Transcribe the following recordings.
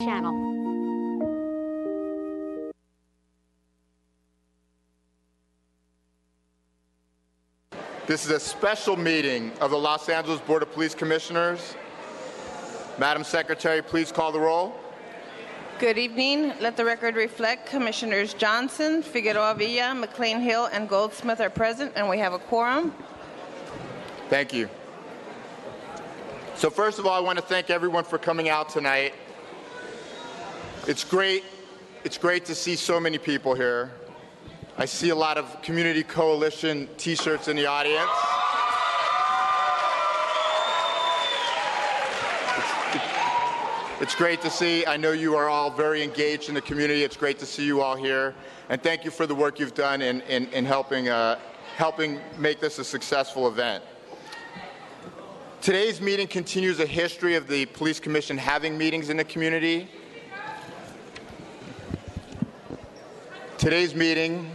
channel. This is a special meeting of the Los Angeles Board of Police Commissioners. Madam Secretary, please call the roll. Good evening. Let the record reflect Commissioners Johnson, Figueroa Villa, McLean Hill, and Goldsmith are present, and we have a quorum. Thank you. So first of all, I want to thank everyone for coming out tonight. It's great to see so many people here. I see a lot of Community Coalition t-shirts in the audience. It's great to see. I know you are all very engaged in the community. It's great to see you all here. And thank you for the work you've done in helping make this a successful event. Today's meeting continues a history of the Police Commission having meetings in the community. Today's meeting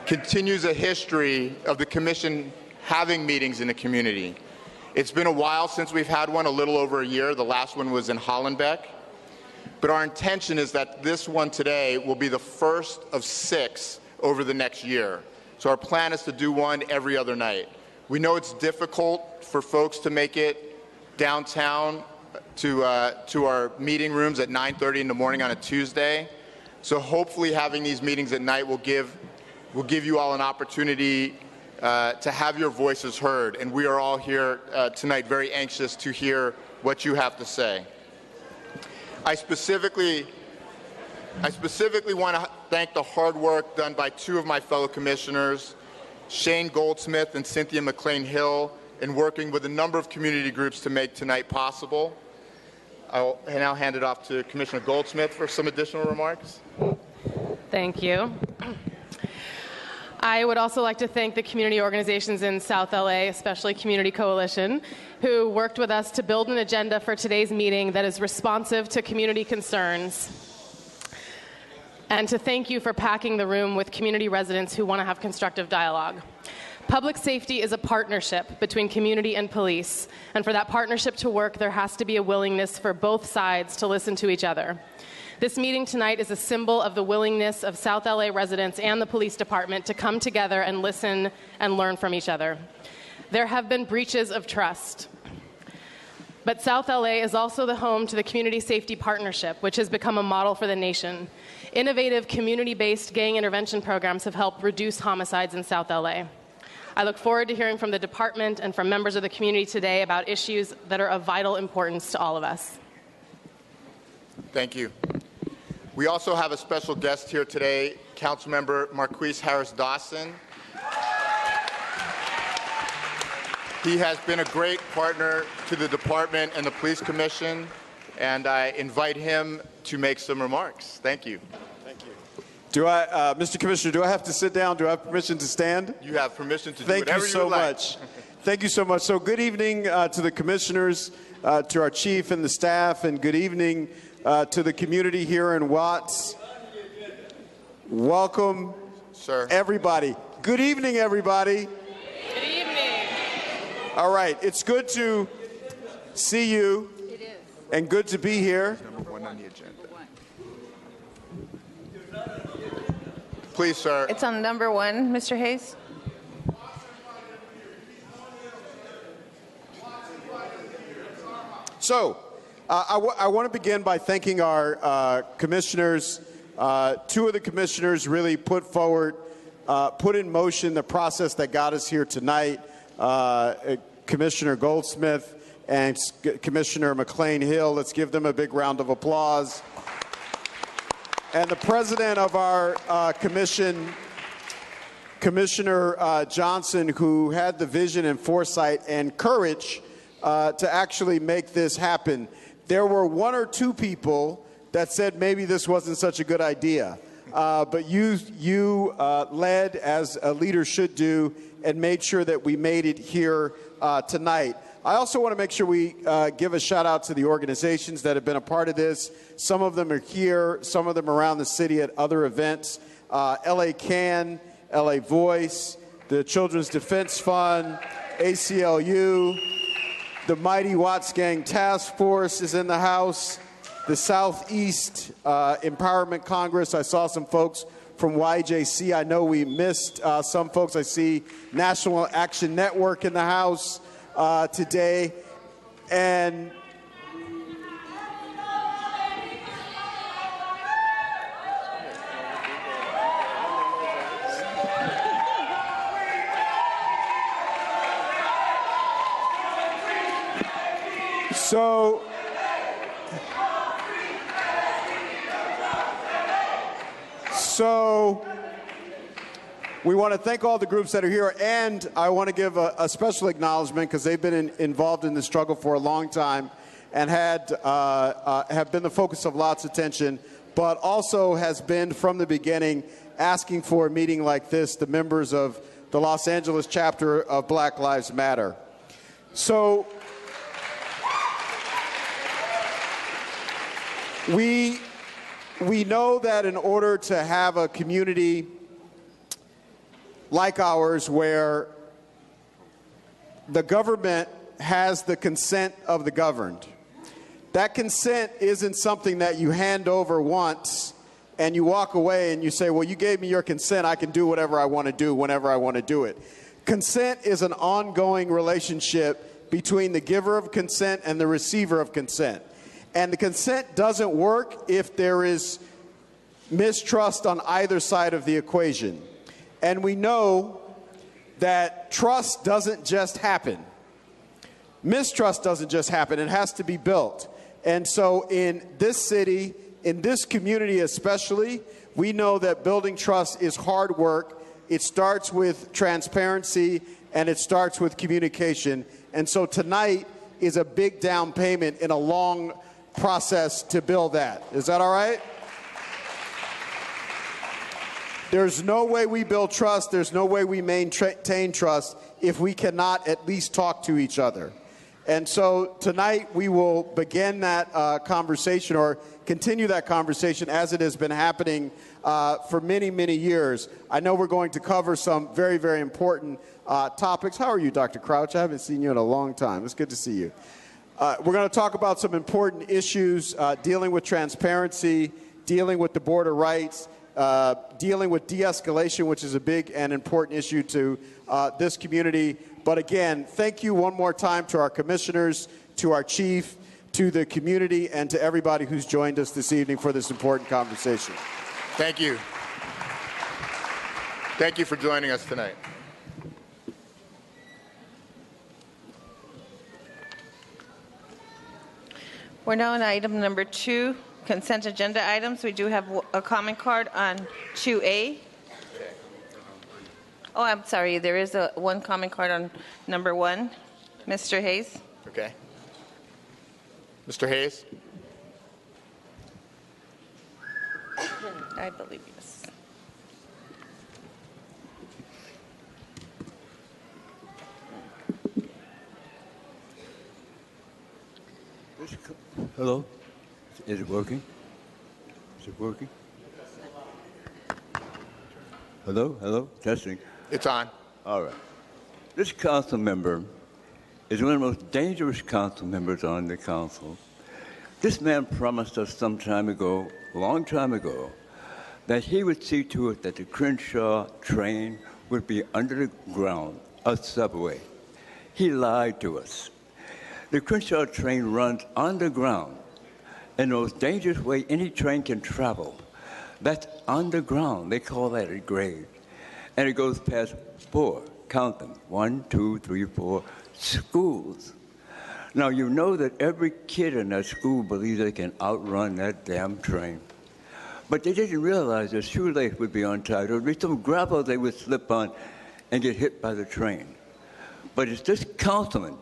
continues a history of the Commission having meetings in the community. It's been a while since we've had one, a little over a year. The last one was in Hollenbeck. But our intention is that this one today will be the first of 6 over the next year. So our plan is to do one every other night. We know it's difficult for folks to make it downtown to our meeting rooms at 9:30 in the morning on a Tuesday. So hopefully having these meetings at night will give you all an opportunity to have your voices heard. And we are all here tonight very anxious to hear what you have to say. I specifically want to thank the hard work done by 2 of my fellow commissioners, Shane Goldsmith and Cynthia McLean Hill, in working with a number of community groups to make tonight possible. I'll now hand it off to Commissioner Goldsmith for some additional remarks. Thank you. I would also like to thank the community organizations in South LA, especially Community Coalition, who worked with us to build an agenda for today's meeting that is responsive to community concerns. And to thank you for packing the room with community residents who want to have constructive dialogue. Public safety is a partnership between community and police, and for that partnership to work, there has to be a willingness for both sides to listen to each other. This meeting tonight is a symbol of the willingness of South LA residents and the police department to come together and listen and learn from each other. There have been breaches of trust. But South LA is also the home to the Community Safety Partnership, which has become a model for the nation. Innovative community-based gang intervention programs have helped reduce homicides in South LA. I look forward to hearing from the department and from members of the community today about issues that are of vital importance to all of us. Thank you. We also have a special guest here today, Councilmember Marquise Harris Dawson. He has been a great partner to the department and the Police Commission, and I invite him to make some remarks. Thank you. Thank you. Do I, Mr. Commissioner, do I have to sit down? Do I have permission to stand? You have permission to do Thank whatever you so you like. much. Thank you so much. So good evening to the commissioners, to our chief and the staff, and good evening to the community here in Watts. Welcome, sir. Everybody. Good evening, everybody. Good evening. All right. It's good to see you. It is. And good to be here. Number 1 on the agenda. Please, sir. It's on number 1, Mr. Hayes. So, I want to begin by thanking our commissioners. 2 of the commissioners really put in motion the process that got us here tonight. Commissioner Goldsmith and Commissioner McLean Hill. Let's give them a big round of applause. And the president of our commission, Commissioner Johnson, who had the vision and foresight and courage to actually make this happen. There were 1 or 2 people that said maybe this wasn't such a good idea. But you led, as a leader should do, and made sure that we made it here tonight. I also want to make sure we give a shout out to the organizations that have been a part of this. Some of them are here, some of them around the city at other events. LA Can, LA Voice, the Children's Defense Fund, ACLU, the Mighty Watts Gang Task Force is in the house. the Southeast Empowerment Congress. I saw some folks from YJC. I know we missed some folks. I see National Action Network in the house today. And So we want to thank all the groups that are here, and I want to give a special acknowledgement because they've been involved in this struggle for a long time and have been the focus of lots of attention, but also has been from the beginning asking for a meeting like this, the members of the Los Angeles chapter of Black Lives Matter. So we know that in order to have a community like ours where the government has the consent of the governed, that consent isn't something that you hand over once and you walk away and you say, well, you gave me your consent, I can do whatever I want to do whenever I want to do it. Consent is an ongoing relationship between the giver of consent and the receiver of consent. And the consent doesn't work if there is mistrust on either side of the equation. And we know that trust doesn't just happen. Mistrust doesn't just happen. It has to be built. And so in this city, in this community especially, we know that building trust is hard work. It starts with transparency and it starts with communication. And so tonight is a big down payment in a long process to build that. Is that all right? There's no way we build trust, there's no way we maintain trust if we cannot at least talk to each other. And so tonight we will begin that conversation or continue that conversation as it has been happening for many, many years. I know we're going to cover some very, very important topics. How are you, Dr. Crouch? I haven't seen you in a long time. It's good to see you. We're going to talk about some important issues, dealing with transparency, dealing with the border rights, dealing with de-escalation, which is a big and important issue to this community. But again, thank you one more time to our commissioners, to our chief, to the community, and to everybody who's joined us this evening for this important conversation. Thank you. Thank you for joining us tonight. We're now on item number 2, consent agenda items. We do have a comment card on 2A. Oh, I'm sorry. There is one comment card on number 1. Mr. Hayes. Okay. Mr. Hayes? I believe yes. Hello? Is it working? Is it working? Hello? Hello? Testing. It's on. All right. This council member is one of the most dangerous council members on the council. This man promised us some time ago, a long time ago, that he would see to it that the Crenshaw train would be under the ground, a subway. He lied to us. The Crenshaw train runs underground in the most dangerous way any train can travel. That's underground. They call that a grade. And it goes past 4, count them, 1, 2, 3, 4, schools. Now, you know that every kid in that school believes they can outrun that damn train. But they didn't realize their shoelace would be untied. There would be some gravel they would slip on and get hit by the train. But it's this councilman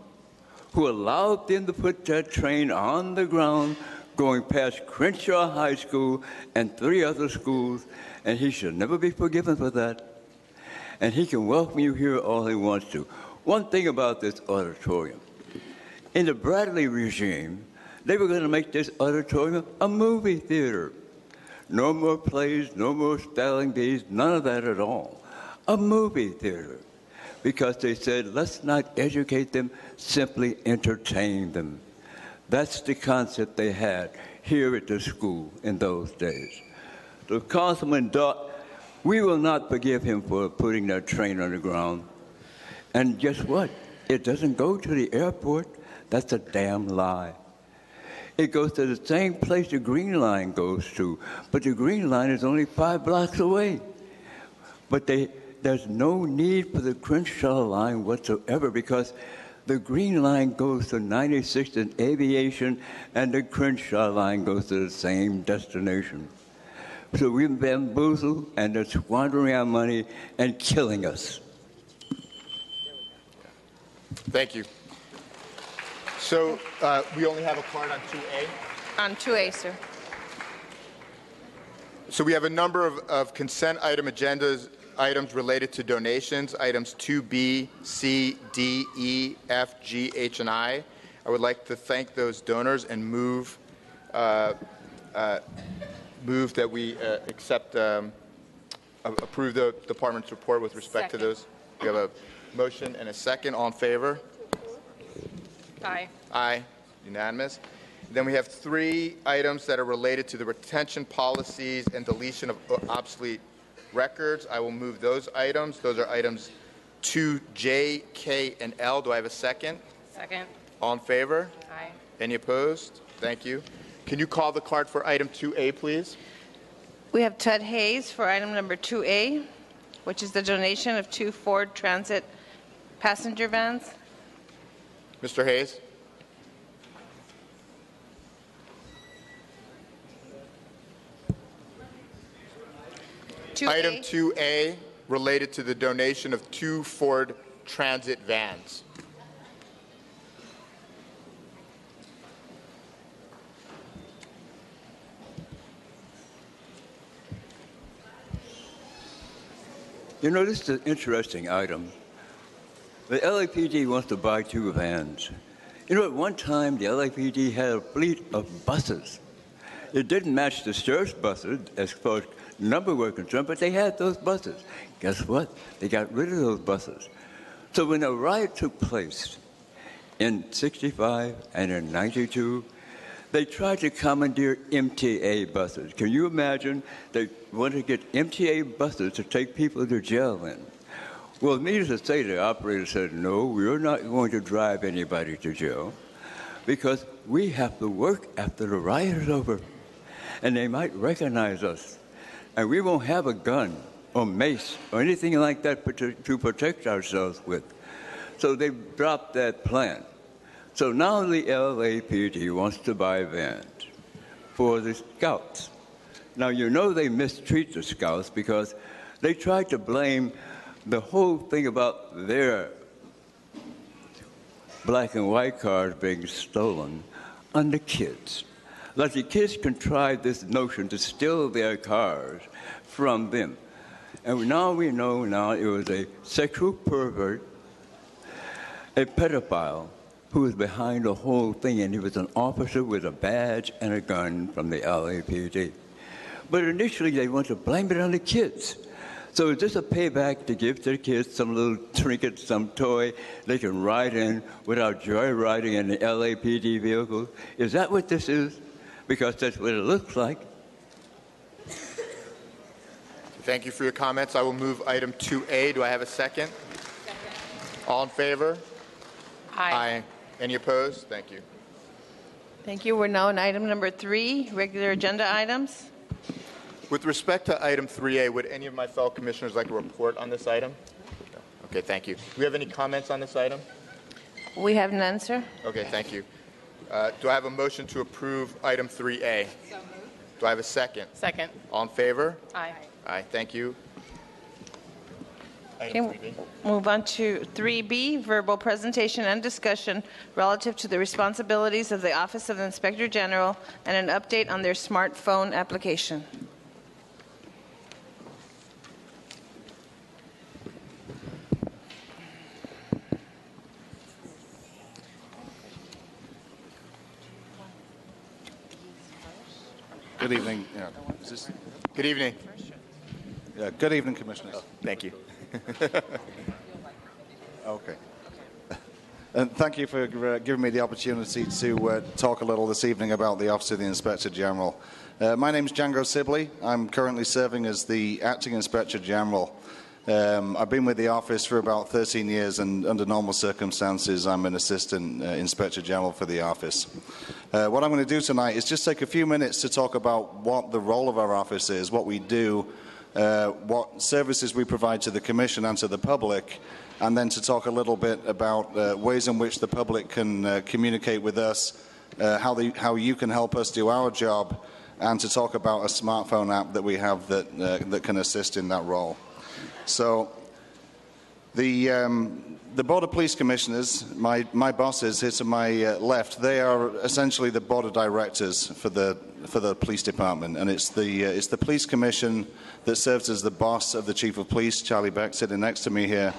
who allowed them to put that train on the ground going past Crenshaw High School and 3 other schools, and he should never be forgiven for that. And he can welcome you here all he wants to. One thing about this auditorium. In the Bradley regime, they were going to make this auditorium a movie theater. No more plays, no more spelling bees, none of that at all. A movie theater. Because they said, let's not educate them, simply entertain them. That's the concept they had. here at the school in those days. So Councilman Dot, we will not forgive him for putting that train on the ground. And guess what? It doesn't go to the airport. That's a damn lie. It goes to the same place the Green Line goes to, but the Green Line is only 5 blocks away. But there's no need for the Crenshaw line whatsoever because the Green Line goes to 96th and Aviation, and the Crenshaw line goes to the same destination. So we've bamboozled, and they're squandering our money and killing us. Thank you. So we only have a card on 2A. On 2A, sir. So we have a number of consent items related to donations, items 2B, C, D, E, F, G, H, and I. I would like to thank those donors and move that we approve the department's report with respect to those. We have a motion and a second. All in favor? Aye. Aye. Unanimous. Then we have 3 items that are related to the retention policies and deletion of obsolete records. I will move those items. Those are items 2J, K, and L. Do I have a second? Second. All in favor? Aye. Any opposed? Thank you. Can you call the card for item 2A, please? We have Ted Hayes for item number 2A, which is the donation of 2 Ford Transit passenger vans. Mr. Hayes? Item 2A, related to the donation of 2 Ford Transit vans. You know, this is an interesting item. The LAPD wants to buy 2 vans. You know, at one time, the LAPD had a fleet of buses. It didn't match the sheriff's buses as far as number were concerned, but they had those buses. Guess what? They got rid of those buses. So when a riot took place in 65 and in 92, they tried to commandeer MTA buses. Can you imagine? They wanted to get MTA buses to take people to jail in. Well, needless to say, the operator said, no, we're not going to drive anybody to jail because we have to work after the riot is over. And they might recognize us. And we won't have a gun or mace or anything like that to protect ourselves with. So they dropped that plan. So now the LAPD wants to buy vans for the Scouts. Now, you know they mistreat the Scouts because they tried to blame the whole thing about their black and white cars being stolen on the kids. Like the kids contrived this notion to steal their cars from them. And now we know it was a sexual pervert, a pedophile, who was behind the whole thing, and he was an officer with a badge and a gun from the LAPD. But initially, they want to blame it on the kids. So is this a payback to give to the kids some little trinket, some toy they can ride in without joyriding in the LAPD vehicle? Is that what this is? Because that's what it looks like. Thank you for your comments. I will move item 2A. Do I have a second? Second. All in favor? Aye. Any opposed? Thank you. Thank you. We're now on item number 3, regular agenda items. With respect to item 3A, would any of my fellow commissioners like to report on this item? No. Okay, thank you. Do we have any comments on this item? We have none, sir. Okay, thank you. Do I have a motion to approve item 3A? So moved. Do I have a second? Second. All in favor? Aye. Aye, thank you. Okay, Item 3B. move on to 3B, verbal presentation and discussion relative to the responsibilities of the Office of the Inspector General and an update on their smartphone application. Good evening. Yeah, is this, Good evening. yeah, good evening, Commissioners. Thank you. Okay. And thank you for giving me the opportunity to talk a little this evening about the Office of the Inspector General. My name is Django Sibley. I'm currently serving as the Acting Inspector General. I've been with the office for about 13 years, and under normal circumstances, I'm an Assistant Inspector General for the office. What I'm going to do tonight is just take a few minutes to talk about what the role of our office is, what we do, what services we provide to the Commission and to the public, and then to talk a little bit about ways in which the public can communicate with us, how you can help us do our job, and to talk about a smartphone app that we have that can assist in that role. So the Board of Police Commissioners, my bosses here to my left, they are essentially the Board of Directors for the Police Department, and it's the Police Commission that serves as the boss of the Chief of Police, Charlie Beck, sitting next to me here.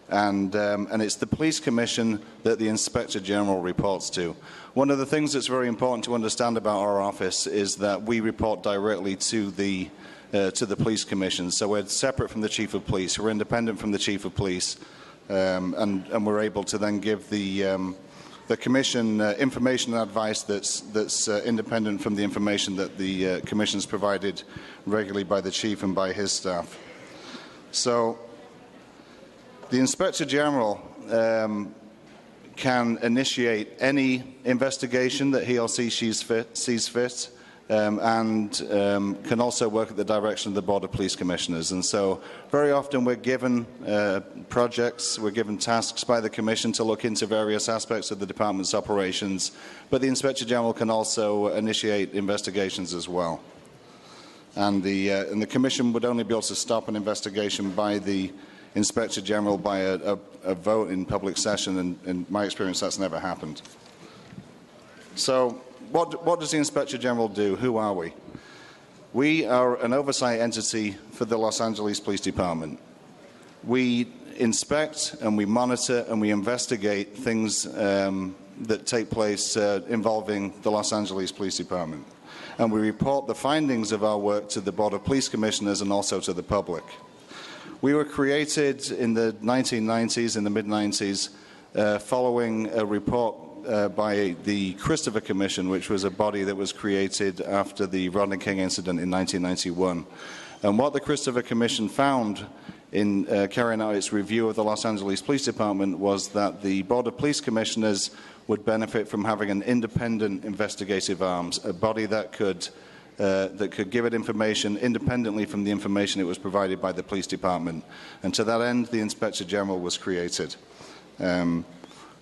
And it's the Police Commission that the Inspector General reports to. One of the things that's very important to understand about our office is that we report directly to the Police Commission. So we're separate from the Chief of Police. We're independent from the Chief of Police, and we're able to then give the Commission information and advice that's independent from the information that the Commission is provided regularly by the Chief and by his staff. So the Inspector General can initiate any investigation that he or she sees fit, and can also work at the direction of the Board of Police Commissioners. And so very often we're given projects, we're given tasks by the Commission to look into various aspects of the Department's operations, but the Inspector General can also initiate investigations as well. And the Commission would only be able to stop an investigation by the Inspector General by a vote in public session, and in my experience that's never happened. So what does the Inspector General do? Who are we? We are an oversight entity for the Los Angeles Police Department. We inspect and we monitor and we investigate things that take place involving the Los Angeles Police Department. And we report the findings of our work to the Board of Police Commissioners and also to the public. We were created in the 1990s, in the mid-90s, following a report by the Christopher Commission, which was a body that was created after the Rodney King incident in 1991. And what the Christopher Commission found in carrying out its review of the Los Angeles Police Department was that the Board of Police Commissioners would benefit from having an independent investigative arm, a body that could give it information independently from the information it was provided by the police department. And to that end, the Inspector General was created.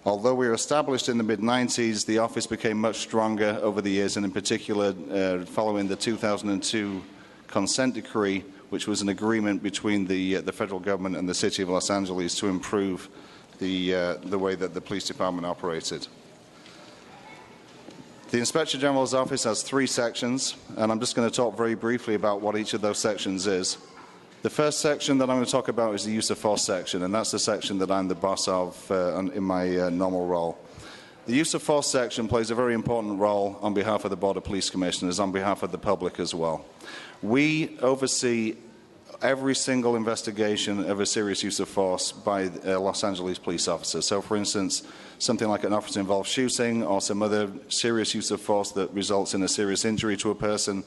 Although we were established in the mid-90s, the office became much stronger over the years, and in particular following the 2002 consent decree, which was an agreement between the federal government and the City of Los Angeles to improve the way that the police department operated. The Inspector General's office has 3 sections, and I'm just going to talk very briefly about what each of those sections is. The first section that I'm going to talk about is the use of force section, and that's the section that I'm the boss of in my normal role. The use of force section plays a very important role on behalf of the Board of Police Commissioners, on behalf of the public as well. We oversee every single investigation of a serious use of force by Los Angeles police officers. So, for instance, something like an officer-involved shooting or some other serious use of force that results in a serious injury to a person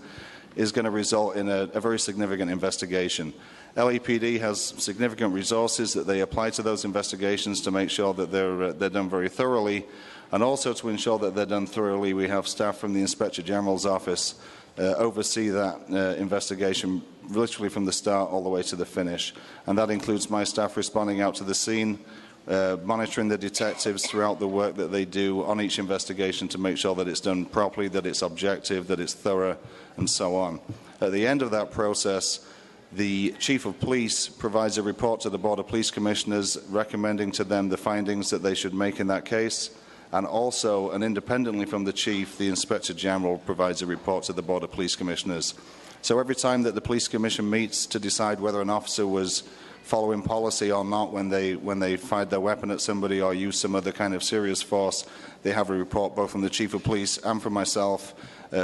is going to result in a very significant investigation. LAPD has significant resources that they apply to those investigations to make sure that they're done very thoroughly, and also to ensure that they're done thoroughly, we have staff from the Inspector General's office oversee that investigation literally from the start all the way to the finish. And that includes my staff responding out to the scene, monitoring the detectives throughout the work that they do on each investigation to make sure that it's done properly, that it's objective, that it's thorough, and so on. At the end of that process, the Chief of Police provides a report to the Board of Police Commissioners recommending to them the findings that they should make in that case. And also, and independently from the Chief, the Inspector General provides a report to the Board of Police Commissioners. So every time that the Police Commission meets to decide whether an officer was following policy or not when they fired their weapon at somebody or used some other kind of serious force, they have a report both from the Chief of Police and from myself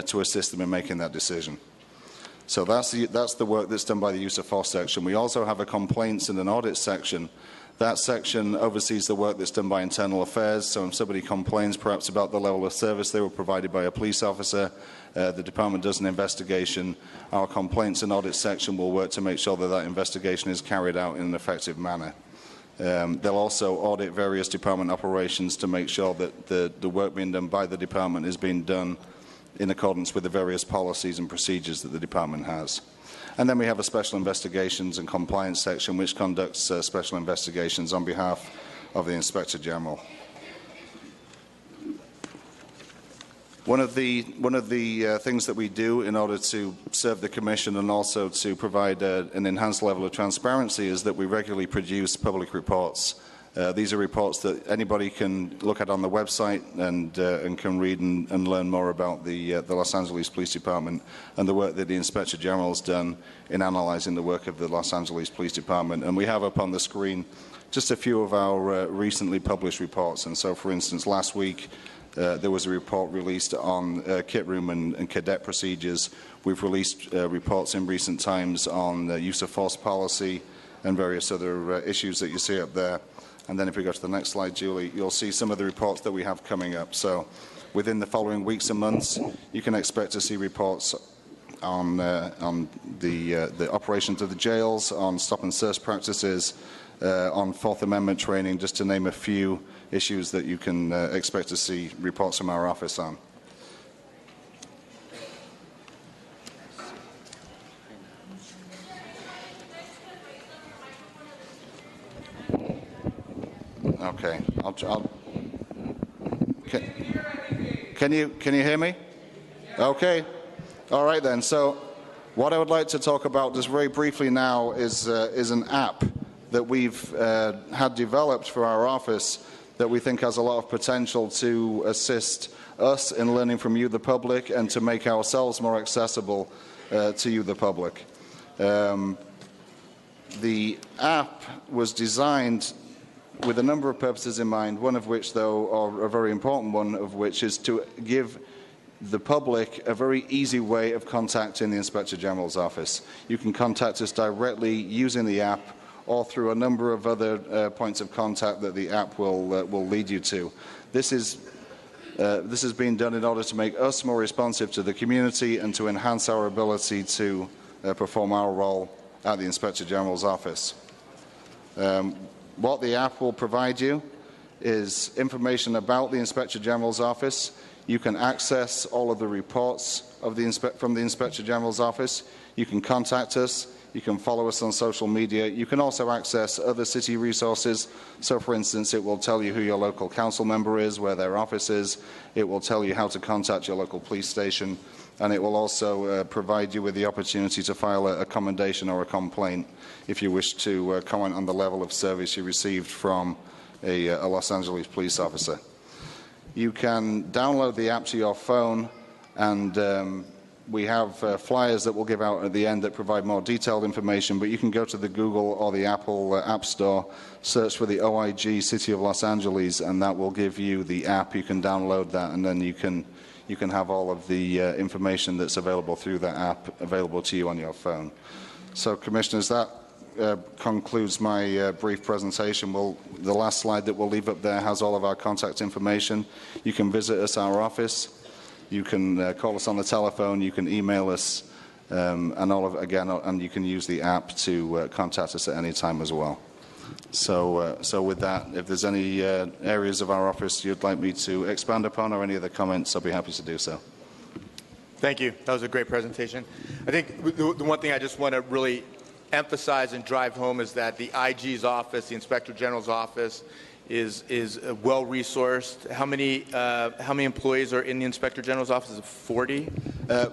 to assist them in making that decision. So that's the work that's done by the use of force section. We also have a complaints and an audit section That section oversees the work that's done by internal affairs. So if somebody complains perhaps about the level of service they were provided by a police officer, the department does an investigation. Our complaints and audit section will work to make sure that that investigation is carried out in an effective manner. They'll also audit various department operations to make sure that the work being done by the department is being done in accordance with the various policies and procedures that the department has. And then we have a special investigations and compliance section which conducts special investigations on behalf of the Inspector General. One of the things that we do in order to serve the Commission and also to provide an enhanced level of transparency is that we regularly produce public reports. These are reports that anybody can look at on the website and can read and learn more about the Los Angeles Police Department and the work that the Inspector General has done in analyzing the work of the Los Angeles Police Department. And we have up on the screen just a few of our recently published reports. And so, for instance, last week there was a report released on kit room and cadet procedures. We've released reports in recent times on use of force policy and various other issues that you see up there. And then if we go to the next slide, Julie, you'll see some of the reports that we have coming up. So within the following weeks and months, you can expect to see reports on the operations of the jails, on stop and search practices, on Fourth Amendment training, just to name a few issues that you can expect to see reports from our office on. Okay, can you hear me? Okay, all right then. So, what I would like to talk about just very briefly now is an app that we've had developed for our office that we think has a lot of potential to assist us in learning from you, the public, and to make ourselves more accessible to you, the public. The app was designed with a number of purposes in mind, one of which, though, or a very important one of which, is to give the public a very easy way of contacting the Inspector General's office. You can contact us directly using the app or through a number of other points of contact that the app will lead you to. This has been done in order to make us more responsive to the community and to enhance our ability to perform our role at the Inspector General's office. What the app will provide you is information about the Inspector General's office. You can access all of the reports of from the Inspector General's office. You can contact us. You can follow us on social media. You can also access other city resources. So, for instance, it will tell you who your local council member is, where their office is. It will tell you how to contact your local police station. And it will also provide you with the opportunity to file a commendation or a complaint if you wish to comment on the level of service you received from a Los Angeles police officer. You can download the app to your phone, and we have flyers that we'll give out at the end that provide more detailed information, but you can go to the Google or the Apple App Store, search for the OIG City of Los Angeles, and that will give you the app. You can download that, and then you can have all of the information that's available through that app available to you on your phone. So, Commissioners, that concludes my brief presentation. The last slide that we'll leave up there has all of our contact information. You can visit us at our office. You can call us on the telephone. You can email us, and you can use the app to contact us at any time as well. So with that, if there's any areas of our office you'd like me to expand upon or any other comments, I'll be happy to do so. Thank you. That was a great presentation. I think the one thing I just want to really emphasize and drive home is that the IG's office, the Inspector General's office, is well resourced. How many employees are in the Inspector General's office? Is it 40?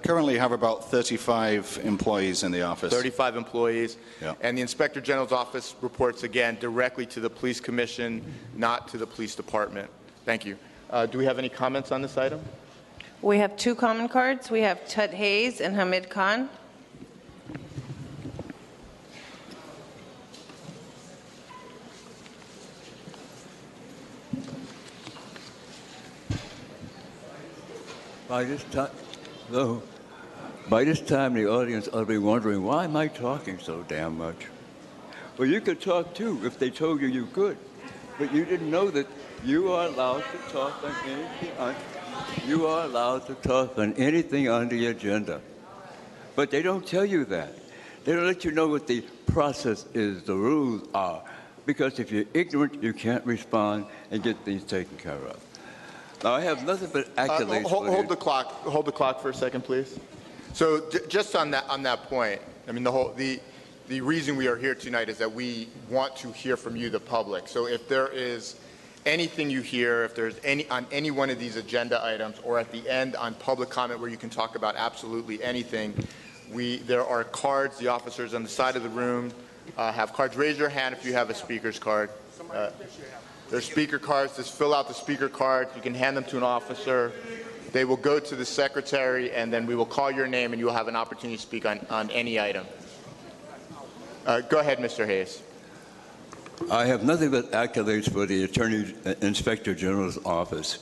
Currently have about 35 employees in the office. 35 employees. Yeah. And the Inspector General's office reports, again, directly to the Police Commission, not to the Police Department. Thank you. Do we have any comments on this item? We have two comment cards. We have Tut Hayes and Hamid Khan. By this time, the audience ought to be wondering, why am I talking so damn much? Well, you could talk too if they told you you could. But you didn't know that you are allowed to talk on anything. You are allowed to talk on anything on the agenda. But they don't tell you that. They don't let you know what the process is, the rules are. Because if you're ignorant, you can't respond and get things taken care of. Now, I have nothing but accolades for you. Hold the clock for a second, please. So just on that point, I mean, the reason we are here tonight is that we want to hear from you, the public. So if there is anything you hear, if there's on any one of these agenda items, or at the end on public comment where you can talk about absolutely anything, there are cards. The officers on the side of the room have cards. Raise your hand if you have a speaker's card. There's speaker cards. Just fill out the speaker cards. You can hand them to an officer. They will go to the secretary, and then we will call your name, and you will have an opportunity to speak on any item. Go ahead, Mr. Hayes. I have nothing but accolades for the Inspector General's office.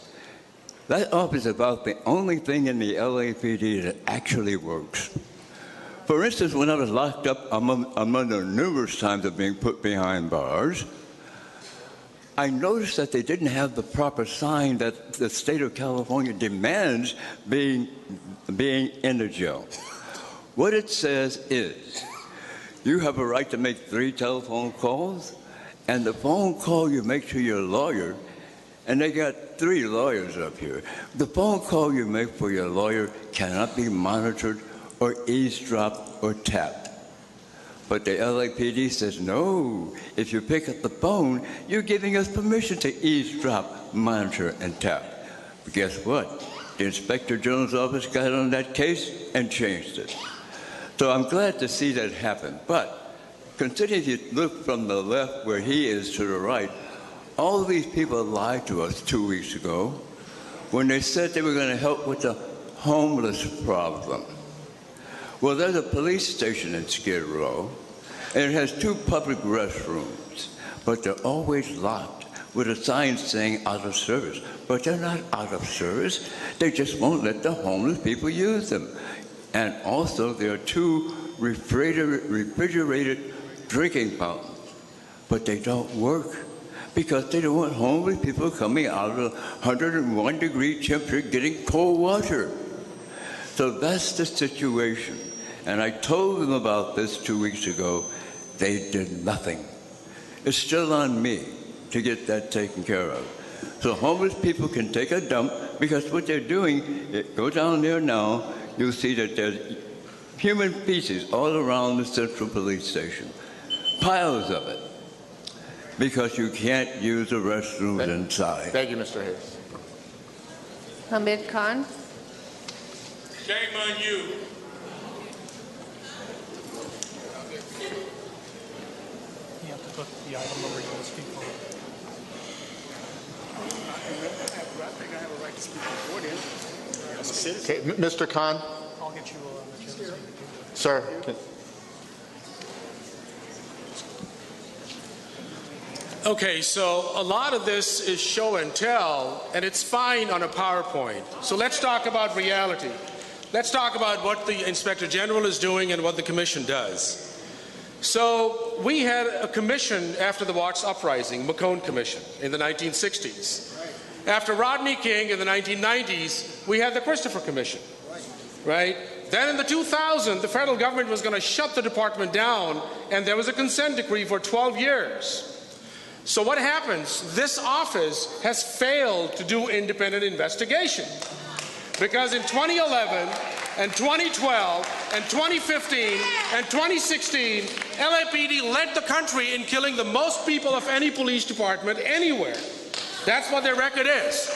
That office is about the only thing in the LAPD that actually works. For instance, when I was locked up among the numerous times of being put behind bars, I noticed that they didn't have the proper sign that the state of California demands being in the jail. What it says is, you have a right to make 3 telephone calls, and the phone call you make to your lawyer, and they got 3 lawyers up here. The phone call you make for your lawyer cannot be monitored or eavesdropped or tapped. But the LAPD says, no, if you pick up the phone, you're giving us permission to eavesdrop, monitor, and tap. But guess what? The Inspector General's office got on that case and changed it. So I'm glad to see that happen. But consider if you look from the left where he is to the right, all of these people lied to us 2 weeks ago when they said they were going to help with the homeless problem. Well, there's a police station in Skid Row, and it has 2 public restrooms, but they're always locked with a sign saying out of service. But they're not out of service. They just won't let the homeless people use them. And also, there are 2 refrigerated drinking fountains, but they don't work because they don't want homeless people coming out of a 101-degree temperature getting cold water. So that's the situation. And I told them about this 2 weeks ago. They did nothing. It's still on me to get that taken care of. So homeless people can take a dump because what they're doing, go down there now, you'll see that there's human feces all around the Central Police Station. Piles of it. Because you can't use the restrooms inside. Thank you, Mr. Hayes. Hamid Khan. Shame on you. You have to put the item number you want to speak for. I think I have a right to speak before then. I'm a citizen. Okay, Mr. Khan. I'll get you on the agenda. Sir. Okay, so a lot of this is show and tell, and it's fine on a PowerPoint. So let's talk about reality. Let's talk about what the Inspector General is doing and what the Commission does. So we had a commission after the Watts Uprising, McCone Commission, in the 1960s. After Rodney King in the 1990s, we had the Christopher Commission, right? Then in the 2000s, the federal government was going to shut the department down, and there was a consent decree for 12 years. So what happens? This office has failed to do independent investigation. Because in 2011 and 2012 and 2015 and 2016, LAPD led the country in killing the most people of any police department anywhere. That's what their record is.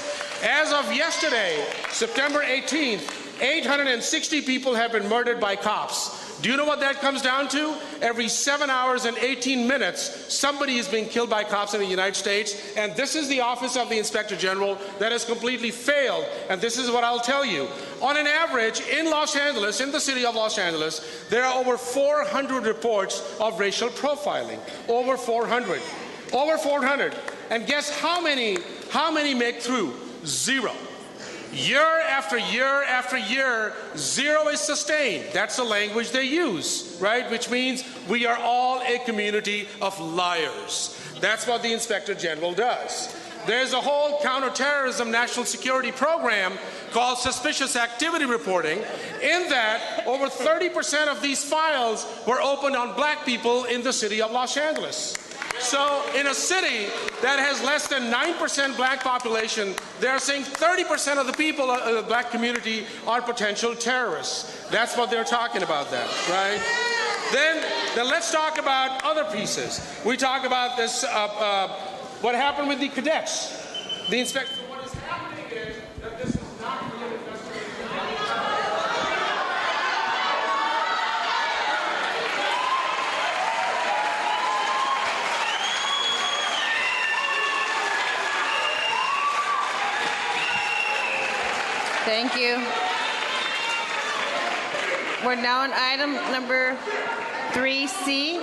As of yesterday, September 18th, 860 people have been murdered by cops. Do you know what that comes down to? Every 7 hours and 18 minutes, somebody is being killed by cops in the United States, and this is the Office of the Inspector General that has completely failed, and this is what I'll tell you. On an average, in Los Angeles, in the city of Los Angeles, there are over 400 reports of racial profiling. Over 400. Over 400. And guess how many make through? 0. Year after year after year, zero is sustained. That's the language they use, right? Which means we are all a community of liars. That's what the Inspector General does. There's a whole counterterrorism national security program called suspicious activity reporting, in that over 30% of these files were opened on black people in the city of Los Angeles. So in a city that has less than 9% black population, they're saying 30% of the people of the black community are potential terrorists. That's what they're talking about, that, right? Then let's talk about other pieces. We talk about this, what happened with the cadets. The inspector, what is happening is that this is not really an investigation. Thank you. We're now on item number 3C.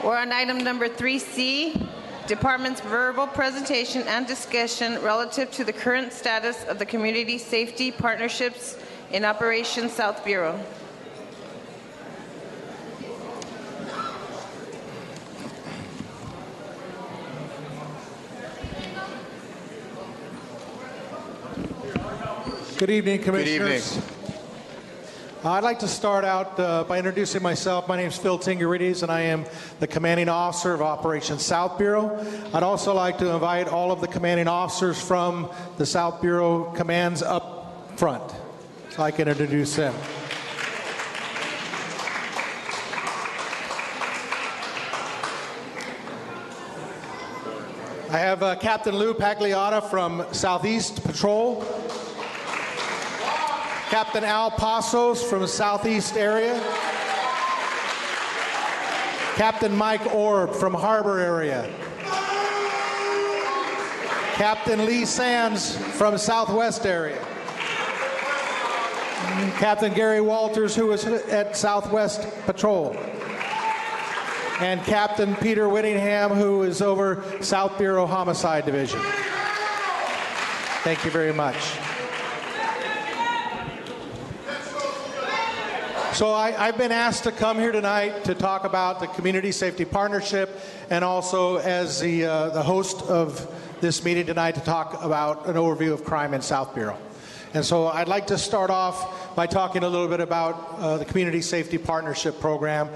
We're on item number 3C, Department's verbal presentation and discussion relative to the current status of the Community Safety Partnerships in Operation South Bureau. Good evening, Commissioners. Good evening. I'd like to start out by introducing myself. My name is Phil Tingerides, and I am the Commanding Officer of Operation South Bureau. I'd also like to invite all of the commanding officers from the South Bureau commands up front, so I can introduce them. I have Captain Lou Pagliata from Southeast Patrol, Captain Al Pasos from the Southeast area, Captain Mike Orb from Harbor area, Captain Lee Sands from Southwest area, Captain Gary Walters, who is at Southwest Patrol, and Captain Peter Whittingham, who is over South Bureau Homicide Division. Thank you very much. So I've been asked to come here tonight to talk about the Community Safety Partnership, and also as the host of this meeting tonight to talk about an overview of crime in South Bureau. And so I'd like to start off by talking a little bit about the Community Safety Partnership Program.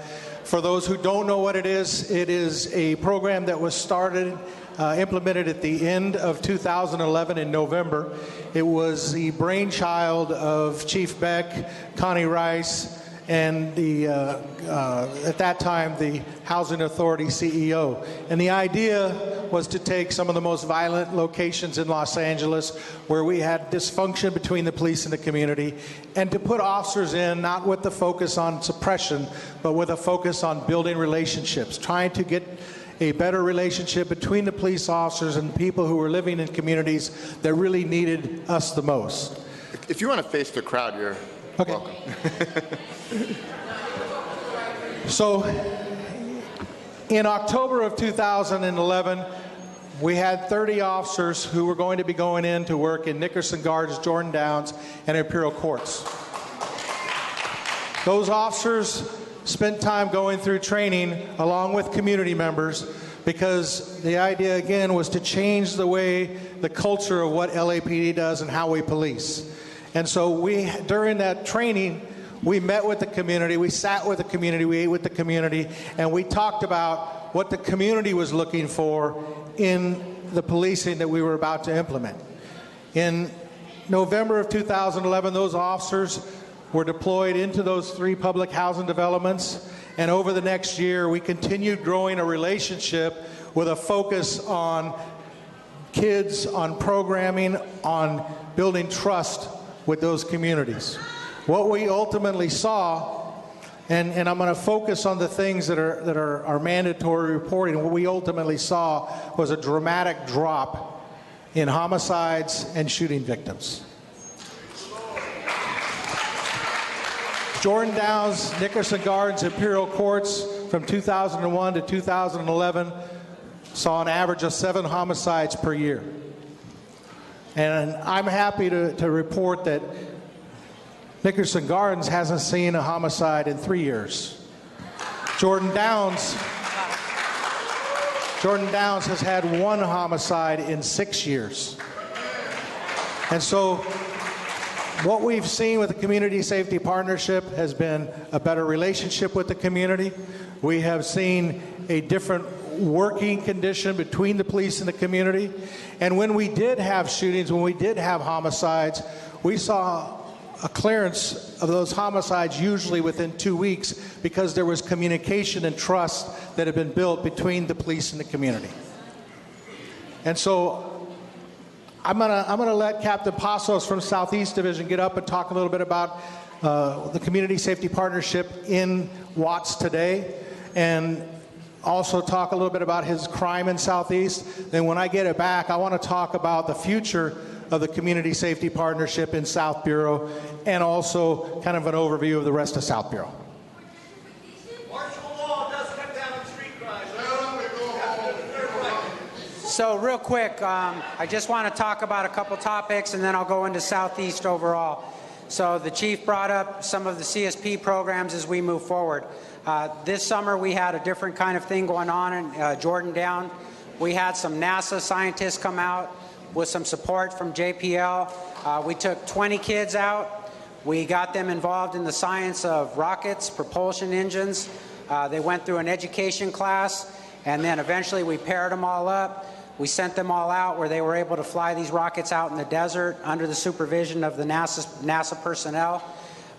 For those who don't know what it is a program that was started, implemented at the end of 2011 in November. It was the brainchild of Chief Beck, Connie Rice, and the at that time the Housing Authority CEO. And the idea was to take some of the most violent locations in Los Angeles where we had dysfunction between the police and the community, and to put officers in not with the focus on suppression, but with a focus on building relationships, trying to get a better relationship between the police officers and people who were living in communities that really needed us the most. If you want to face the crowd, you're welcome. So in October of 2011, we had 30 officers who were going to be going in to work in Nickerson Gardens, Jordan Downs, and Imperial Courts. Those officers spent time going through training along with community members, because the idea again was to change the way, the culture of what LAPD does and how we police. And so during that training, we met with the community, we sat with the community, we ate with the community, and we talked about what the community was looking for in the policing that we were about to implement. In November of 2011, those officers were deployed into those 3 public housing developments, and over the next year, we continued growing a relationship with a focus on kids, on programming, on building trust with those communities. What we ultimately saw, and I'm going to focus on the things that are mandatory reporting, what we ultimately saw was a dramatic drop in homicides and shooting victims. Jordan Downs, Nickerson Gardens, Imperial Courts from 2001 to 2011 saw an average of 7 homicides per year. And I'm happy to report that Nickerson Gardens hasn't seen a homicide in 3 years. Jordan Downs has had 1 homicide in 6 years. And so what we've seen with the Community Safety Partnership has been a better relationship with the community. We have seen a different working condition between the police and the community. And when we did have shootings, when we did have homicides, we saw a clearance of those homicides usually within 2 weeks because there was communication and trust that had been built between the police and the community. And so I'm gonna let Captain Passos from Southeast Division get up and talk a little bit about the Community Safety Partnership in Watts today, and also talk a little bit about his crime in Southeast. Then when I get it back, I want to talk about the future of the Community Safety Partnership in South Bureau, and also kind of an overview of the rest of South Bureau. So real quick, I just want to talk about a couple topics, and then I'll go into Southeast overall. So the chief brought up some of the CSP programs as we move forward. This summer we had a different kind of thing going on in Jordan Down. We had some NASA scientists come out with some support from JPL. We took 20 kids out. We got them involved in the science of rockets, propulsion engines. They went through an education class, and then eventually we paired them all up. We sent them all out where they were able to fly these rockets out in the desert under the supervision of the NASA personnel.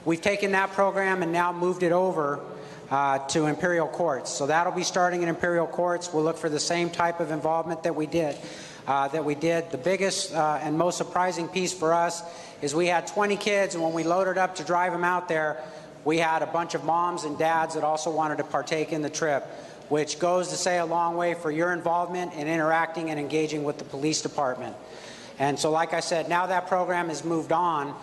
We've taken that program and now moved it over to Imperial Courts. So that'll be starting in Imperial Courts. We'll look for the same type of involvement that we did. The biggest and most surprising piece for us is we had 20 kids, and when we loaded up to drive them out there, we had a bunch of moms and dads that also wanted to partake in the trip, which goes to say a long way for your involvement in interacting and engaging with the police department. And so, like I said, now that program has moved on,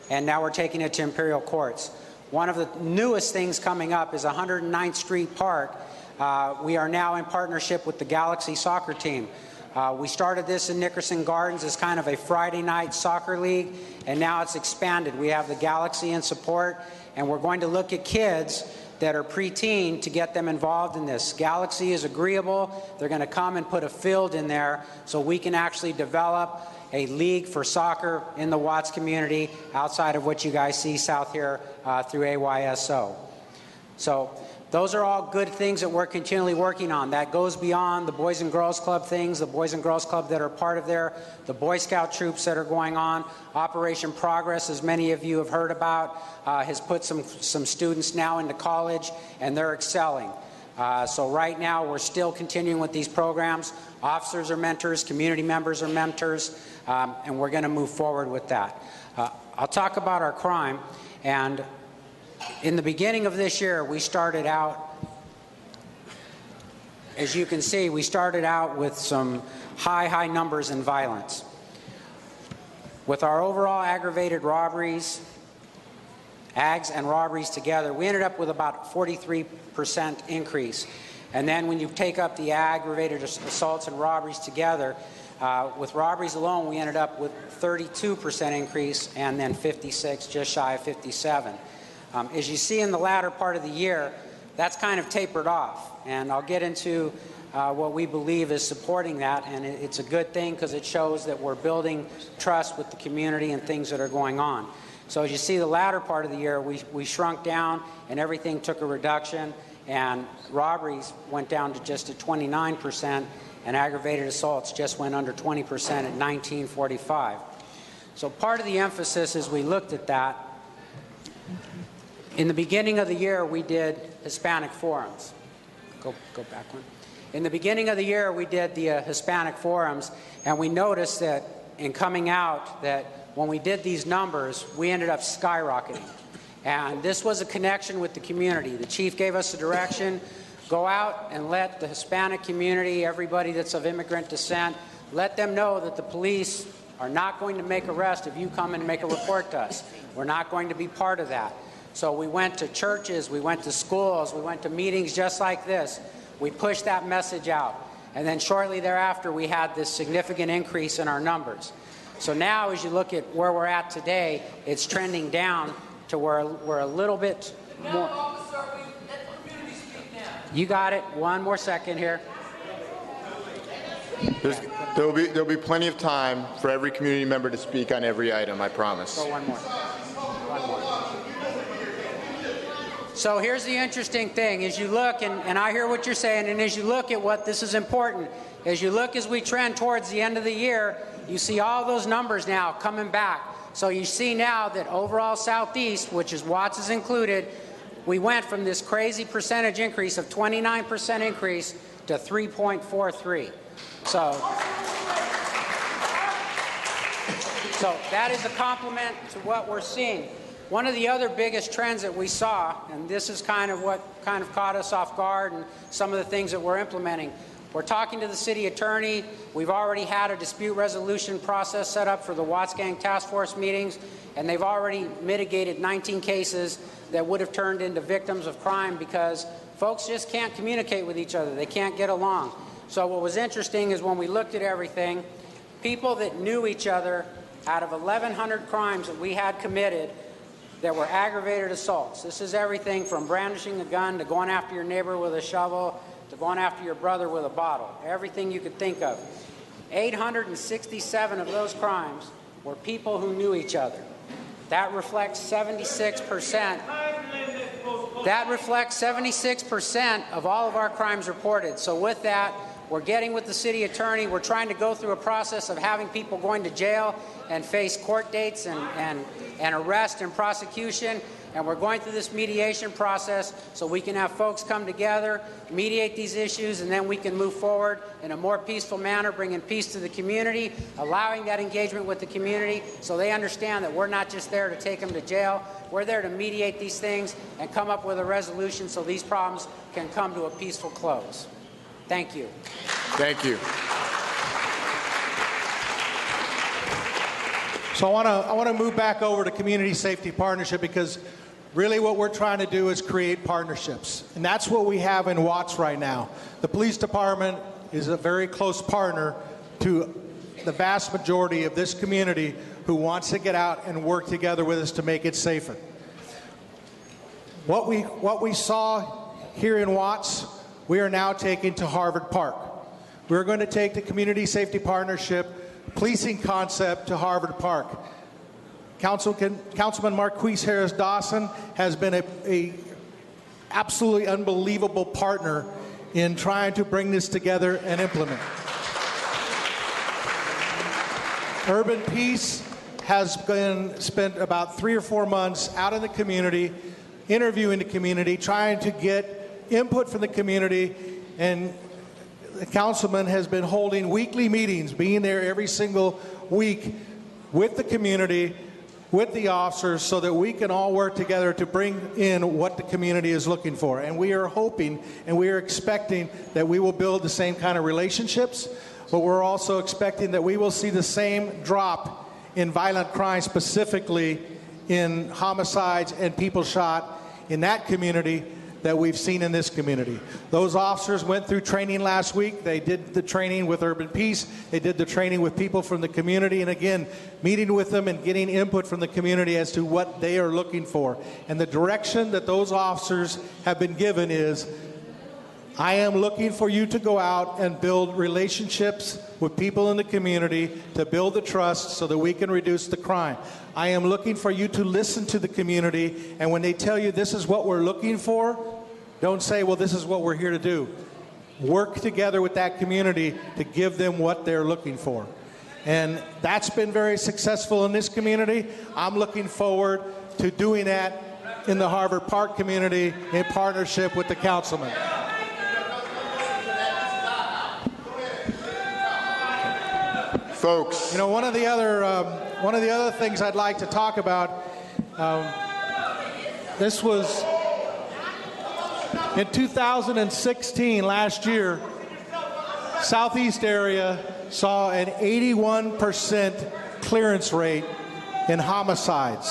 and now we're taking it to Imperial Courts. One of the newest things coming up is 109th Street Park. We are now in partnership with the Galaxy soccer team. We started this in Nickerson Gardens as kind of a Friday night soccer league, and now it's expanded. We have the Galaxy in support, and we're going to look at kids that are preteen to get them involved in this. Galaxy is agreeable. They're going to come and put a field in there so we can actually develop a league for soccer in the Watts community outside of what you guys see south here through AYSO. So those are all good things that we're continually working on. That goes beyond the Boys and Girls Club things, the Boys and Girls Club that are part of there, the Boy Scout troops that are going on. Operation Progress, as many of you have heard about, has put some students now into college, and they're excelling. So right now we're still continuing with these programs. Officers are mentors, community members are mentors, and we're going to move forward with that. I'll talk about our crime. And in the beginning of this year, we started out, as you can see, we started out with some high numbers in violence. With our overall aggravated robberies, ags and robberies together, we ended up with about 43% increase. And then when you take up the aggravated assaults and robberies together, with robberies alone, we ended up with 32% increase, and then 56, just shy of 57. As you see in the latter part of the year, that's kind of tapered off, and I'll get into what we believe is supporting that, and it's a good thing because it shows that we're building trust with the community and things that are going on. So as you see the latter part of the year, we shrunk down, and everything took a reduction, and robberies went down to just at 29%, and aggravated assaults just went under 20% at 1945. So part of the emphasis as we looked at that, in the beginning of the year, we did Hispanic forums. Go back one. In the beginning of the year, we did the Hispanic forums, and we noticed that in coming out that when we did these numbers, we ended up skyrocketing. And this was a connection with the community. The chief gave us a direction, go out and let the Hispanic community, everybody that's of immigrant descent, let them know that the police are not going to make arrests if you come and make a report to us. We're not going to be part of that. So we went to churches, we went to schools, we went to meetings just like this. We pushed that message out. And then shortly thereafter, we had this significant increase in our numbers. So now, as you look at where we're at today, it's trending down to where we're a little bit more. You got it. One more second here. There'll be plenty of time for every community member to speak on every item, I promise. Go one more. One more. So here's the interesting thing. As you look, and I hear what you're saying, and as you look at what this is important, as you look as we trend towards the end of the year, you see all those numbers now coming back. So you see now that overall Southeast, which is Watts is included, we went from this crazy percentage increase of 29% increase to 3.43. So that is a compliment to what we're seeing. One of the other biggest trends that we saw, and this is kind of what kind of caught us off guard and some of the things that we're implementing. We're talking to the city attorney. We've already had a dispute resolution process set up for the Watts Gang Task Force meetings, and they've already mitigated 19 cases that would have turned into victims of crime because folks just can't communicate with each other. They can't get along. So what was interesting is when we looked at everything, people that knew each other, out of 1,100 crimes that we had committed that were aggravated assaults. This is everything from brandishing a gun to going after your neighbor with a shovel to going after your brother with a bottle. Everything you could think of. 867 of those crimes were people who knew each other. That reflects 76%. That reflects 76% of all of our crimes reported. So with that, we're getting with the city attorney. We're trying to go through a process of having people going to jail and face court dates and arrest and prosecution. And we're going through this mediation process so we can have folks come together, mediate these issues, and then we can move forward in a more peaceful manner, bringing peace to the community, allowing that engagement with the community so they understand that we're not just there to take them to jail. We're there to mediate these things and come up with a resolution so these problems can come to a peaceful close. Thank you. Thank you. So I want to move back over to Community Safety Partnership because really what we're trying to do is create partnerships. And that's what we have in Watts right now. The police department is a very close partner to the vast majority of this community who wants to get out and work together with us to make it safer. What we saw here in Watts, we are now taking to Harvard Park. We're going to take the Community Safety Partnership policing concept to Harvard Park. Councilman Marquise Harris Dawson has been a absolutely unbelievable partner in trying to bring this together and implement. Urban Peace has been spent about 3 or 4 months out in the community, interviewing the community, trying to get input from the community, and the councilman has been holding weekly meetings, being there every single week with the community, with the officers, so that we can all work together to bring in what the community is looking for. And we are hoping and we are expecting that we will build the same kind of relationships, but we're also expecting that we will see the same drop in violent crime, specifically in homicides and people shot in that community that we've seen in this community. Those officers went through training last week. They did the training with Urban Peace. They did the training with people from the community. And again, meeting with them and getting input from the community as to what they are looking for. And the direction that those officers have been given is, I am looking for you to go out and build relationships with people in the community to build the trust so that we can reduce the crime. I am looking for you to listen to the community, and when they tell you this is what we're looking for, don't say, well, this is what we're here to do. Work together with that community to give them what they're looking for. And that's been very successful in this community. I'm looking forward to doing that in the Harvard Park community in partnership with the councilman. Folks, you know, one of the other things I'd like to talk about. This was in 2016, last year. Southeast area saw an 81% clearance rate in homicides.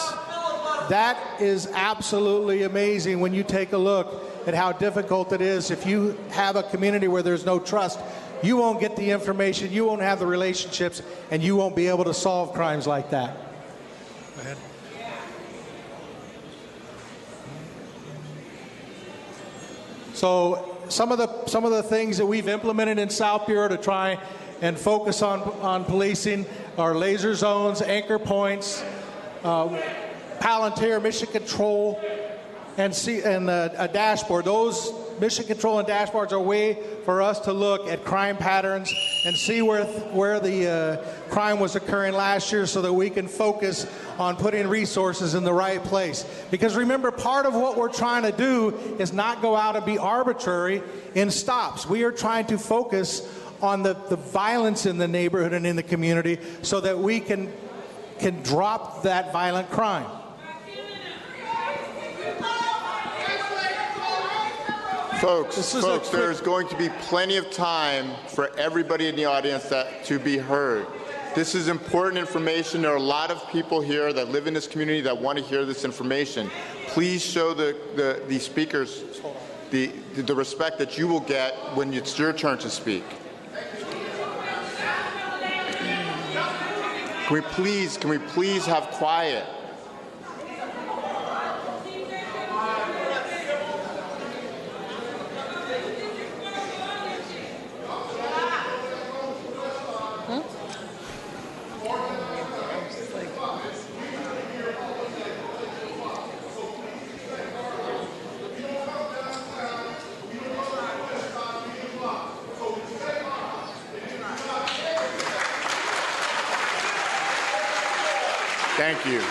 That is absolutely amazing when you take a look at how difficult it is. If you have a community where there's no trust, you won't get the information, you won't have the relationships, and you won't be able to solve crimes like that. Go ahead. So some of the things that we've implemented in South Bureau to try and focus on policing are laser zones, anchor points, Palantir, mission control, and a dashboard. Those mission control and dashboards are a way for us to look at crime patterns and see where the crime was occurring last year so that we can focus on putting resources in the right place. Because remember, part of what we're trying to do is not go out and be arbitrary in stops. We are trying to focus on the violence in the neighborhood and in the community so that we can drop that violent crime. Folks, there's going to be plenty of time for everybody in the audience to be heard. This is important information. There are a lot of people here that live in this community that want to hear this information. Please show the speakers the respect that you will get when it's your turn to speak. Can we please have quiet? Thank you.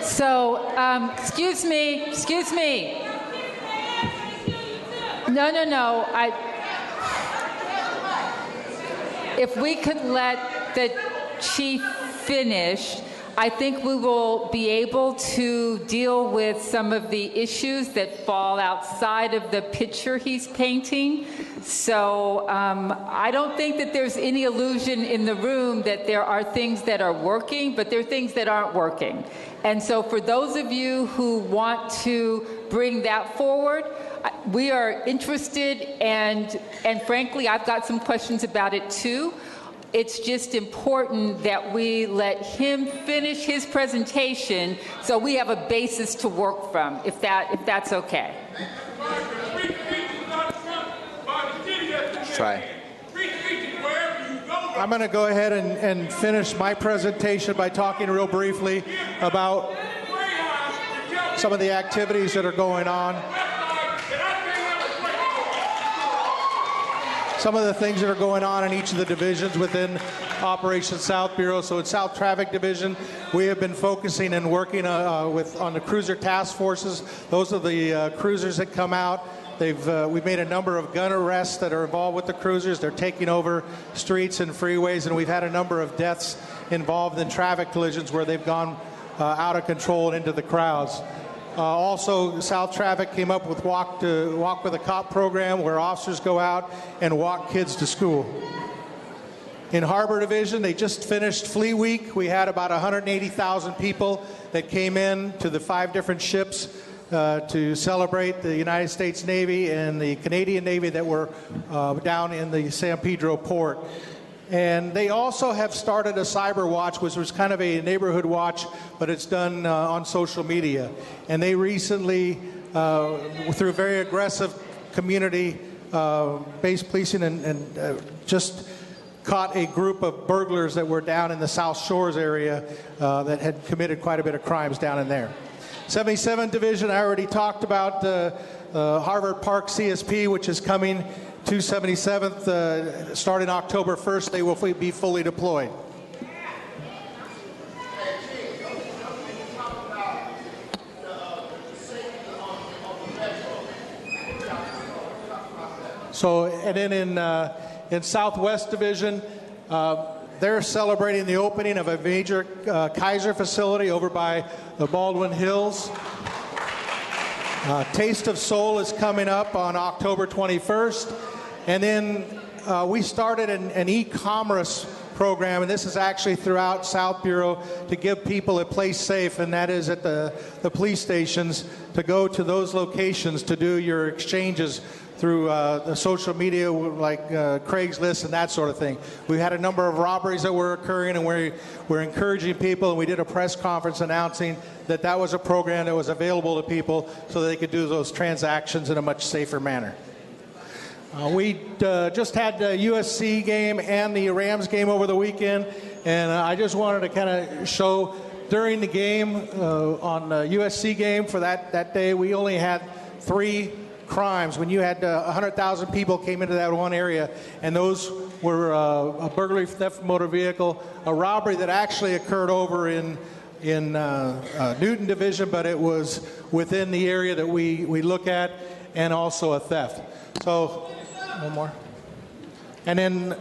So, excuse me. No. If we could let the chief finish, I think we will be able to deal with some of the issues that fall outside of the picture he's painting. So I don't think that there's any illusion in the room that there are things that are working, but there are things that aren't working. And so for those of you who want to bring that forward, we are interested, and frankly, I've got some questions about it too. It's just important that we let him finish his presentation so we have a basis to work from, if that's okay. Try. I'm going to go ahead and finish my presentation by talking real briefly about some of the activities that are going on. Some of the things that are going on in each of the divisions within Operation South Bureau. So in South Traffic Division, we have been focusing and working on the cruiser task forces. Those are the cruisers that come out. We've made a number of gun arrests that are involved with the cruisers. They're taking over streets and freeways, and we've had a number of deaths involved in traffic collisions where they've gone out of control and into the crowds. Also, South Traffic came up with Walk with a Cop program where officers go out and walk kids to school. In Harbor Division, they just finished Fleet Week. We had about 180,000 people that came in to the 5 different ships to celebrate the United States Navy and the Canadian Navy that were down in the San Pedro port. And they also have started a cyber watch, which was kind of a neighborhood watch, but it's done on social media. And they recently, through very aggressive community-based policing and just caught a group of burglars that were down in the South Shores area that had committed quite a bit of crimes down in there. 77th Division, I already talked about Harvard Park CSP, which is coming to 77th, starting October 1st, they will be fully deployed. So, and then in Southwest Division, they're celebrating the opening of a major Kaiser facility over by the Baldwin Hills. Taste of Soul is coming up on October 21st. And then we started an e-commerce program, and this is actually throughout South Bureau to give people a place safe, and that is at the police stations, to go to those locations to do your exchanges through the social media like Craigslist and that sort of thing. We had a number of robberies that were occurring, and we're encouraging people, and we did a press conference announcing that that was a program that was available to people so that they could do those transactions in a much safer manner. We just had the USC game and the Rams game over the weekend, and I just wanted to kind of show during the game, on the USC game for that day, we only had 3 crimes when you had 100,000 people came into that one area, and those were a burglary, theft, motor vehicle, a robbery that actually occurred over in Newton Division, but it was within the area that we look at, and also a theft. So, one more. And then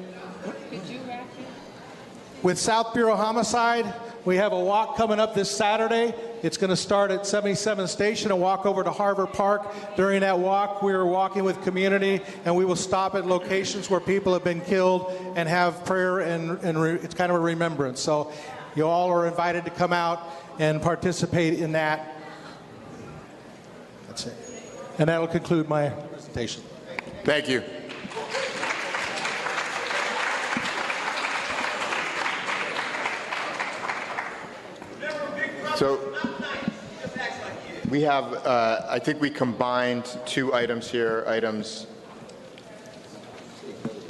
with South Bureau Homicide, we have a walk coming up this Saturday. It's going to start at 77th Station and walk over to Harvard Park. During that walk, we are walking with community, and we will stop at locations where people have been killed and have prayer, and it's kind of a remembrance. So you all are invited to come out and participate in that. That's it. And that will conclude my presentation. Thank you. So we have, I think we combined 2 items here, items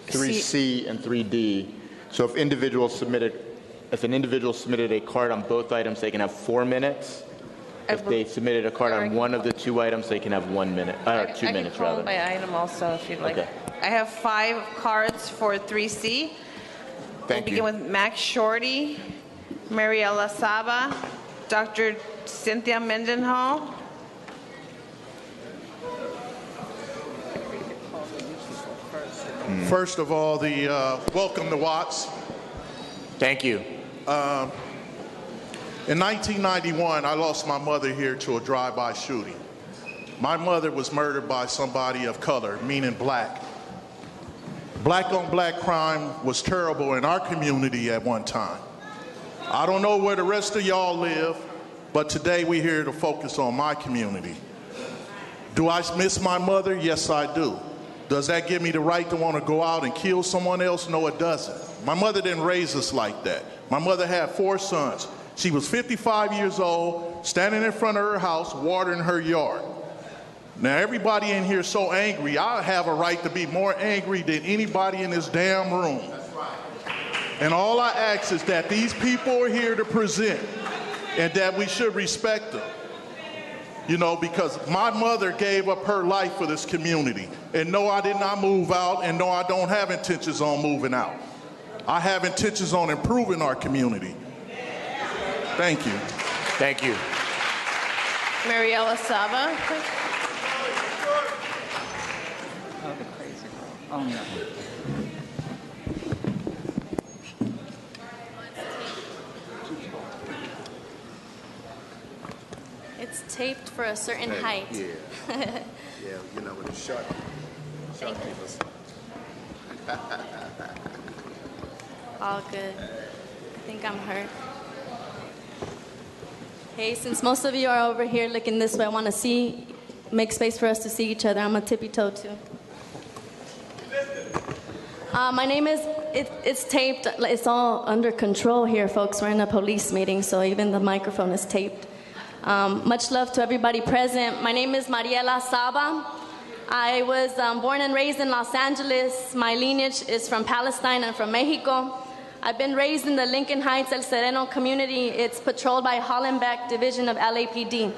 3C and 3D. So if an individual submitted a card on both items, they can have 4 minutes. If they submitted a card on one of the 2 items, they can have 1 minute, 2 minutes rather. I can call by item also if you'd like. Okay. I have 5 cards for 3C. We'll begin with Max Shorty, Mariela Saba, Dr. Cynthia Mendenhall. First of all, welcome to Watts. Thank you. In 1991, I lost my mother here to a drive-by shooting. My mother was murdered by somebody of color, meaning black. Black-on-black crime was terrible in our community at one time. I don't know where the rest of y'all live, but today we're here to focus on my community. Do I miss my mother? Yes, I do. Does that give me the right to want to go out and kill someone else? No, it doesn't. My mother didn't raise us like that. My mother had 4 sons. She was 55 years old, standing in front of her house, watering her yard. Now, everybody in here is so angry, I have a right to be more angry than anybody in this damn room. And all I ask is that these people are here to present, and that we should respect them. You know, because my mother gave up her life for this community. And no, I did not move out, and no, I don't have intentions on moving out. I have intentions on improving our community. Thank you. Thank you. Mariela Saba. Oh, no. It's taped for a certain height. Yeah. Yeah, you know, with a short Thank you. people. All good. I think I'm hurt. Hey, since most of you are over here looking this way, I want to make space for us to see each other. I'm a tippy-toe too. My name is, it's taped. It's all under control here, folks. We're in a police meeting, so even the microphone is taped. Much love to everybody present. My name is Mariela Saba. I was born and raised in Los Angeles. My lineage is from Palestine and from Mexico. I've been raised in the Lincoln Heights El Sereno community. It's patrolled by Hollenbeck Division of LAPD.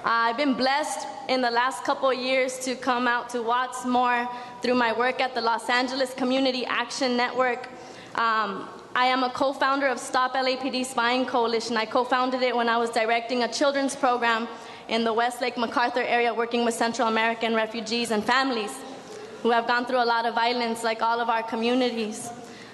I've been blessed in the last couple of years to come out to Watts more through my work at the Los Angeles Community Action Network. I am a co-founder of Stop LAPD Spying Coalition. I co-founded it when I was directing a children's program in the Westlake MacArthur area, working with Central American refugees and families who have gone through a lot of violence like all of our communities.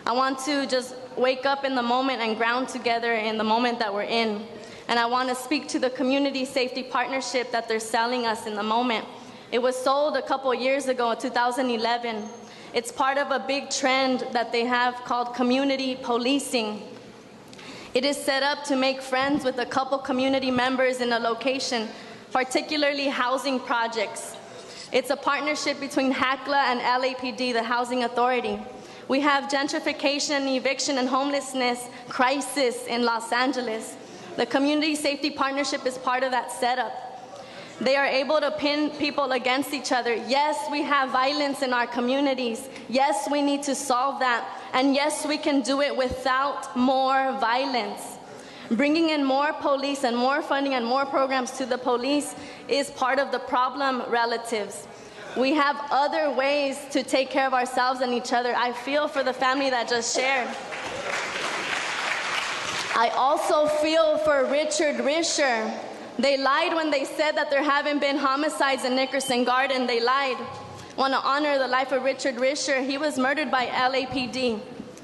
I want to just wake up in the moment and ground together in the moment that we're in. And I want to speak to the Community Safety Partnership that they're selling us in the moment. It was sold a couple years ago in 2011. It's part of a big trend that they have called community policing. It is set up to make friends with a couple community members in a location, particularly housing projects. It's a partnership between HACLA and LAPD, the Housing Authority. We have gentrification, eviction, and homelessness crisis in Los Angeles. The Community Safety Partnership is part of that setup. They are able to pin people against each other. Yes, we have violence in our communities. Yes, we need to solve that. And yes, we can do it without more violence. Bringing in more police and more funding and more programs to the police is part of the problem relatives. We have other ways to take care of ourselves and each other. I feel for the family that just shared. I also feel for Richard Risher. They lied when they said that there haven't been homicides in Nickerson Garden. They lied. I want to honor the life of Richard Risher. He was murdered by LAPD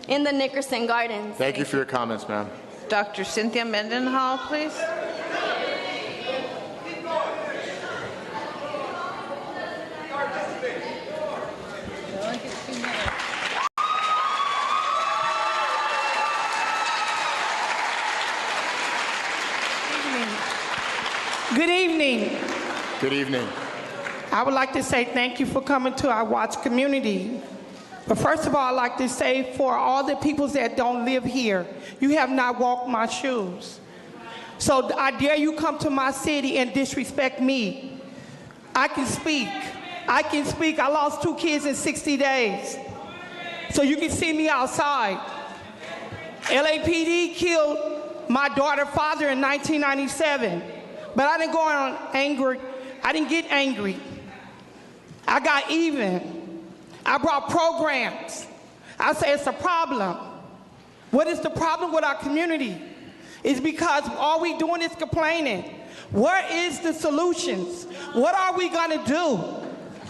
in the Nickerson Gardens. Thank you for your comments, ma'am. Dr. Cynthia Mendenhall, please. Good evening. Good evening. I would like to say thank you for coming to our Watts community. But first of all, I'd like to say for all the people that don't live here, you have not walked my shoes. So I dare you come to my city and disrespect me. I can speak. I can speak. I lost 2 kids in 60 days. So you can see me outside. LAPD killed my daughter's father in 1997. But I didn't go on angry. I didn't get angry. I got even. I brought programs. I say it's a problem. What is the problem with our community? It's because all we doing is complaining. Where is the solutions? What are we gonna do?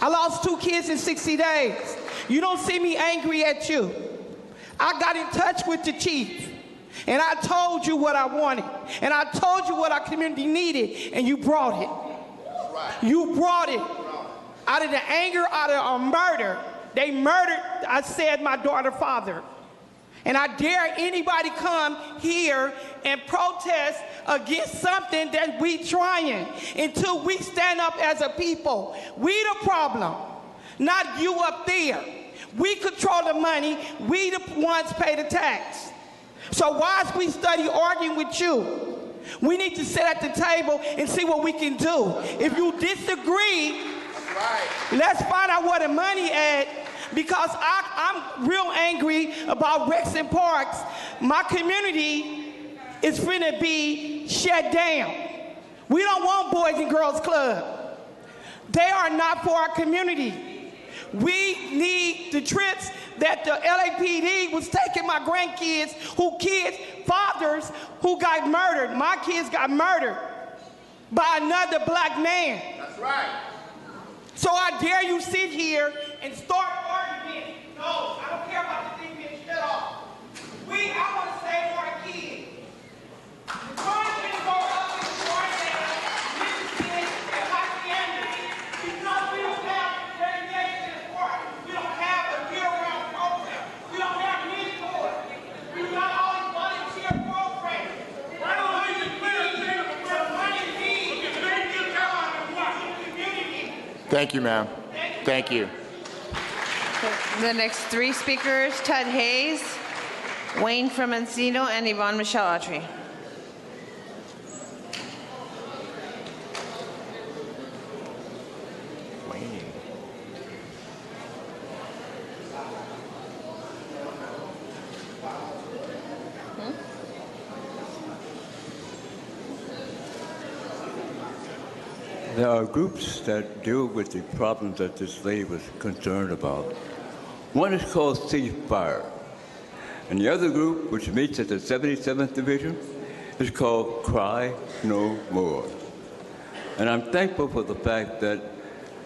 I lost 2 kids in 60 days. You don't see me angry at you. I got in touch with the chief. And I told you what I wanted. And I told you what our community needed. And you brought it. You brought it. Out of the anger, out of a murder. They murdered, I said, my daughter's father. And I dare anybody come here and protest against something that we trying until we stand up as a people. We the problem, not you up there. We control the money. We the ones pay the tax. So whilst we study arguing with you, we need to sit at the table and see what we can do. If you disagree, let's find out where the money at, because I'm real angry about Rex and Parks. My community is finna be shut down. We don't want Boys and Girls Club. They are not for our community. We need the trips that the LAPD was taking my grandkids, fathers who got murdered. My kids got murdered by another black man. That's right. So I dare you sit here and start arguing. No, I don't care about the thing being shut off. I want to save our kids. The crime can go up in Florida, Michigan, and Louisiana. Because we don't have segregation in Florida. We don't have a year-round program. We don't have mentors. We got all these volunteer programs. Why don't we just put a thing where money needs to make you come out and watch the community? Thank you, ma'am. Thank you. The next 3 speakers, Ted Hayes, Wayne from Encino, and Yvonne Michelle Autry. There are groups that deal with the problems that this lady was concerned about. One is called Ceasefire, and the other group, which meets at the 77th Division, is called Cry No More. And I'm thankful for the fact that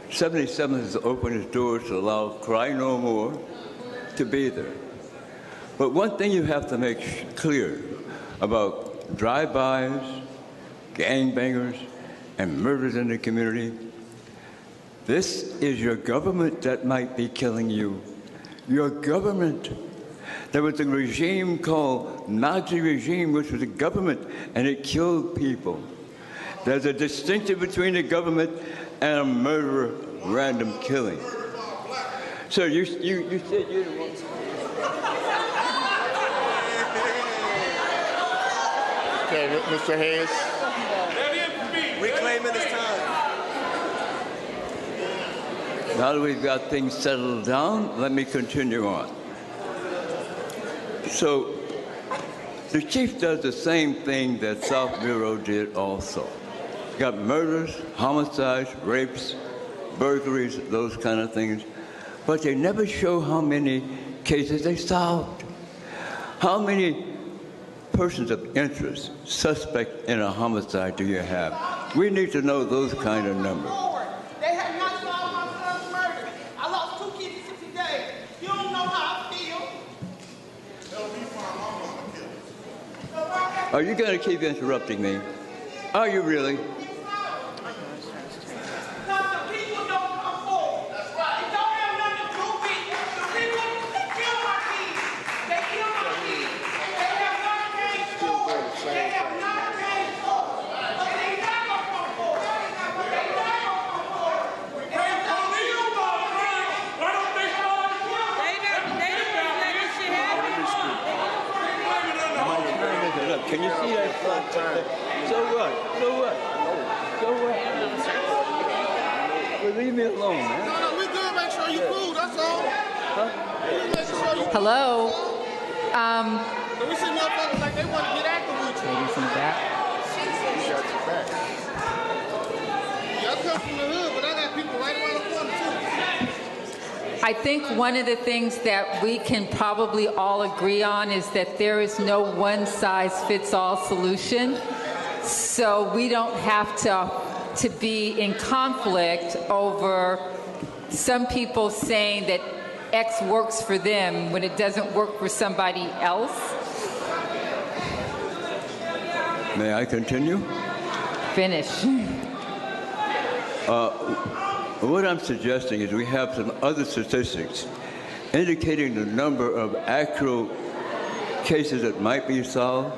77th has opened its doors to allow Cry No More to be there. But one thing you have to make clear about drive-bys gangbangers, and murders in the community. This is your government that might be killing you. Your government. There was a regime called Nazi regime, which was a government, and it killed people. There's a distinction between a government and a murderer, random killing. So you said you didn't want. Okay, Mr. Hayes. Reclaiming his time. Now that we've got things settled down, let me continue on. So the chief does the same thing that South Bureau did also. Got murders, homicides, rapes, burglaries, those kind of things. But they never show how many cases they solved. How many persons of interest, suspect in a homicide do you have? We need to know those kind of numbers. They have not solved my son's murder. I lost 2 kids in 60 days. You don't know how I feel. Are you going to keep interrupting me? Are you really? Can you see that? So what? So what? So what? Well, leave me alone, man. No, we good. Make sure you cool. That's all. Huh? Hello. We see motherfuckers like they want to get active with you. Maybe some back. Y'all come from the hood, but I got people right around the corner too. I think one of the things that we can probably all agree on is that there is no one-size-fits-all solution. So we don't have to be in conflict over some people saying that X works for them when it doesn't work for somebody else. May I continue? Finish. What I'm suggesting is we have some other statistics indicating the number of actual cases that might be solved.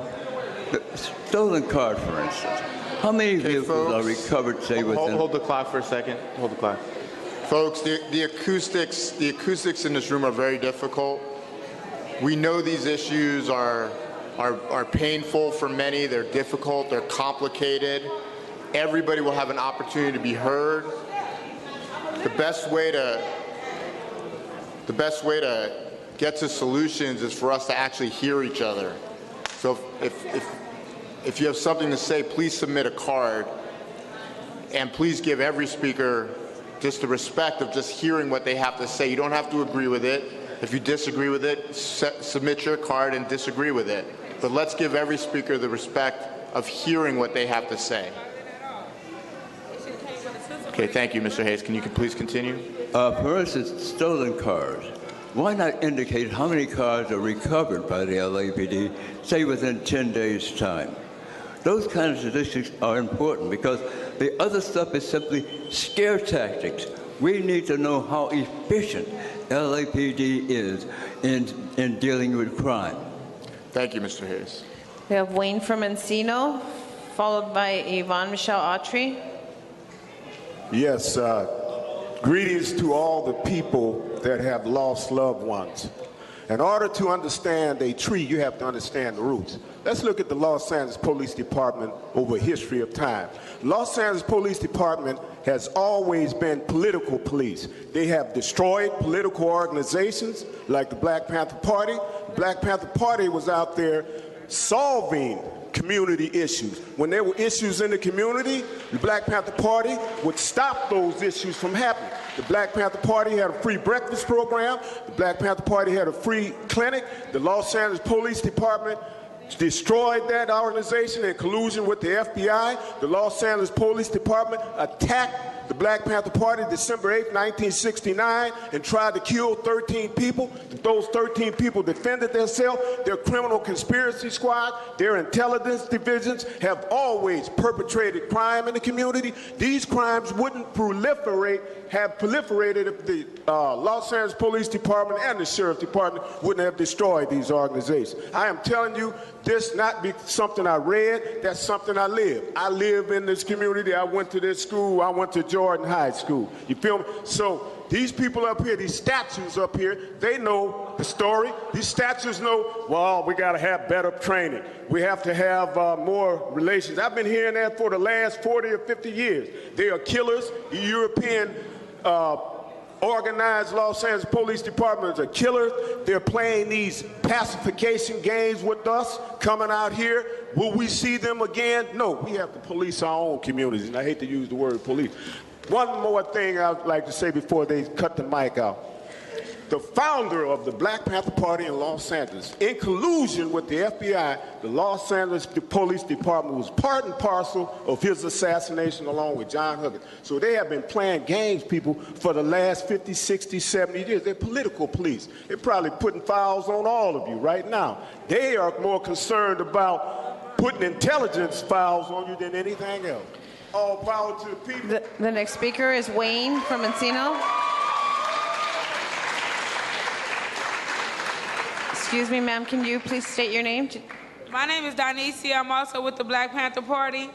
The stolen cars, for instance. How many vehicles are recovered, say, within... Hold the clock for a second. Hold the clock. Folks, the acoustics in this room are very difficult. We know these issues are painful for many. They're difficult. They're complicated. Everybody will have an opportunity to be heard. The best way to get to solutions is for us to actually hear each other. So if you have something to say, please submit a card, and please give every speaker just the respect of just hearing what they have to say. You don't have to agree with it. If you disagree with it, submit your card and disagree with it. But let's give every speaker the respect of hearing what they have to say. Okay, thank you, Mr. Hayes. Can you please continue? For instance, stolen cars. Why not indicate how many cars are recovered by the LAPD, say within 10 days' time? Those kind of statistics are important because the other stuff is simply scare tactics. We need to know how efficient LAPD is in dealing with crime. Thank you, Mr. Hayes. We have Wayne from Encino, followed by Yvonne Michelle Autry. Yes, greetings to all the people that have lost loved ones. In order to understand a tree, you have to understand the roots. Let's look at the Los Angeles Police Department over a history of time. Los Angeles Police Department has always been political police. They have destroyed political organizations like the Black Panther Party. The Black Panther Party was out there solving community issues. When there were issues in the community, the Black Panther Party would stop those issues from happening. The Black Panther Party had a free breakfast program. The Black Panther Party had a free clinic. The Los Angeles Police Department destroyed that organization in collusion with the FBI. The Los Angeles Police Department attacked the Black Panther Party December 8, 1969, and tried to kill 13 people. Those 13 people defended themselves. Their criminal conspiracy squad, their intelligence divisions have always perpetrated crime in the community. These crimes wouldn't have proliferated if the Los Angeles Police Department and the Sheriff's Department wouldn't have destroyed these organizations. I am telling you, this not be something I read, that's something I live. I live in this community. I went to this school. I went to Jordan High School. You feel me? So these people up here, these statues up here, they know the story. These statues know, well, we got to have better training. We have to have more relations. I've been hearing that for the last 40 or 50 years. They are killers. The European organized Los Angeles Police Department are killers. They're playing these pacification games with us, coming out here. Will we see them again? No, we have to police our own communities, and I hate to use the word police. One more thing I'd like to say before they cut the mic out. The founder of the Black Panther Party in Los Angeles, in collusion with the FBI, the Los Angeles Police Department was part and parcel of his assassination along with John Huggins. So they have been playing games, people, for the last 50, 60, 70 years. They're political police. They're probably putting files on all of you right now. They are more concerned about putting intelligence files on you than anything else. All power to the people. The next speaker is Wayne from Encino. Excuse me, ma'am, can you please state your name? My name is Donicia. I'm also with the Black Panther Party,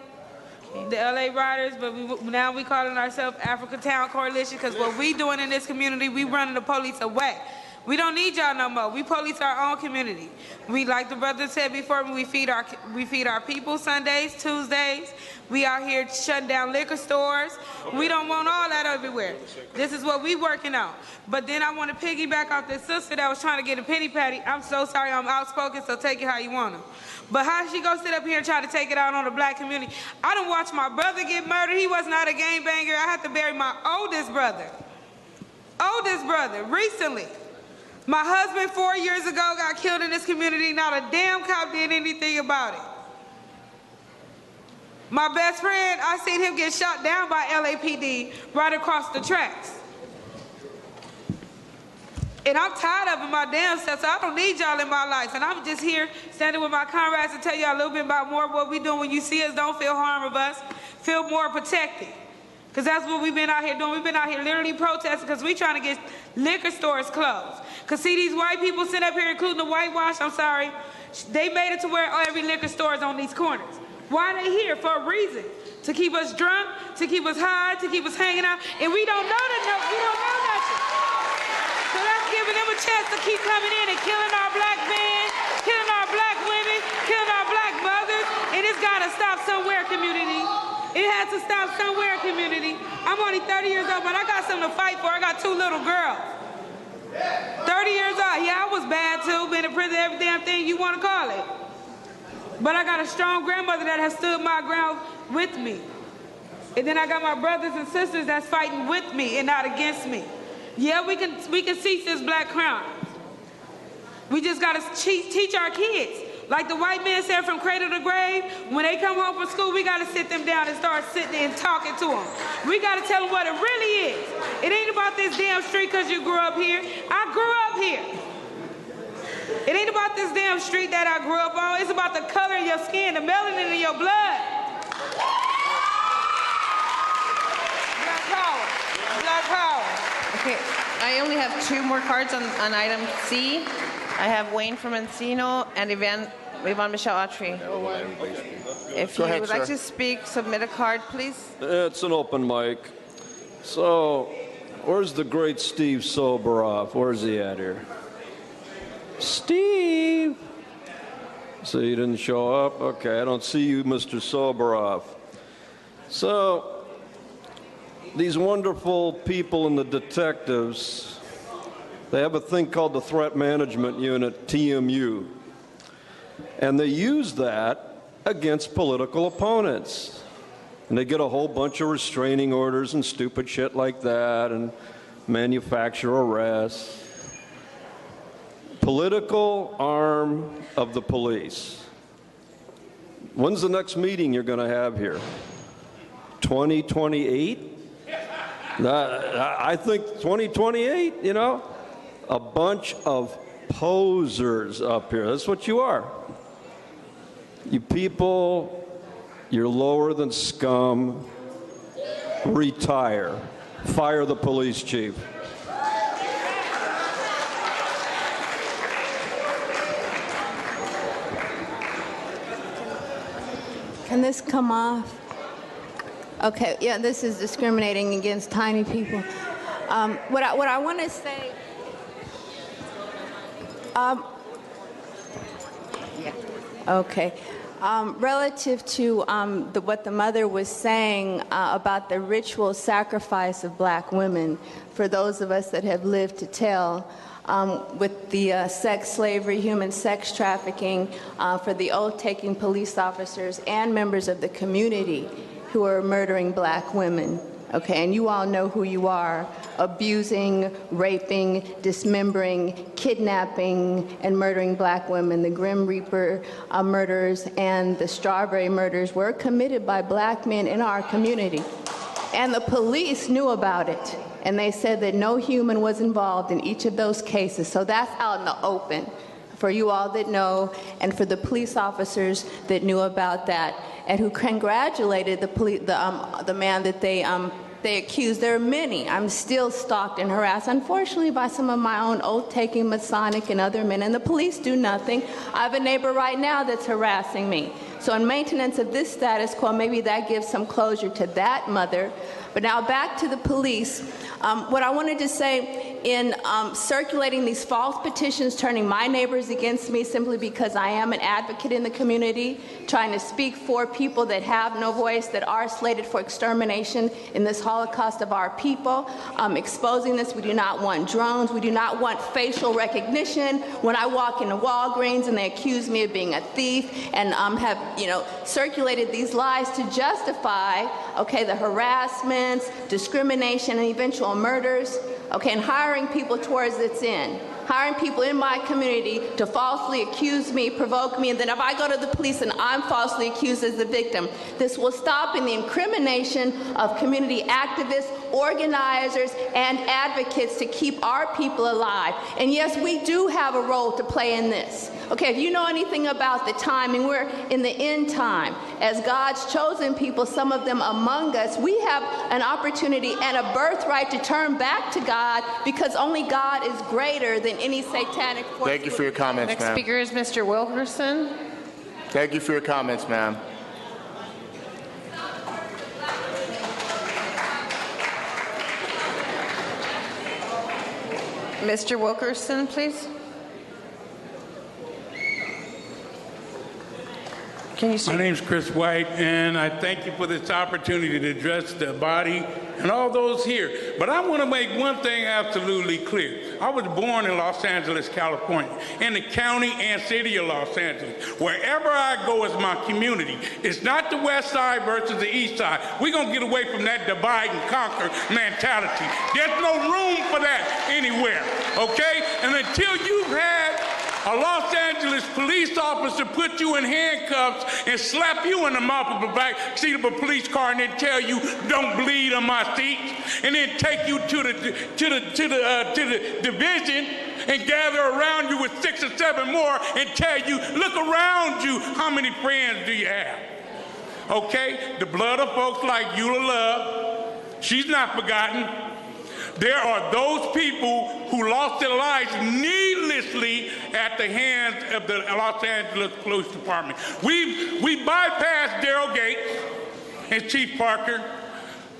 the LA Riders, but now we calling ourselves Africa Town Coalition, because what we doing in this community, we running the police away. We don't need y'all no more. We police our own community. We, like the brother said before, we feed our people Sundays, Tuesdays. We out here shutting down liquor stores. We don't want all that everywhere. This is what we working on. But then I want to piggyback off this sister that was trying to get a pity patty. I'm so sorry, I'm outspoken, so take it how you want to. But how she gonna sit up here and try to take it out on the black community? I done watched my brother get murdered. He was not a gangbanger. I had to bury my oldest brother recently. My husband 4 years ago got killed in this community. Not a damn cop did anything about it. My best friend, I seen him get shot down by LAPD right across the tracks. And I'm tired of it my damn self, so I don't need y'all in my life. And I'm just here standing with my comrades to tell y'all a little bit about more of what we doing. When you see us, don't feel harm of us. Feel more protected. Because that's what we've been out here doing. We've been out here literally protesting because we trying to get liquor stores closed. Because see, these white people sit up here, including the whitewash, I'm sorry, they made it to where every liquor store is on these corners. Why are they here? For a reason. To keep us drunk, to keep us high, to keep us hanging out. And we don't know that, we don't know nothing. So that's giving them a chance to keep coming in and killing our black men, killing our black women, killing our black mothers. And it's got to stop somewhere, community. It has to stop somewhere, community. I'm only 30 years old, but I got something to fight for. I got 2 little girls. 30 years old. Yeah, I was bad too. Been in prison, every damn thing you want to call it. But I got a strong grandmother that has stood my ground with me. And then I got my brothers and sisters that's fighting with me and not against me. Yeah, we can cease this black crime. We just got to teach our kids. Like the white man said, from cradle to grave, when they come home from school, we got to sit them down and start sitting and talking to them. We got to tell them what it really is. It ain't about this damn street because you grew up here. I grew up here. It ain't about this damn street that I grew up on. It's about the color of your skin, the melanin in your blood. Black power. Black power. Okay, I only have 2 more cards on item C. I have Wayne from Encino and Yvonne Michelle Autry. If you would like to speak, submit a card, please. It's an open mic. So, where's the great Steve Soboroff? Where's he at here? Steve! So you didn't show up? Okay, I don't see you, Mr. Soboroff. So, these wonderful people and the detectives, they have a thing called the Threat Management Unit, TMU. And they use that against political opponents. And they get a whole bunch of restraining orders and stupid shit like that and manufacture arrests. Political arm of the police. When's the next meeting you're going to have here? 2028? I think 2028, you know, a bunch of posers up here. That's what you are. You people, you're lower than scum. Retire. Fire the police chief. Can this come off? Okay, yeah, this is discriminating against tiny people. What I want to say, okay, relative to what the mother was saying about the ritual sacrifice of black women, for those of us that have lived to tell, with the sex slavery, human sex trafficking, for the oath-taking police officers and members of the community who are murdering black women. Okay, and you all know who you are, abusing, raping, dismembering, kidnapping, and murdering black women. The Grim Reaper murders and the Strawberry murders were committed by black men in our community. And the police knew about it. And they said that no human was involved in each of those cases. So that's out in the open for you all that know, and for the police officers that knew about that, and who congratulated the man that they accused. There are many. I'm still stalked and harassed, unfortunately, by some of my own oath-taking Masonic and other men, and the police do nothing. I have a neighbor right now that's harassing me. So in maintenance of this status quo, maybe that gives some closure to that mother. But now back to the police. What I wanted to say, in circulating these false petitions, turning my neighbors against me simply because I am an advocate in the community, trying to speak for people that have no voice, that are slated for extermination in this Holocaust of our people, exposing this. We do not want drones. We do not want facial recognition. When I walk into Walgreens and they accuse me of being a thief and have, circulated these lies to justify, okay, the harassments, discrimination, and eventual murders, okay, and hiring people towards its end. Hiring people in my community to falsely accuse me, provoke me, and then if I go to the police and I'm falsely accused as the victim, this will stop in the incrimination of community activists, organizers, and advocates to keep our people alive. And yes, we do have a role to play in this. Okay, if you know anything about the timing, we're in the end time. As God's chosen people, some of them among us, we have an opportunity and a birthright to turn back to God, because only God is greater than any satanic force. Thank you for your comments, Next ma'am. speaker is Mr. Wilkerson. Thank you for your comments, ma'am. Mr. Wilkerson, please. My name's Chris White, and I thank you for this opportunity to address the body and all those here. But I want to make one thing absolutely clear. I was born in Los Angeles, California, in the county and city of Los Angeles. Wherever I go as my community, it's not the west side versus the east side. We're going to get away from that divide and conquer mentality. There's no room for that anywhere, okay? And until you've had a Los Angeles police officer put you in handcuffs and slap you in the mouth of the back seat of a police car and then tell you, don't bleed on my seat, and then take you to the division and gather around you with 6 or 7 more and tell you, look around you, how many friends do you have? Okay, the blood of folks like Eula Love, she's not forgotten. There are those people who lost their lives needlessly at the hands of the Los Angeles Police Department. We bypassed Daryl Gates and Chief Parker.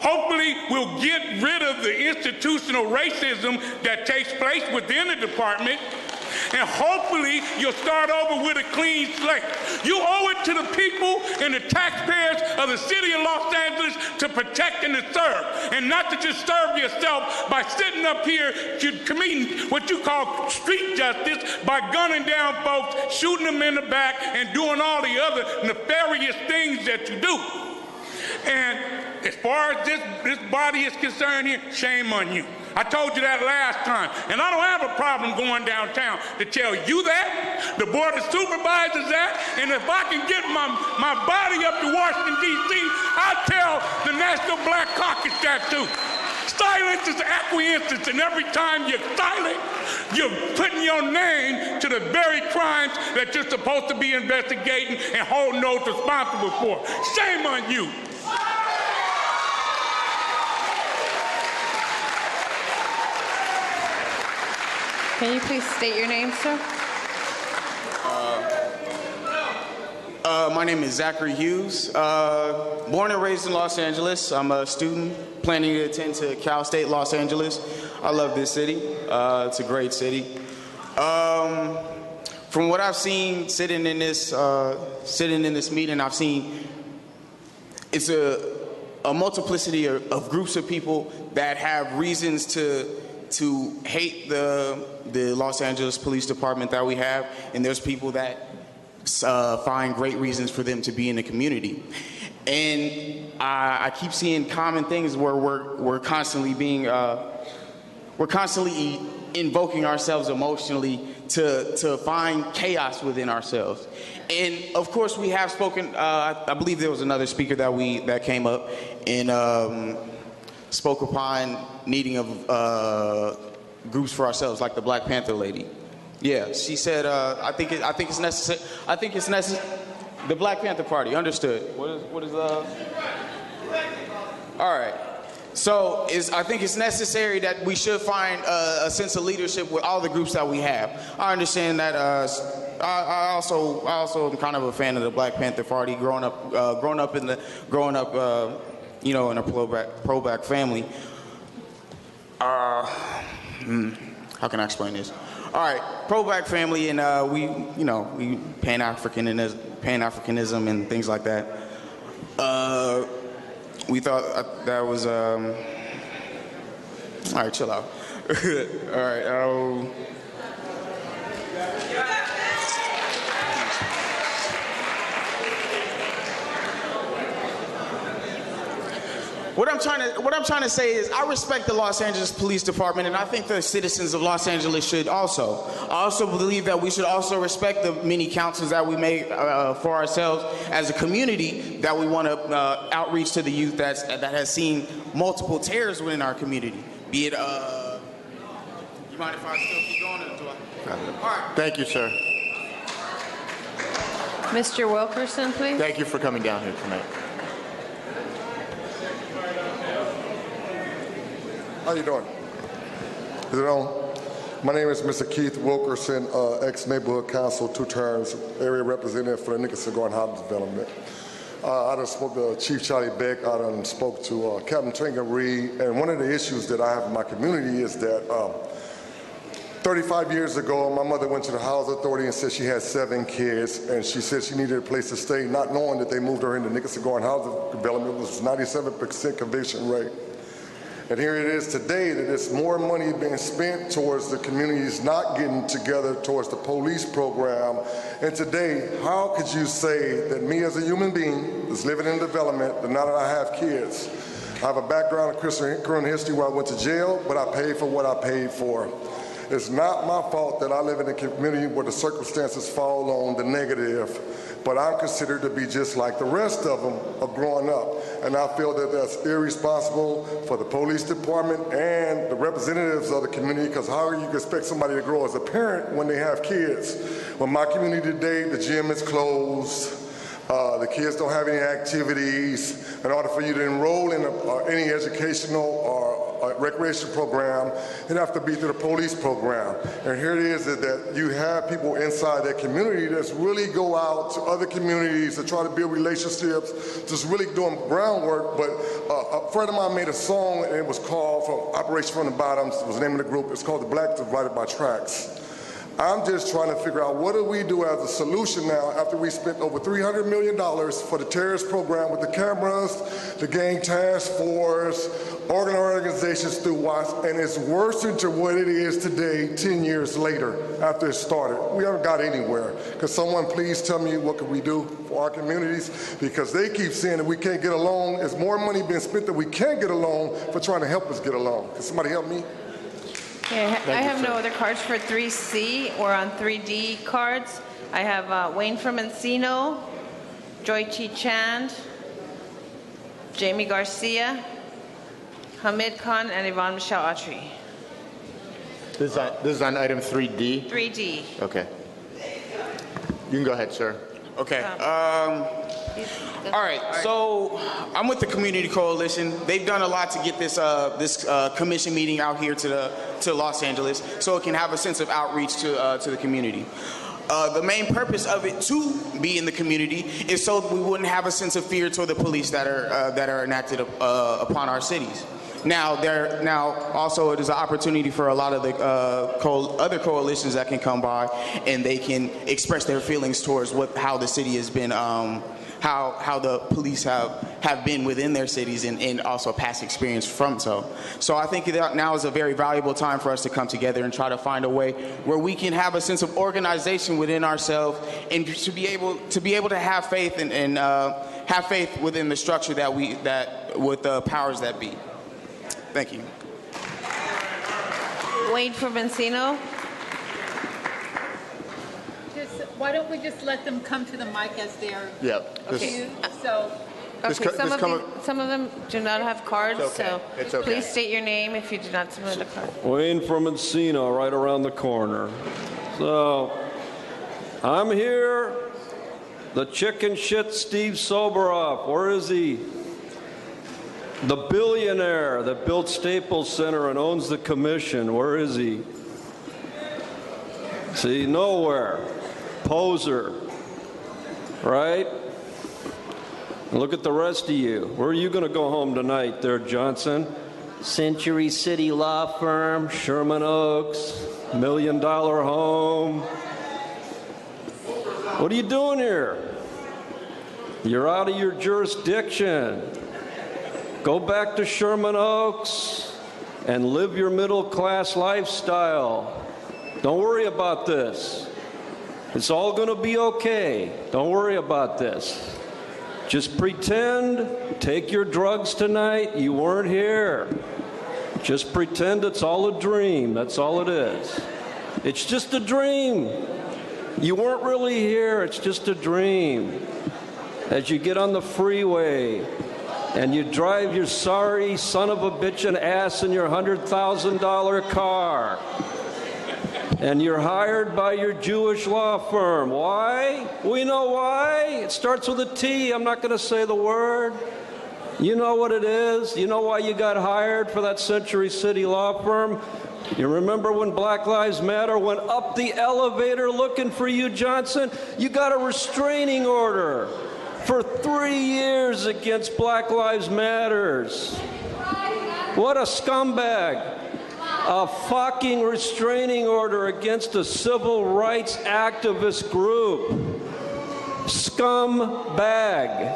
Hopefully, we'll get rid of the institutional racism that takes place within the department. And hopefully, you'll start over with a clean slate. You owe it to the people and the taxpayers of the city of Los Angeles to protect and to serve, and not to just serve yourself by sitting up here committing what you call street justice by gunning down folks, shooting them in the back, and doing all the other nefarious things that you do. And as far as this body is concerned here, shame on you. I told you that last time, and I don't have a problem going downtown to tell you that, the board of supervisors that, and if I can get my body up to Washington, D.C., I'll tell the National Black Caucus that too. Silence is acquiescence, and every time you're silent, you're putting your name to the very crimes that you're supposed to be investigating and holding those responsible for. Shame on you. Can you please state your name, sir? My name is Zachary Hughes. Born and raised in Los Angeles. I'm a student planning to attend to Cal State Los Angeles. I love this city. It's a great city. From what I've seen sitting in this meeting, I've seen it's a multiplicity of groups of people that have reasons to hate the Los Angeles Police Department that we have, and there's people that find great reasons for them to be in the community. And I keep seeing common things where we're constantly invoking ourselves emotionally to find chaos within ourselves. And of course we have spoken, I believe there was another speaker that came up and spoke upon needing of groups for ourselves, like the Black Panther lady. Yeah, she said, I think it's necessary. The Black Panther Party, understood. What is all right. So I think it's necessary that we should find a sense of leadership with all the groups that we have. I understand that. I also am kind of a fan of the Black Panther Party. Growing up, in a pro-black family. How can I explain this? All right, pro-black family, and we Pan-Africanism and things like that. We thought that was all right. Chill out. All right. What I'm trying to say is I respect the Los Angeles Police Department, and I think the citizens of Los Angeles should also. I also believe that we should also respect the many councils that we make for ourselves as a community, that we want to outreach to the youth that has seen multiple terrors within our community. Be it, you mind if I still keep going? Or do I? All right. Thank you, sir. Mr. Wilkerson, please. Thank you for coming down here tonight. How you doing? Is it on? My name is Mr. Keith Wilkerson, ex-neighborhood council, 2 terms, area representative for the Nicholson Garden Housing Development. I done spoke to Chief Charlie Beck, I done spoke to Captain Tringa Reed, and one of the issues that I have in my community is that 35 years ago, my mother went to the Housing Authority and said she had 7 kids, and she said she needed a place to stay, not knowing that they moved her into Nicholson Garden Housing Development. It was 97% conviction rate. And here it is today that there's more money being spent towards the communities not getting together towards the police program. And today, how could you say that me as a human being that's living in development, that now that I have kids, I have a background in criminal history where I went to jail, but I paid for what I paid for. It's not my fault that I live in a community where the circumstances fall on the negative, but I'm considered to be just like the rest of them of growing up. And I feel that that's irresponsible for the police department and the representatives of the community, because how you can expect somebody to grow as a parent when they have kids? Well, my community today, the gym is closed. The kids don't have any activities. In order for you to enroll in any educational or recreation program, you'd have to be through the police program. And here it is that you have people inside that community that's really go out to other communities to try to build relationships, just really doing groundwork. But a friend of mine made a song, and it was called From Operation from the Bottoms. It was the name of the group. It's called The Black Divided by Tracks. I'm just trying to figure out what do we do as a solution now after we spent over $300 million for the terrorist program with the cameras, the gang task force, organizations through WATS, and it's worse to what it is today 10 years later after it started. We haven't got anywhere. Could someone please tell me what can we do for our communities? Because they keep saying that we can't get along. There's more money being spent that we can't get along for trying to help us get along. Can somebody help me? Okay, I have no other cards for 3C or on 3D cards. I have Wayne from Encino, Joy Chi Chand, Jamie Garcia, Hamid Khan, and Yvonne Michelle Autry. This is on item 3D? 3D. Okay. You can go ahead, sir. Okay. All right. So I'm with the Community Coalition. They've done a lot to get this commission meeting out here to Los Angeles, so it can have a sense of outreach to the community. The main purpose of it to be in the community is so we wouldn't have a sense of fear toward the police that are enacted upon our cities. Now also it is an opportunity for a lot of the other coalitions that can come by, and they can express their feelings towards how the city has been, how the police have been within their cities, and also past experience from so. So I think that now is a very valuable time for us to come together and try to find a way where we can have a sense of organization within ourselves, and to be able to have faith and have faith within the structure that with the powers that be. Thank you. Wade Provencino. Why don't we just let them come to the mic as they're Okay. So. Okay, some of them do not have cards, It's okay. so It's okay. please state your name if you do not submit a card. Wayne from Encino, right around the corner. So, I'm here. The chicken shit Steve Soboroff, where is he? The billionaire that built Staples Center and owns the commission, where is he? See, nowhere. Poser, right? And look at the rest of you. Where are you going to go home tonight there, Johnson? Century City Law Firm, Sherman Oaks, $1 million home. What are you doing here? You're out of your jurisdiction. Go back to Sherman Oaks and live your middle-class lifestyle. Don't worry about this. It's all going to be okay. Don't worry about this. Just pretend, take your drugs tonight, you weren't here. Just pretend it's all a dream. That's all it is. It's just a dream. You weren't really here. It's just a dream. As you get on the freeway and you drive your sorry son of a bitch and ass in your $100,000 car, and you're hired by your Jewish law firm. Why? We know why. It starts with a T. I'm not going to say the word. You know what it is. You know why you got hired for that Century City law firm? You remember when Black Lives Matter went up the elevator looking for you, Johnson? You got a restraining order for 3 years against Black Lives Matters. What a scumbag. A fucking restraining order against a civil rights activist group. Scumbag.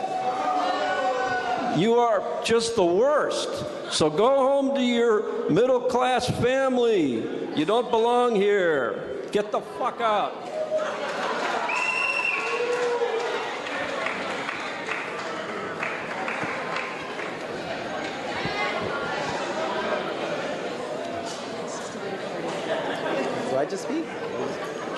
You are just the worst. So go home to your middle-class family. You don't belong here. Get the fuck out. Do I just speak?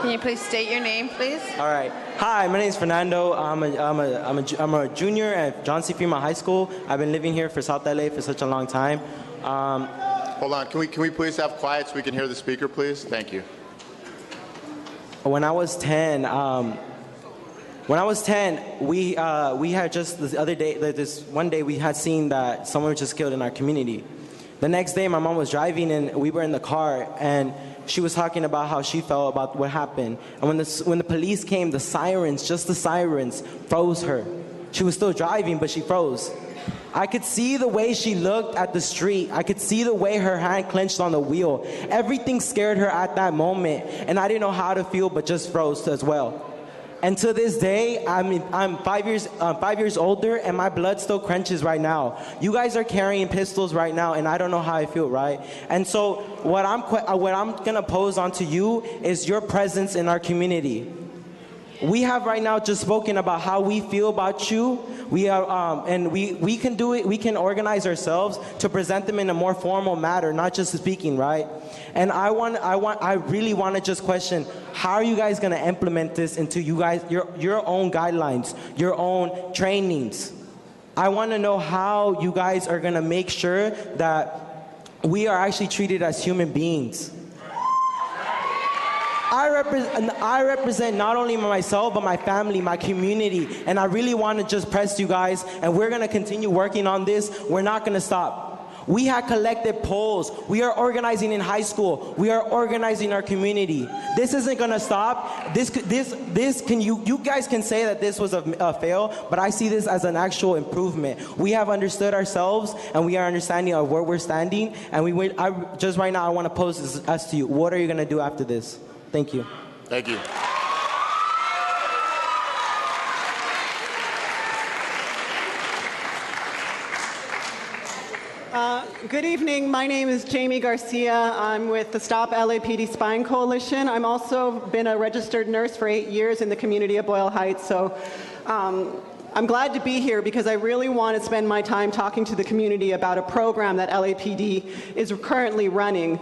Can you please state your name, please? All right. Hi, my name is Fernando. I'm a junior at John C. Fremont High School. I've been living here for South LA for such a long time. Hold on. Can we please have quiet so we can hear the speaker, please? Thank you. When I was 10, we had just the other day, this one day, we had seen that someone was just killed in our community. The next day, my mom was driving, and we were in the car, and she was talking about how she felt about what happened. And when the police came, the sirens, just the sirens, froze her. She was still driving, but she froze. I could see the way she looked at the street. I could see the way her hand clenched on the wheel. Everything scared her at that moment, and I didn't know how to feel, but just froze as well. And to this day, I'm 5 years older, and my blood still crunches right now. You guys are carrying pistols right now, and I don't know how I feel, right? And so what I'm gonna pose onto you is your presence in our community. We have right now just spoken about how we feel about you. We are, and we can do it. We can organize ourselves to present them in a more formal manner, not just speaking, right? And I really want to just question: how are you guys going to implement this into your own guidelines, your own trainings? I want to know how you guys are going to make sure that we are actually treated as human beings. I represent not only myself, but my family, my community, and I really want to just press you guys, and we're going to continue working on this. We're not going to stop. We have collected polls. We are organizing in high school. We are organizing our community. This isn't going to stop. You guys can say that this was a fail, but I see this as an actual improvement. We have understood ourselves, and we are understanding of where we're standing, and just right now I want to pose this as to you. What are you going to do after this? Thank you. Thank you. Good evening. My name is Jamie Garcia. I'm with the Stop LAPD Spying Coalition. I'm also been a registered nurse for 8 years in the community of Boyle Heights. So I'm glad to be here because I really want to spend my time talking to the community about a program that LAPD is currently running.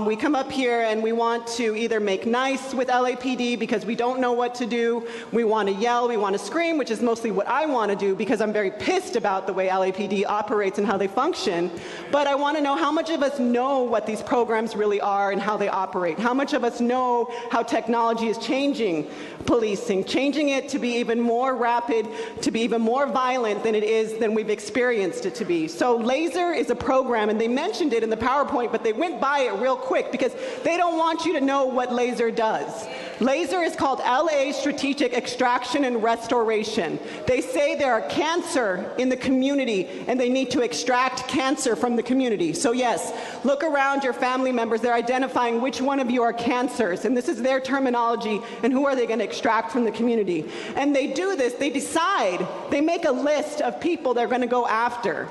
We come up here and we want to either make nice with LAPD because we don't know what to do. We want to yell, we want to scream, which is mostly what I want to do because I'm very pissed about the way LAPD operates and how they function. But I want to know how much of us know what these programs really are and how they operate. How much of us know how technology is changing policing, changing it to be even more rapid, to be even more violent than we've experienced it to be. So LASER is a program, and they mentioned it in the PowerPoint, but they went by it real quick because they don't want you to know what LASER does. LASER is called LA Strategic Extraction and Restoration. They say there are cancer in the community, and they need to extract cancer from the community. So yes, look around your family members. They're identifying which one of you are cancers, and this is their terminology, and who are they going to extract from the community. And they do this, they decide, they make a list of people they're going to go after.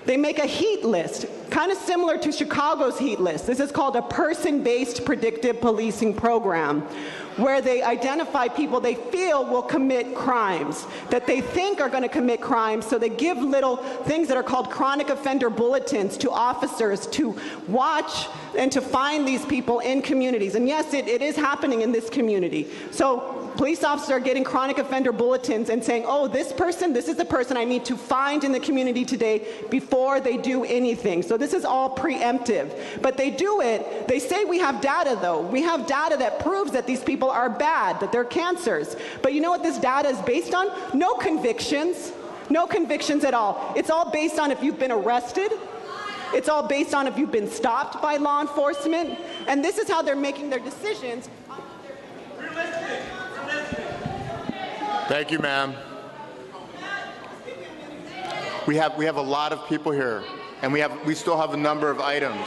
They make a heat list, kind of similar to Chicago's heat list. This is called a person-based predictive policing program, where they identify people they feel will commit crimes, that they think are going to commit crimes, so they give little things that are called chronic offender bulletins to officers to watch and to find these people in communities. And yes, it is happening in this community. So police officers are getting chronic offender bulletins and saying, oh, this is the person I need to find in the community today before they do anything. So this is all preemptive. But they do it, they say we have data though. We have data that proves that these people are bad, that they're cancers. But you know what this data is based on? No convictions. No convictions at all. It's all based on if you've been arrested. It's all based on if you've been stopped by law enforcement. And this is how they're making their decisions. Thank you, ma'am. We have a lot of people here, and we still have a number of items.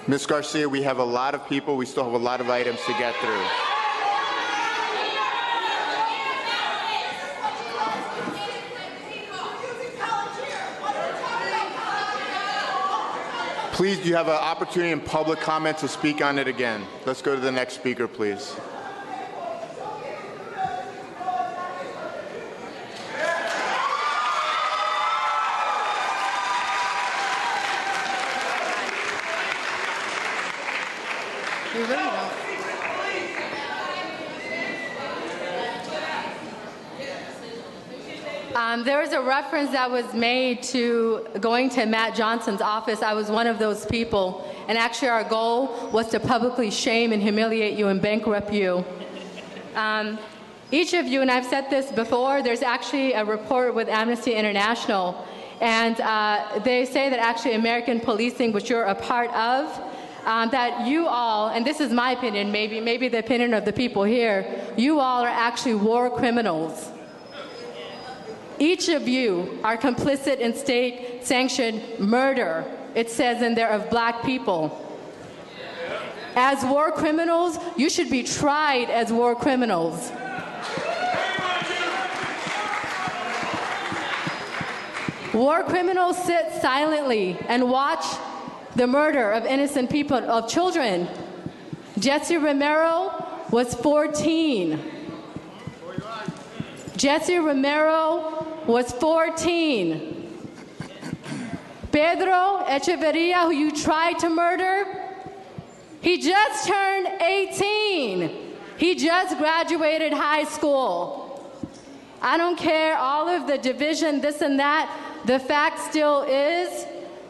Ms. Garcia, we have a lot of people. We still have a lot of items to get through. Please, you have an opportunity in public comment to speak on it again. Let's go to the next speaker, please. We really don't. There was a reference that was made to going to Matt Johnson's office. I was one of those people. And actually our goal was to publicly shame and humiliate you and bankrupt you. Each of you, and I've said this before, there's actually a report with Amnesty International. And they say that actually American policing, which you're a part of, that you all, and this is my opinion, maybe the opinion of the people here, you all are actually war criminals. Each of you are complicit in state-sanctioned murder, it says in there, of black people. As war criminals, you should be tried as war criminals. War criminals sit silently and watch the murder of innocent people, of children. Jesse Romero was 14. Jesse Romero was 14. Pedro Echeverria, who you tried to murder, he just turned 18. He just graduated high school. I don't care all of the division, this and that. The fact still is,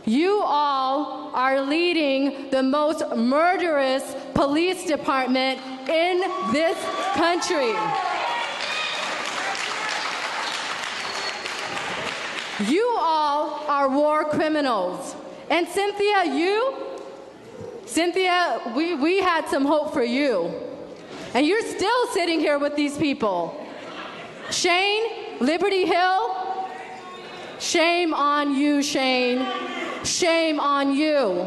you all are leading the most murderous police department in this country. You all are war criminals. And Cynthia, we had some hope for you. And you're still sitting here with these people. Shane, Liberty Hill, shame on you, Shane. Shame on you.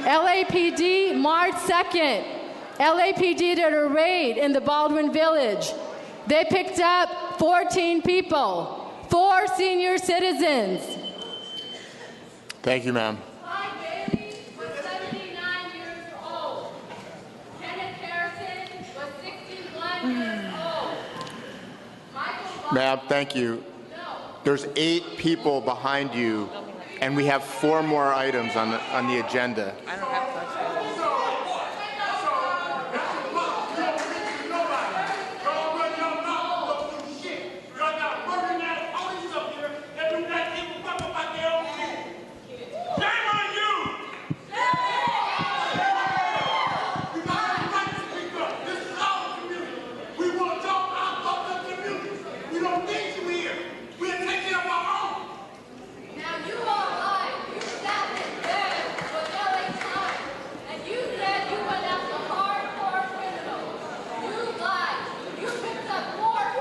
LAPD, March 2nd, LAPD did a raid in the Baldwin Village. They picked up 14 people. 4 senior citizens. Thank you, ma'am. My baby was 79 years old. Kenneth Harrison was 61 years old. Ma'am, thank you. There's 8 people behind you, and we have 4 more items on the agenda. I don't have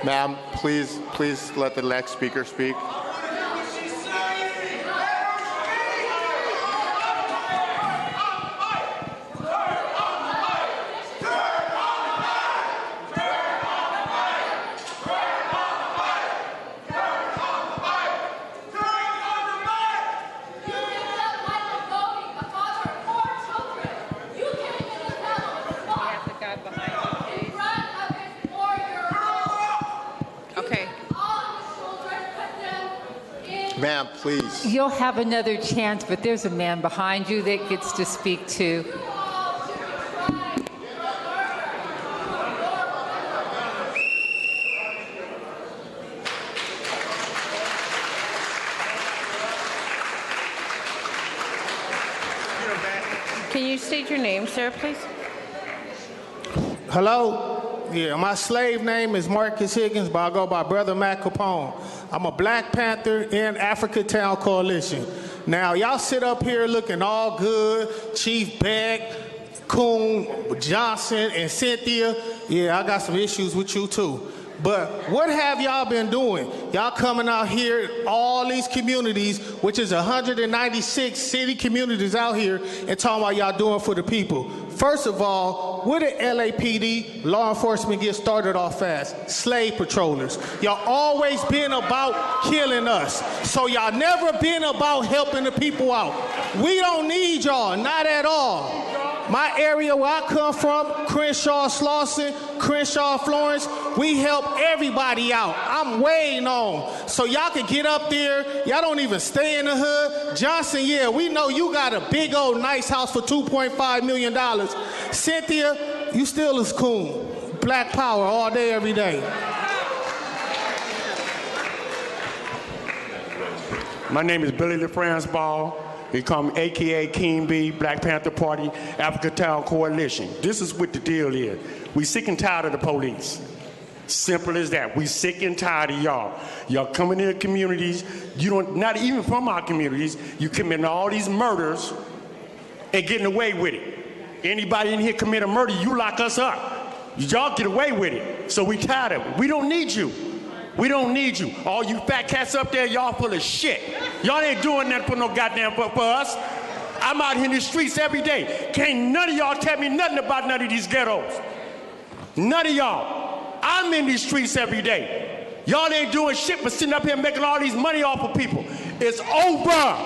Ma'am, please let the next speaker speak. Ma'am, please. You'll have another chance, but there's a man behind you that gets to speak too. Can you state your name, sir, please? Hello? Yeah, my slave name is Marcus Higgins, but I go by Brother Matt Capone. I'm a Black Panther in Africa Town Coalition. Now, y'all sit up here looking all good, Chief Beck, Coon, Johnson, and Cynthia. Yeah, I got some issues with you too. But what have y'all been doing? Y'all coming out here, all these communities, which is 196 city communities out here, and talking about y'all doing for the people. First of all, where did LAPD, law enforcement, get started off fast? Slave patrollers. Y'all always been about killing us. So y'all never been about helping the people out. We don't need y'all, not at all. My area where I come from, Crenshaw, Slauson, Crenshaw, Florence, we help everybody out. I'm way known. So y'all can get up there. Y'all don't even stay in the hood. Johnson, yeah, we know you got a big old nice house for $2.5 million. Cynthia, you still is cool. Black power all day, every day. My name is Billy LaFrance Ball. They call me AKA King B, Black Panther Party, Africa Town Coalition. This is what the deal is. We sick and tired of the police. Simple as that. We sick and tired of y'all. Y'all coming in the communities, not even from our communities, you committing all these murders and getting away with it. Anybody in here commit a murder, you lock us up. Y'all get away with it. So we tired of it. We don't need you. We don't need you. All you fat cats up there, y'all full of shit. Y'all ain't doing nothing for no goddamn for us. I'm out here in the streets every day. Can't none of y'all tell me nothing about none of these ghettos. None of y'all. I'm in these streets every day. Y'all ain't doing shit but sitting up here making all these money off of people. It's over.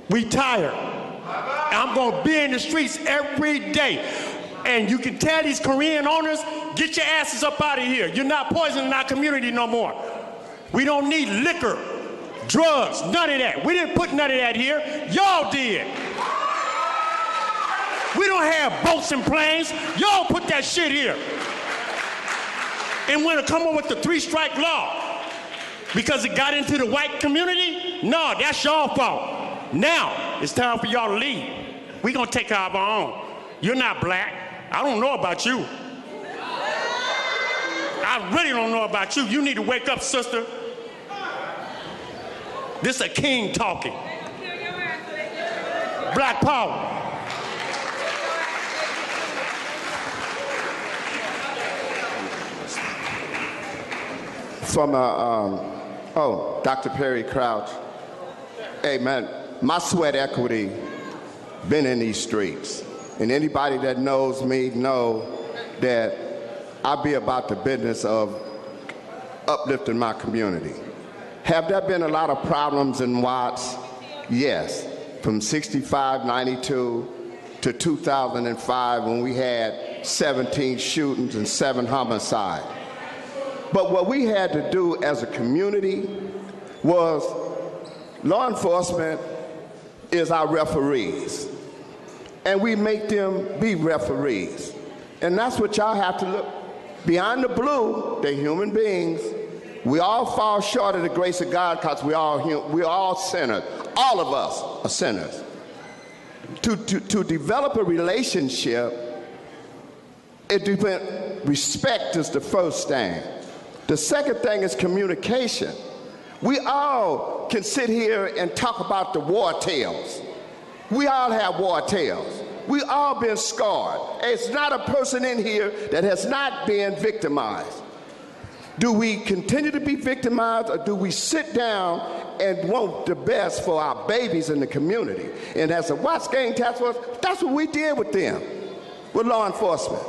We tired. I'm gonna be in the streets every day. And you can tell these Korean owners, get your asses up out of here. You're not poisoning our community no more. We don't need liquor, drugs, none of that. We didn't put none of that here. Y'all did. We don't have boats and planes. Y'all put that shit here. And want to come up with the 3-strike law because it got into the white community? No, that's y'all fault. Now, it's time for y'all to leave. We're going to take care of our own. You're not black. I don't know about you. I really don't know about you. You need to wake up, sister. This is a king talking. Black power. From Dr. Perry Crouch. Hey man, my sweat equity been in these streets. And anybody that knows me know that I be about the business of uplifting my community. Have there been a lot of problems in Watts? Yes. From 65, 92 to 2005 when we had 17 shootings and 7 homicides. But what we had to do as a community was law enforcement is our referees. And we make them be referees. And that's what y'all have to look. Beyond the blue, they're human beings. We all fall short of the grace of God because we're all sinners. All of us are sinners. To develop a relationship, respect is the first thing. The second thing is communication. We all can sit here and talk about the war tales. We all have war tales. We all been scarred. It's not a person in here that has not been victimized. Do we continue to be victimized, or do we sit down and want the best for our babies in the community? And as a Watts Gang Task Force, that's what we did with them, with law enforcement.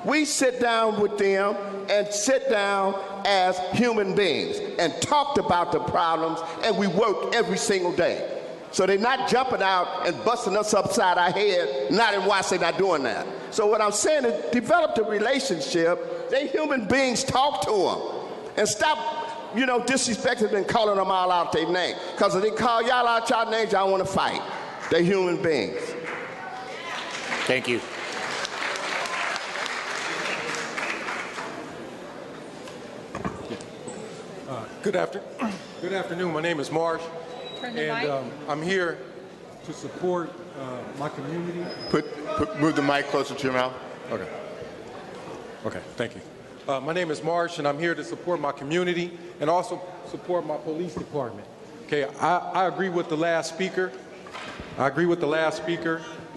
We sit down with them and sit down as human beings and talked about the problems, and we work every single day. So they're not jumping out and busting us upside our head, not in Watts, they're not doing that. So what I'm saying is develop the relationship. They human beings, talk to them. And stop, disrespecting and calling them all out their name. Because if they call y'all out y'all names, y'all want to fight. They're human beings. Thank you. Good afternoon. My name is Marsh, and I'm here to support my community. Move the mic closer to your mouth. Okay, thank you. My name is Marsh, and I'm here to support my community and also support my police department. Okay, I agree with the last speaker.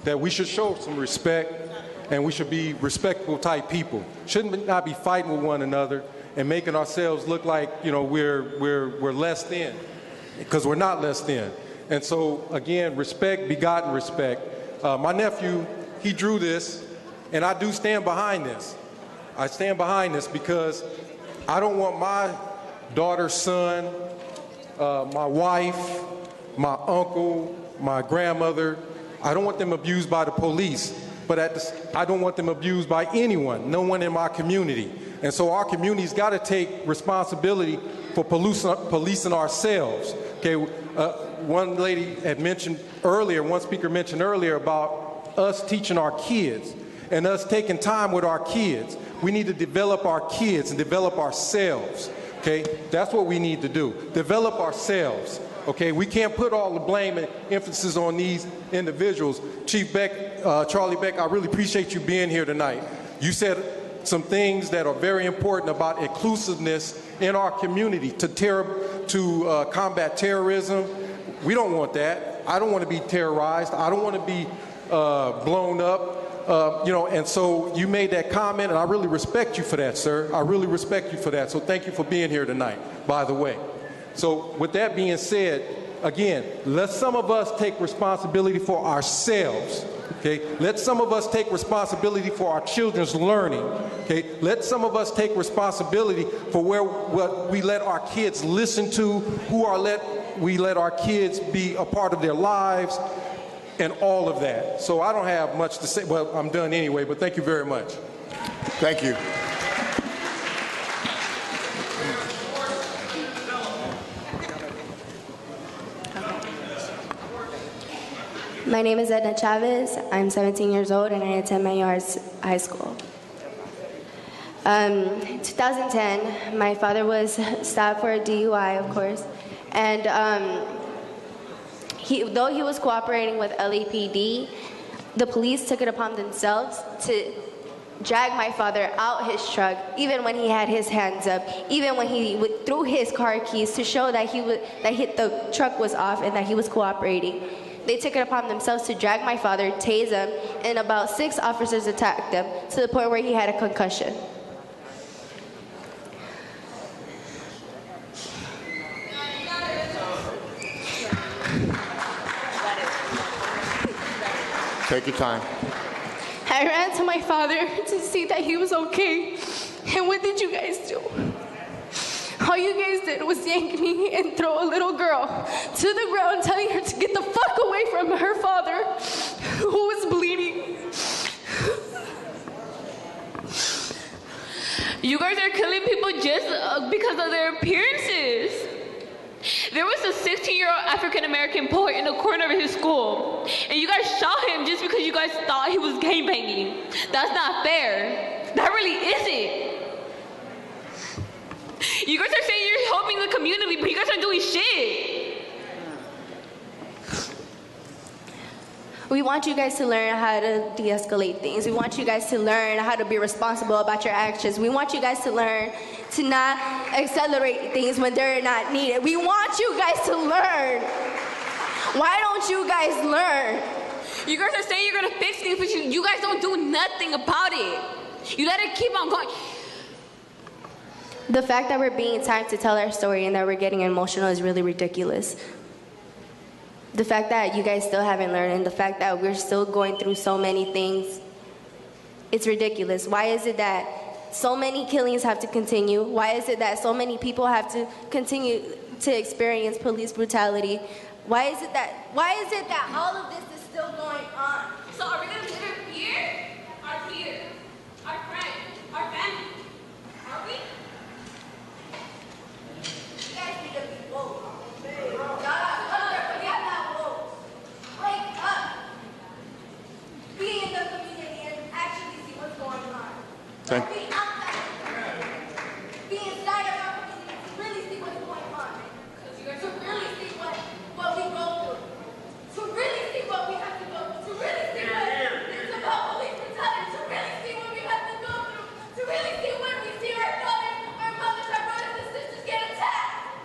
That we should show some respect, and we should be respectful type people. Shouldn't not be fighting with one another and making ourselves look like we're less than, because we're not less than. And so again, respect, begotten respect. My nephew, he drew this, and I do stand behind this. I stand behind this because I don't want my daughter, son, my wife, my uncle, my grandmother, I don't want them abused by the police, but I don't want them abused by anyone, no one in my community. And so our community's got to take responsibility for policing ourselves. Okay, one speaker mentioned earlier about us teaching our kids and us taking time with our kids. We need to develop our kids and develop ourselves. Okay, that's what we need to do. Develop ourselves. Okay, we can't put all the blame and emphasis on these individuals. Chief Beck, Charlie Beck, I really appreciate you being here tonight. You said some things that are very important about inclusiveness in our community to combat terrorism. We don't want that. I don't want to be terrorized. I don't want to be blown up. And so you made that comment, and I really respect you for that, sir. I really respect you for that. So thank you for being here tonight, by the way. So with that being said, again, let some of us take responsibility for ourselves. Okay, let some of us take responsibility for our children's learning. Okay, let some of us take responsibility for what we let our kids listen to, we let our kids be a part of their lives, and all of that. So I don't have much to say. Well, I'm done anyway, but thank you very much. Thank you. My name is Edna Chavez. I'm 17 years old and I attend Mayor's High School. 2010, my father was stopped for a DUI, of course, and though he was cooperating with LAPD, the police took it upon themselves to drag my father out his truck, even when he had his hands up, even when he threw his car keys to show that the truck was off and that he was cooperating. They took it upon themselves to drag my father, tase him, and about 6 officers attacked him to the point where he had a concussion. Take your time. I ran to my father to see that he was okay. And what did you guys do? All you guys did was yank me and throw a little girl to the ground, telling her to get the fuck away from her father, who was bleeding. You guys are killing people just because of their appearances. There was a 16-year-old African-American boy in the corner of his school, and you guys shot him just because you guys thought he was gangbanging. That's not fair. That really isn't. You guys are saying you're helping the community, but you guys aren't doing shit. We want you guys to learn how to de-escalate things. We want you guys to learn how to be responsible about your actions. We want you guys to learn to not accelerate things when they're not needed. We want you guys to learn. Why don't you guys learn? You guys are saying you're gonna fix things, but you guys don't do nothing about it. You let it keep on going. The fact that we're being timed to tell our story and that we're getting emotional is really ridiculous. The fact that you guys still haven't learned and the fact that we're still going through so many things, it's ridiculous. Why is it that so many killings have to continue? Why is it that so many people have to continue to experience police brutality? Why is it that all of this is still going on? So are we gonna live in fear? Our fear, our friends, our family. Are we? You guys need to be woke. Forget that woke. Wake up. Be in the community and actually see what's going on. Thank Be outside. Be inside of our community to really see what's going on. To really see what we go through. To really see what we have to go through. To really see what it's about police brutality. To really see what we have to go through. To really see when we see our daughters, our mothers, our brothers and sisters get attacked.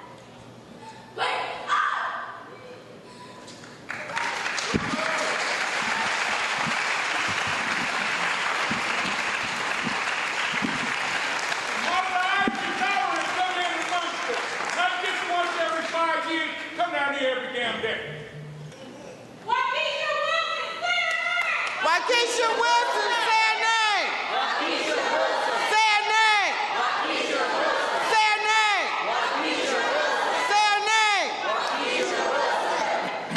Wake up! Mobilize your power and come in amongst us. Not just once every 5 years. Come down here every damn day. Waukesha Wilson, say her name. Say her name. Say her name. Say her name.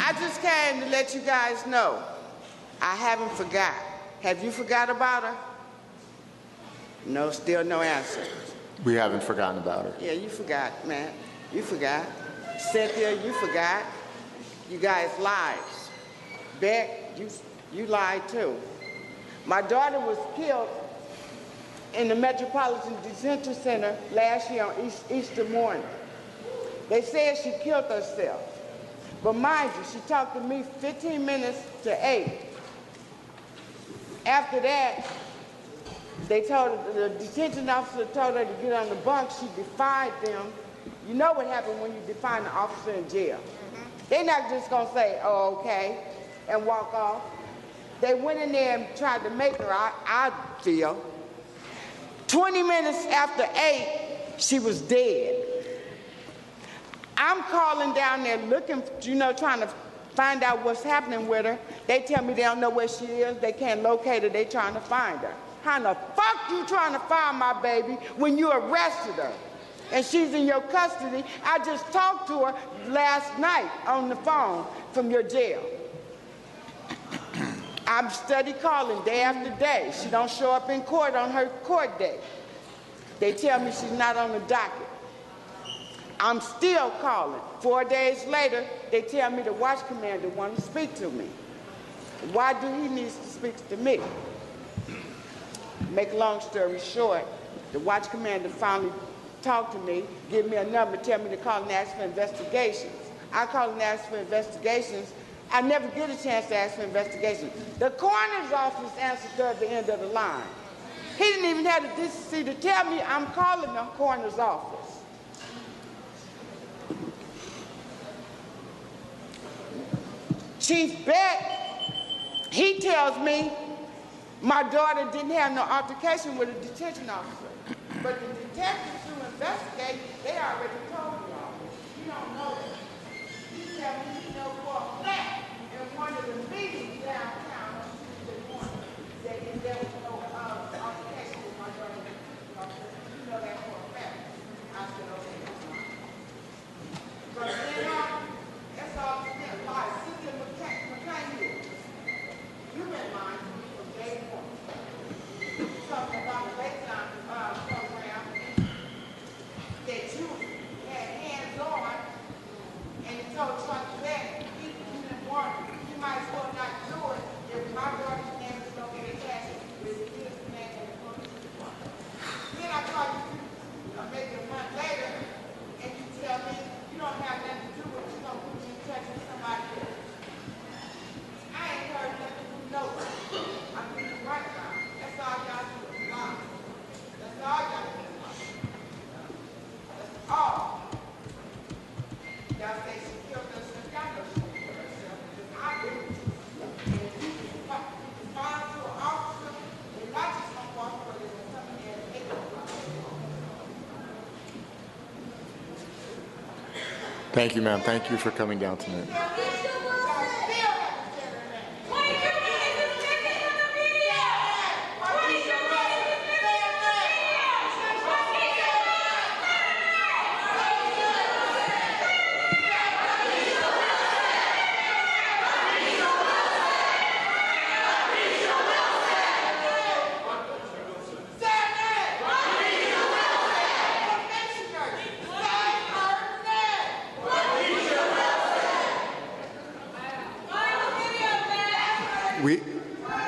I just came to let you guys know I haven't forgot. Have you forgot about her? No, still no answer. We haven't forgotten about her. Yeah, you forgot, man. You forgot. Cynthia, you forgot. You guys lied. Beck, you lied too. My daughter was killed in the Metropolitan Detention Center last year on Easter morning. They said she killed herself. But mind you, she talked to me 15 minutes to 8. After that, the detention officer told her to get on the bunk. She defied them. You know what happened when you defy an officer in jail. They're not just gonna say, oh, okay, and walk off. They went in there and tried to make her, I feel. 20 minutes after 8, she was dead. I'm calling down there looking, trying to find out what's happening with her. They tell me they don't know where she is. They can't locate her. They trying to find her. How the fuck you trying to find my baby when you arrested her? And she's in your custody. I just talked to her last night on the phone from your jail. I'm steady calling day after day. She don't show up in court on her court date. They tell me she's not on the docket. I'm still calling. 4 days later, they tell me the watch commander wants to speak to me. Why do he need to speak to me? Make a long story short, the watch commander finally talked to me, give me a number, tell me to call and ask for investigations. I call and ask for investigations. I never get a chance to ask for investigations. The coroner's office answered at the end of the line. He didn't even have the decency to tell me I'm calling the coroner's office. Chief Beck, he tells me my daughter didn't have no altercation with a detention officer. But the detectives who investigate, they already told me all this. You don't know that. He tell me he know for a fact in one of the meetings downtown on Tuesday morning that there was no altercation with my daughter. You know that for a fact. I said, okay, that's fine. But then that's all it's been. Like, Cynthia McCain, you've been lying to me from day one. Talking about the Laytown program that you had hands on, and you told Trump that you didn't want it. You might as well not do it if my daughter's name is going to be attached with this man and the police department. Then I call you maybe a month later, and you tell me you don't have nothing to do with it. You're going to put me in touch with somebody else. I ain't heard nothing from nobody. I'm being right now. That's all y'all do is lie. That's all y'all do is lie. That's all. Y'all say she killed herself. Y'all know she didn't kill herself. Because I didn't. And if you can find to an officer, they're not just going to walk away. They're going to come in there and take it. Thank you, ma'am. Thank you for coming down tonight.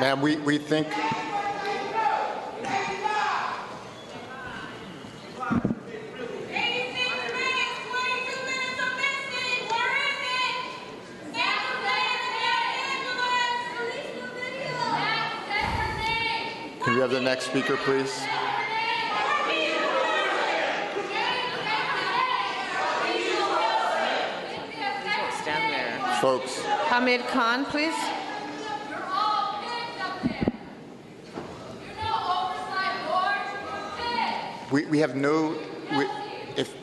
Ma'am, we think... Can we have the next speaker, please? Stand there. Folks. Hamid Khan, please. We have no, if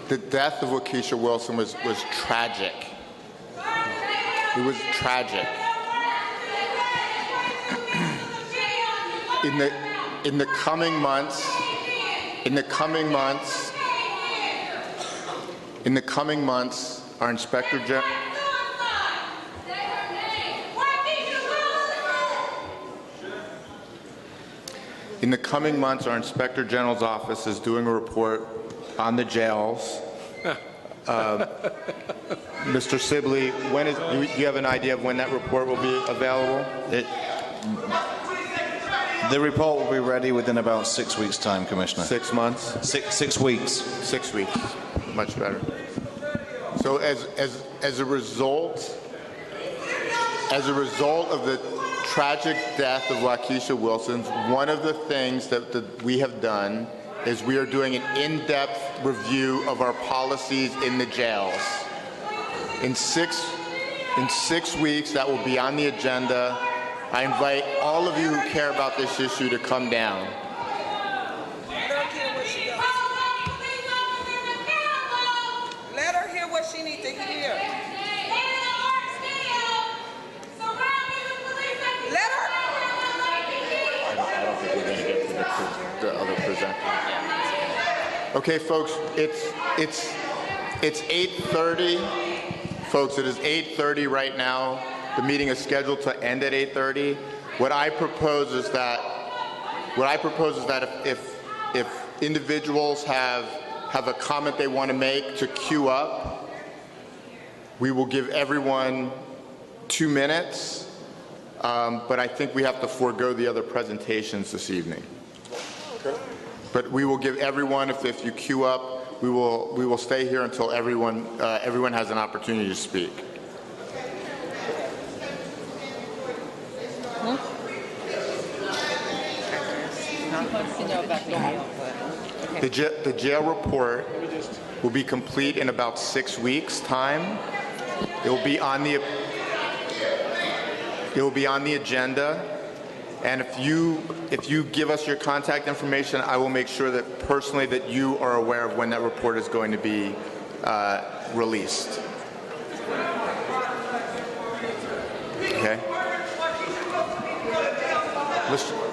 the death of Waukesha Wilson was tragic. It was tragic. In the coming months, our Inspector General. In the coming months, our Inspector General's office is doing a report on the jails. Mr. Sibley, do you have an idea of when that report will be available? The report will be ready within about 6 weeks' time, Commissioner. 6 months? 6 weeks. 6 weeks, much better. So as a result of the tragic death of Waukesha Wilson, one of the things that we have done is we are doing an in-depth review of our policies in the jails. In six weeks, that will be on the agenda. I invite all of you who care about this issue to come down. Let her hear what she needs to hear. The other presenter. Okay, folks, it's 8:30. Folks, it is 8:30 right now. The meeting is scheduled to end at 8:30. What I propose is that if individuals have a comment they want to make to queue up, we will give everyone 2 minutes, but I think we have to forego the other presentations this evening. Okay. But we will give everyone, if you queue up, we will stay here until everyone has an opportunity to speak. The jail report will be complete in about 6 weeks' time. It will be on the agenda, and if you give us your contact information, I will make sure that personally that you are aware of when that report is going to be released. Okay.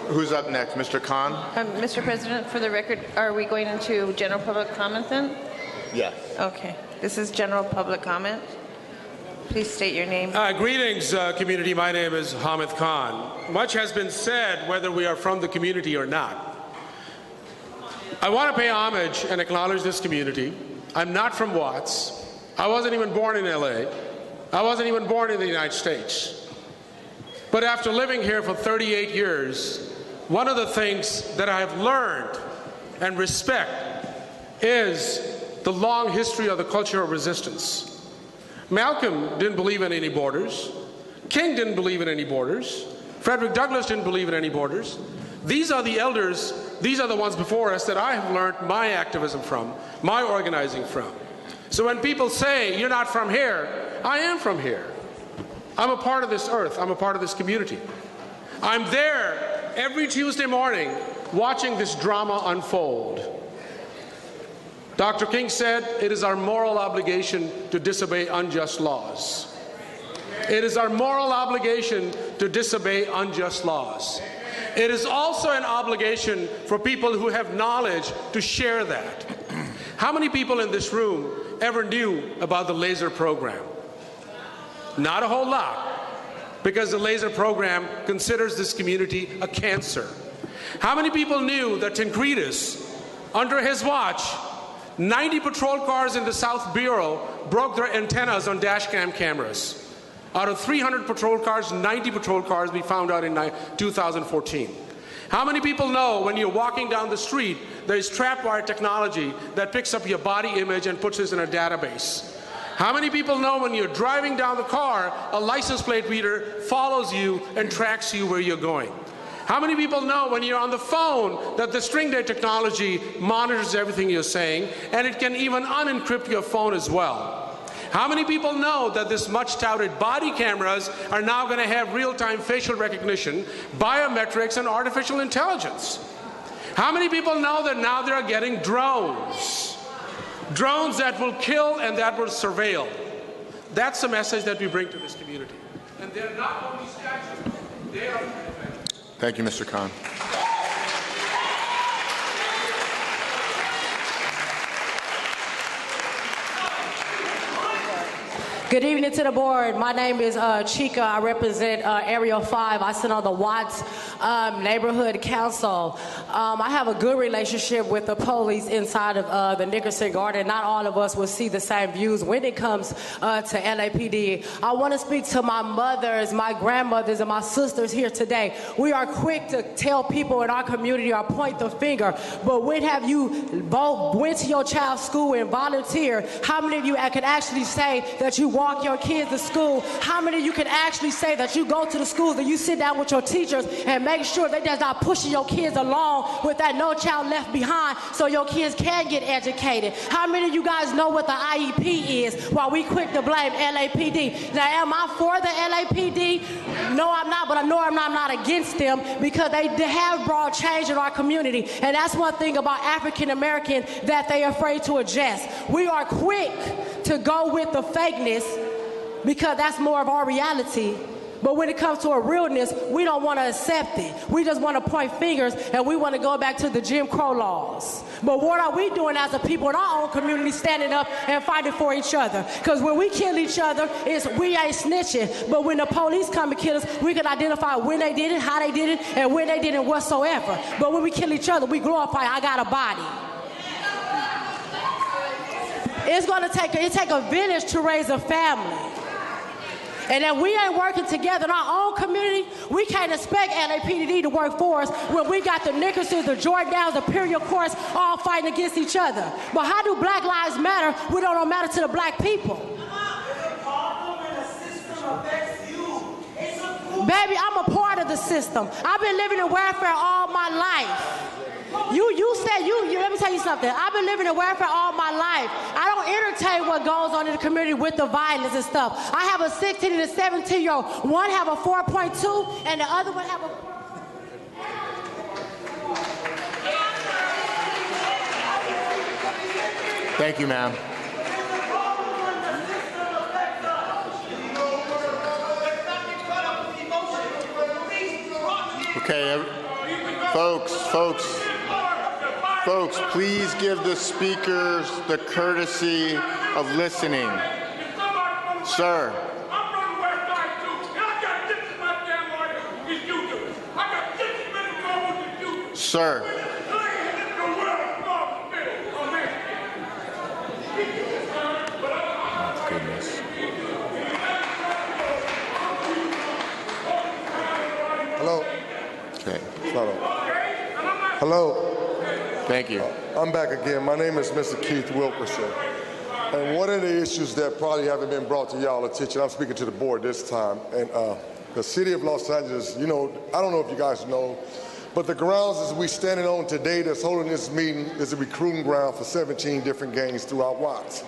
Who's up next? Mr. Khan? Mr. President, for the record, are we going into general public comment then? Yes. Okay. This is general public comment. Please state your name. Greetings, community. My name is Hamid Khan. Much has been said whether we are from the community or not. I want to pay homage and acknowledge this community. I'm not from Watts. I wasn't even born in LA. I wasn't even born in the United States. But after living here for 38 years, one of the things that I have learned and respect is the long history of the culture of resistance. Malcolm didn't believe in any borders. King didn't believe in any borders. Frederick Douglass didn't believe in any borders. These are the elders, these are the ones before us that I have learned my activism from, my organizing from. So when people say, you're not from here, I am from here. I'm a part of this earth. I'm a part of this community. I'm there every Tuesday morning watching this drama unfold. Dr. King said it is our moral obligation to disobey unjust laws. It is our moral obligation to disobey unjust laws. It is also an obligation for people who have knowledge to share that. How many people in this room ever knew about the laser program? Not a whole lot, because the laser program considers this community a cancer. How many people knew that Tancredis, under his watch, 90 patrol cars in the South Bureau broke their antennas on dash cam cameras? Out of 300 patrol cars, 90 patrol cars we found out in 2014. How many people know when you're walking down the street, there's trapwire technology that picks up your body image and puts this in a database? How many people know when you're driving down the car, a license plate reader follows you and tracks you where you're going? How many people know when you're on the phone that the string day technology monitors everything you're saying, and it can even unencrypt your phone as well? How many people know that this much touted body cameras are now going to have real-time facial recognition, biometrics, and artificial intelligence? How many people know that now they're getting drones? Drones that will kill and that will surveil. That's the message that we bring to this community. And they're not only statues, they are. Thank you, Mr. Khan. Good evening to the board. My name is Chica. I represent Area 5. I sit on the Watts Neighborhood Council. I have a good relationship with the police inside of the Nickerson Garden. Not all of us will see the same views when it comes to LAPD. I want to speak to my mothers, my grandmothers, and my sisters here today. We are quick to tell people in our community or point the finger, but when have you both went to your child's school and volunteered? How many of you can actually say that you walk your kids to school? How many of you can actually say that you go to the schools and you sit down with your teachers and make sure that they're not pushing your kids along with that No Child Left Behind so your kids can get educated? How many of you guys know what the IEP is while we quick to blame LAPD? Now, am I for the LAPD? No, I'm not, but I know I'm not against them because they have brought change in our community. And that's one thing about African Americans that they are afraid to address. We are quick to go with the fakeness because that's more of our reality. But when it comes to a realness, we don't want to accept it. We just want to point fingers and we want to go back to the Jim Crow laws. But what are we doing as a people in our own community, standing up and fighting for each other? Because when we kill each other, we ain't snitching. But when the police come and kill us, we can identify when they did it, how they did it, and when they did it whatsoever. But when we kill each other, we glorify, I got a body. It's going to take a village to raise a family. And if we ain't working together in our own community, we can't expect LAPD to work for us when we got the Nickersons, the Jordans, the Imperial Courts all fighting against each other. But how do Black Lives Matter? We don't matter to the black people. Baby, I'm a part of the system. I've been living in welfare all my life. Let me tell you something. I've been living in welfare all my life. I don't entertain what goes on in the community with the violence and stuff. I have a 16 and a 17-year-old. One have a 4.2 and the other one have a... Thank you, ma'am. Okay, folks, please give the speakers the courtesy of listening. Sir. Sir. Oh, goodness. Hello. Okay. Hello. Thank you. I'm back again. My name is Mr. Keith Wilkerson. And one of the issues that probably haven't been brought to y'all attention, I'm speaking to the board this time, and the city of Los Angeles, you know, I don't know if you guys know, but the grounds as we standing on today that's holding this meeting is a recruiting ground for 17 different gangs throughout Watts.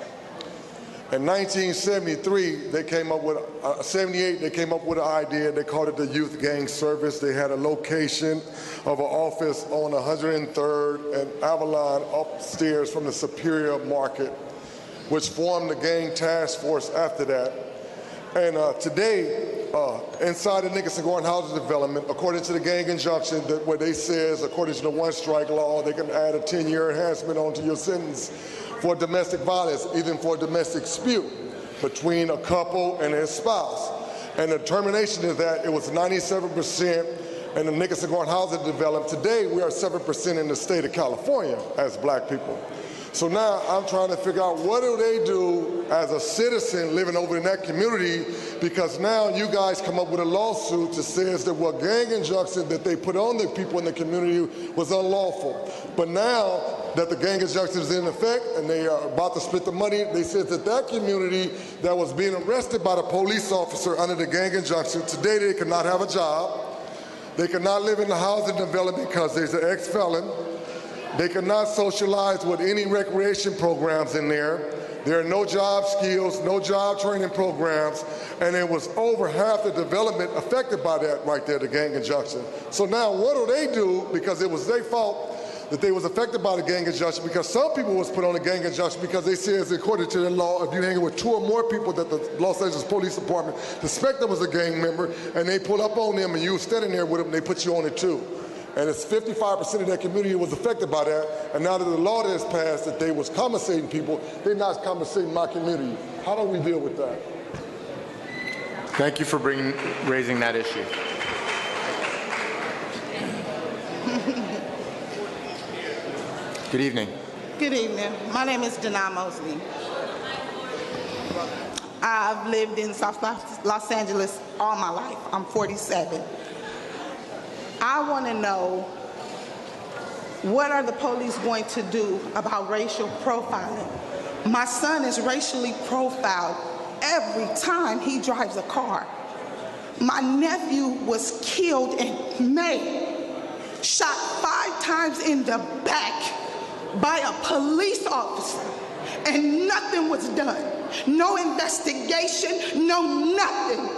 In 1973, they came up with, 78, they came up with an idea. They called it the Youth Gang Service. They had a location of an office on 103rd and Avalon upstairs from the Superior Market, which formed the Gang Task Force after that. And today, inside the Nickerson Gordon Housing Development, according to the gang injunction, that what they says, according to the one strike law, they can add a 10-year enhancement onto your sentence for domestic violence, even for domestic dispute between a couple and their spouse. And the determination is that it was 97% in the Nickerson Gordon Housing Development. Today, we are 7% in the state of California as black people. So now I'm trying to figure out what do they do as a citizen living over in that community, because now you guys come up with a lawsuit that says that what gang injunction that they put on the people in the community was unlawful. But now that the gang injunction is in effect and they are about to split the money, they said that that community that was being arrested by the police officer under the gang injunction, today they cannot have a job. They cannot live in the housing development because there's an ex-felon. They cannot socialize with any recreation programs in there. There are no job skills, no job training programs, and it was over half the development affected by that right there, the gang injunction. So now what do they do? Because it was their fault that they was affected by the gang injunction, because some people was put on the gang injunction because they says, according to the law, if you hang with 2 or more people that the Los Angeles Police Department suspect them as a gang member, and they pull up on them and you standing there with them, they put you on it too. And it's 55% of that community was affected by that. And now that the law that has passed that they was compensating people, they're not compensating my community. How do we deal with that? Thank you for raising that issue. Good evening. Good evening. My name is Denai Mosley. I've lived in South Los Angeles all my life. I'm 47. I want to know, what are the police going to do about racial profiling? My son is racially profiled every time he drives a car. My nephew was killed in May, shot 5 times in the back by a police officer, and nothing was done. No investigation, no nothing.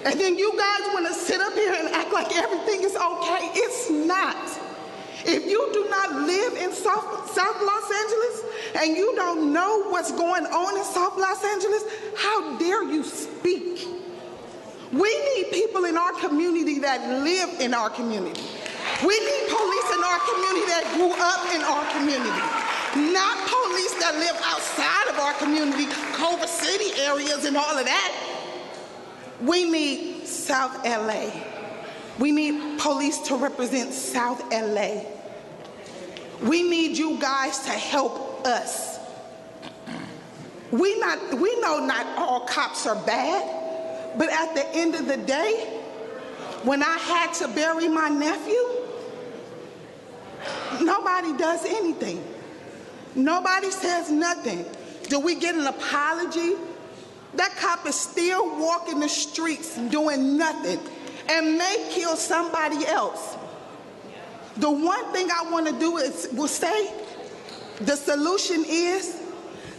And then you guys want to sit up here and act like everything is okay. It's not. If you do not live in South Los Angeles and you don't know what's going on in South Los Angeles, how dare you speak? We need people in our community that live in our community. We need police in our community that grew up in our community, not police that live outside of our community, Culver City areas and all of that. We need South LA. We need police to represent South LA. We need you guys to help us. We know not all cops are bad, But at the end of the day, when I had to bury my nephew, nobody does anything. Nobody says nothing. Do we get an apology? That cop is still walking the streets doing nothing and may kill somebody else. The one thing I want to do will say, the solution is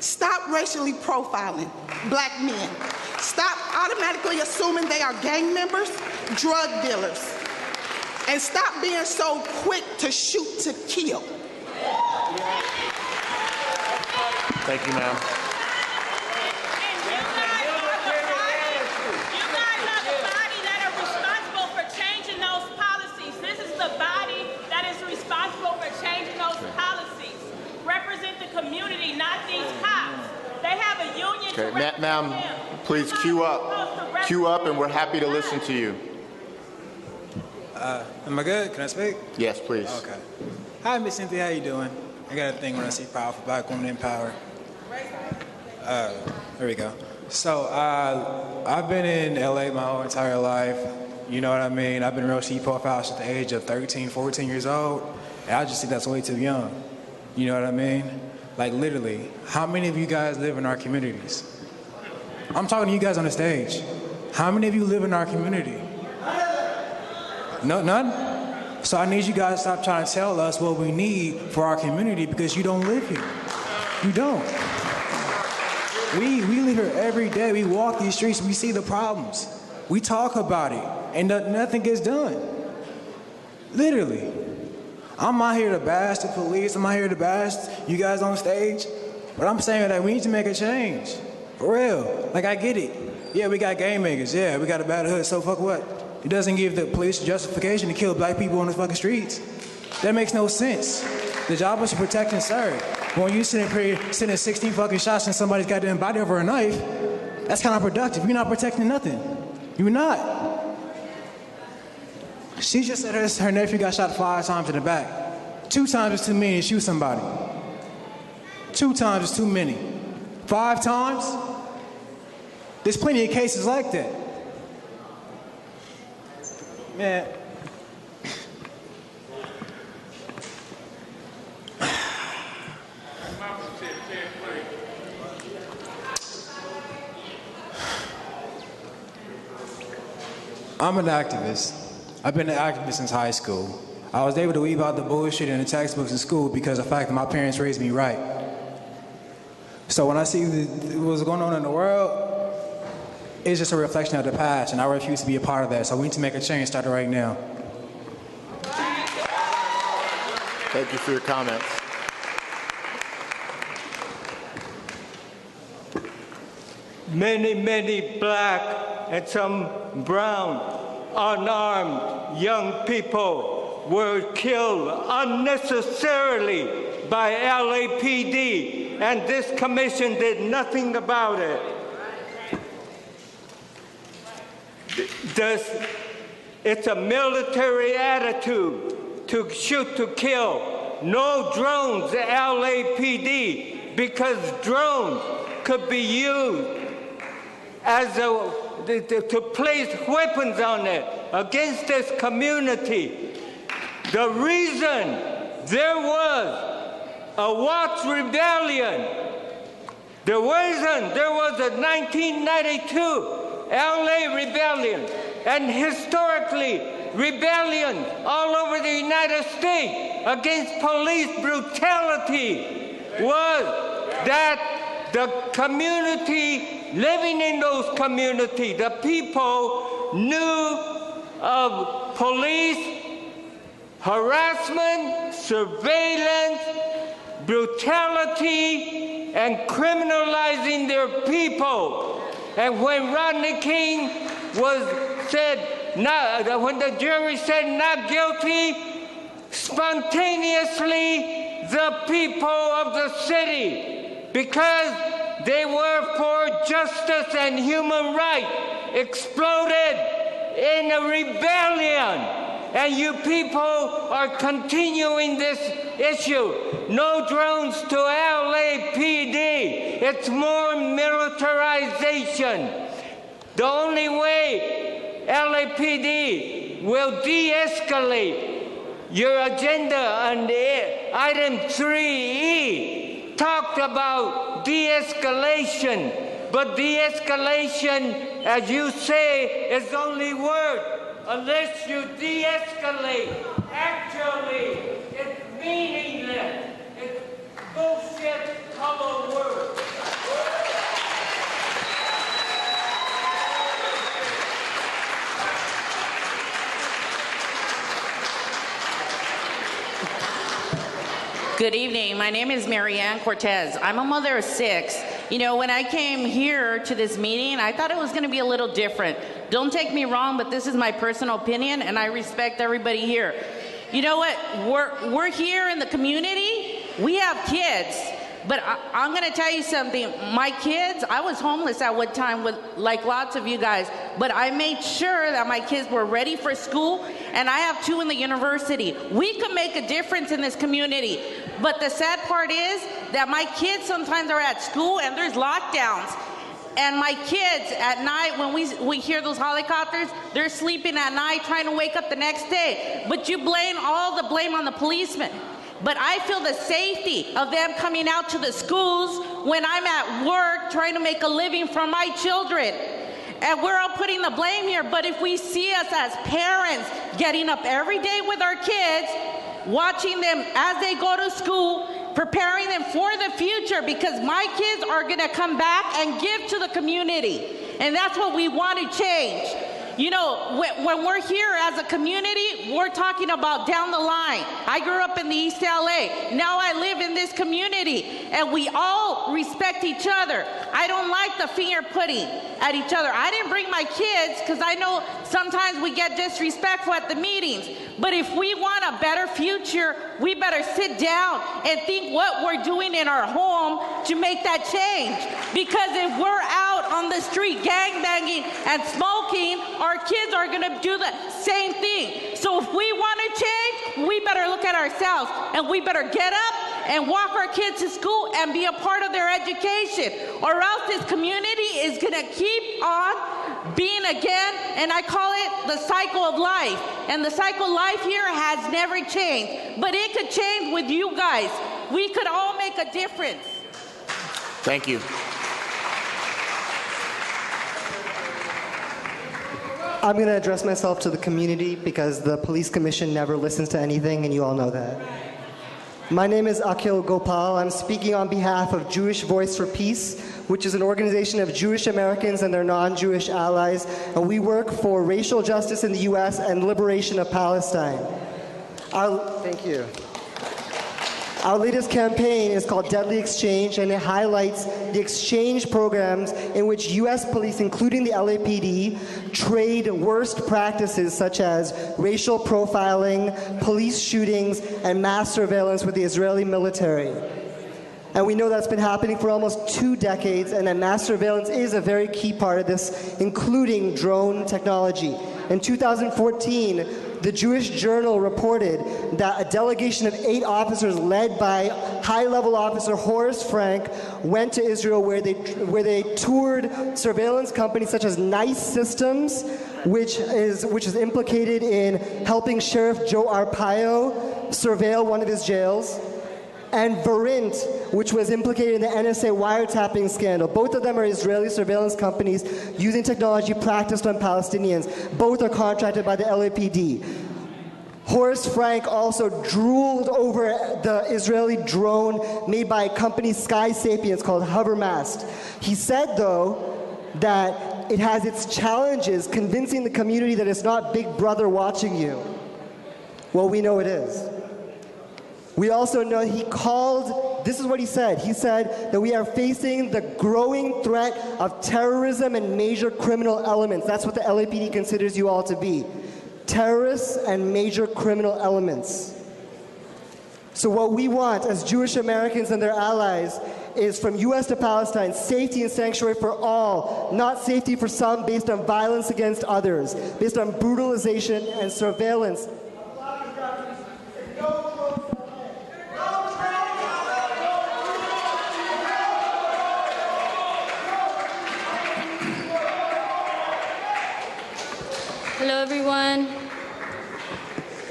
stop racially profiling black men. Stop automatically assuming they are gang members, drug dealers. And stop being so quick to shoot to kill. Thank you, ma'am. Community, not these cops. They have a union to represent Ma'am, please queue up, and we're happy to listen to you. Am I good? Can I speak? Yes, please. Okay. Hi, Miss Cynthia. How you doing? I got a thing when I see powerful black women in power. There we go. So I've been in LA my whole entire life. You know what I mean? I've been racially profiled at the age of 13, 14 years old. And I just think that's way too young. You know what I mean? Like literally, how many of you guys live in our communities? I'm talking to you guys on the stage. How many of you live in our community? No, none? So I need you guys to stop trying to tell us what we need for our community because you don't live here. You don't. We live here every day. We walk these streets, we see the problems. We talk about it, and nothing gets done. Literally. I'm not here to bash the police. I'm not here to bash you guys on stage. But I'm saying that we need to make a change. For real. Like, I get it. Yeah, we got gang makers. Yeah, we got a bad hood. So fuck what? It doesn't give the police justification to kill black people on the fucking streets. That makes no sense. The job is to protect and serve. When you sitting 16 fucking shots in somebody's goddamn body over a knife, that's counterproductive. You're not protecting nothing. You're not. She just said her nephew got shot 5 times in the back. 2 times is too many to shoot somebody. 2 times is too many. 5 times? There's plenty of cases like that. Man. I'm an activist. I've been an activist since high school. I was able to weave out the bullshit in the textbooks in school because of the fact that my parents raised me right. So when I see what's going on in the world, it's just a reflection of the past, and I refuse to be a part of that. So we need to make a change starting right now. Thank you for your comments. Many black and some brown unarmed young people were killed unnecessarily by LAPD, and this commission did nothing about it. It's a military attitude to shoot to kill. No drones at LAPD, because drones could be used as to place weapons on it against this community. The reason there was a Watts rebellion, the reason there was a 1992 LA rebellion, and historically rebellion all over the United States against police brutality, was that the community living in those communities, the people knew of police harassment, surveillance, brutality, and criminalizing their people. And when Rodney King when the jury said not guilty, spontaneously the people of the city, because they were for justice and human rights, exploded in a rebellion. And you people are continuing this issue. No drones to LAPD. It's more militarization. The only way LAPD will de-escalate your agenda on item 3E talked about de-escalation, but de-escalation, as you say, is only word. Unless you de-escalate, actually, it's meaningless. It's bullshit color word. Good evening. My name is Marianne Cortez. I'm a mother of 6. You know, when I came here to this meeting, I thought it was going to be a little different. Don't take me wrong, but this is my personal opinion, and I respect everybody here. You know what? We're here in the community. We have kids. But I'm going to tell you something. My kids, I was homeless at one time, with like lots of you guys, but I made sure that my kids were ready for school, and I have 2 in the university. We can make a difference in this community. But the sad part is that my kids sometimes are at school and there's lockdowns. And my kids at night, when we hear those helicopters, they're sleeping at night trying to wake up the next day. But you blame all the blame on the policemen. But I feel the safety of them coming out to the schools when I'm at work trying to make a living for my children. And we're all putting the blame here, but if we see us as parents getting up every day with our kids, watching them as they go to school, preparing them for the future, because my kids are gonna come back and give to the community. And that's what we want to change. You know, when we're here as a community, we're talking about down the line. I grew up in the East LA. Now I live in this community, and we all respect each other. I don't like the finger putting at each other. I didn't bring my kids because I know sometimes we get disrespectful at the meetings. But if we want a better future, we better sit down and think what we're doing in our home to make that change. Because if we're out on the street gangbanging and smoking, our kids are going to do the same thing. So if we want to change, we better look at ourselves, and we better get up and walk our kids to school and be a part of their education, or else this community is going to keep on being again, and I call it the cycle of life. And the cycle of life here has never changed, but it could change with you guys. We could all make a difference. Thank you. I'm going to address myself to the community because the police commission never listens to anything, and you all know that. My name is Akhil Gopal. I'm speaking on behalf of Jewish Voice for Peace, which is an organization of Jewish Americans and their non-Jewish allies, and we work for racial justice in the U.S. and liberation of Palestine. Thank you. Our latest campaign is called Deadly Exchange, and it highlights the exchange programs in which U.S. police, including the LAPD, trade worst practices such as racial profiling, police shootings, and mass surveillance with the Israeli military. And we know that's been happening for almost 2 decades, and that mass surveillance is a very key part of this, including drone technology. In 2014, the Jewish Journal reported that a delegation of 8 officers led by high-level officer Horace Frank went to Israel where they toured surveillance companies such as NICE Systems, which is implicated in helping Sheriff Joe Arpaio surveil one of his jails, and Verint, which was implicated in the NSA wiretapping scandal. Both of them are Israeli surveillance companies using technology practiced on Palestinians. Both are contracted by the LAPD. Horace Frank also drooled over the Israeli drone made by a company, Sky Sapiens, called Hovermast. He said, though, that it has its challenges convincing the community that it's not Big Brother watching you. Well, we know it is. We also know this is what he said. He said that we are facing the growing threat of terrorism and major criminal elements. That's what the LAPD considers you all to be. Terrorists and major criminal elements. So what we want as Jewish Americans and their allies is from U.S. to Palestine, safety and sanctuary for all, not safety for some based on violence against others, based on brutalization and surveillance. everyone.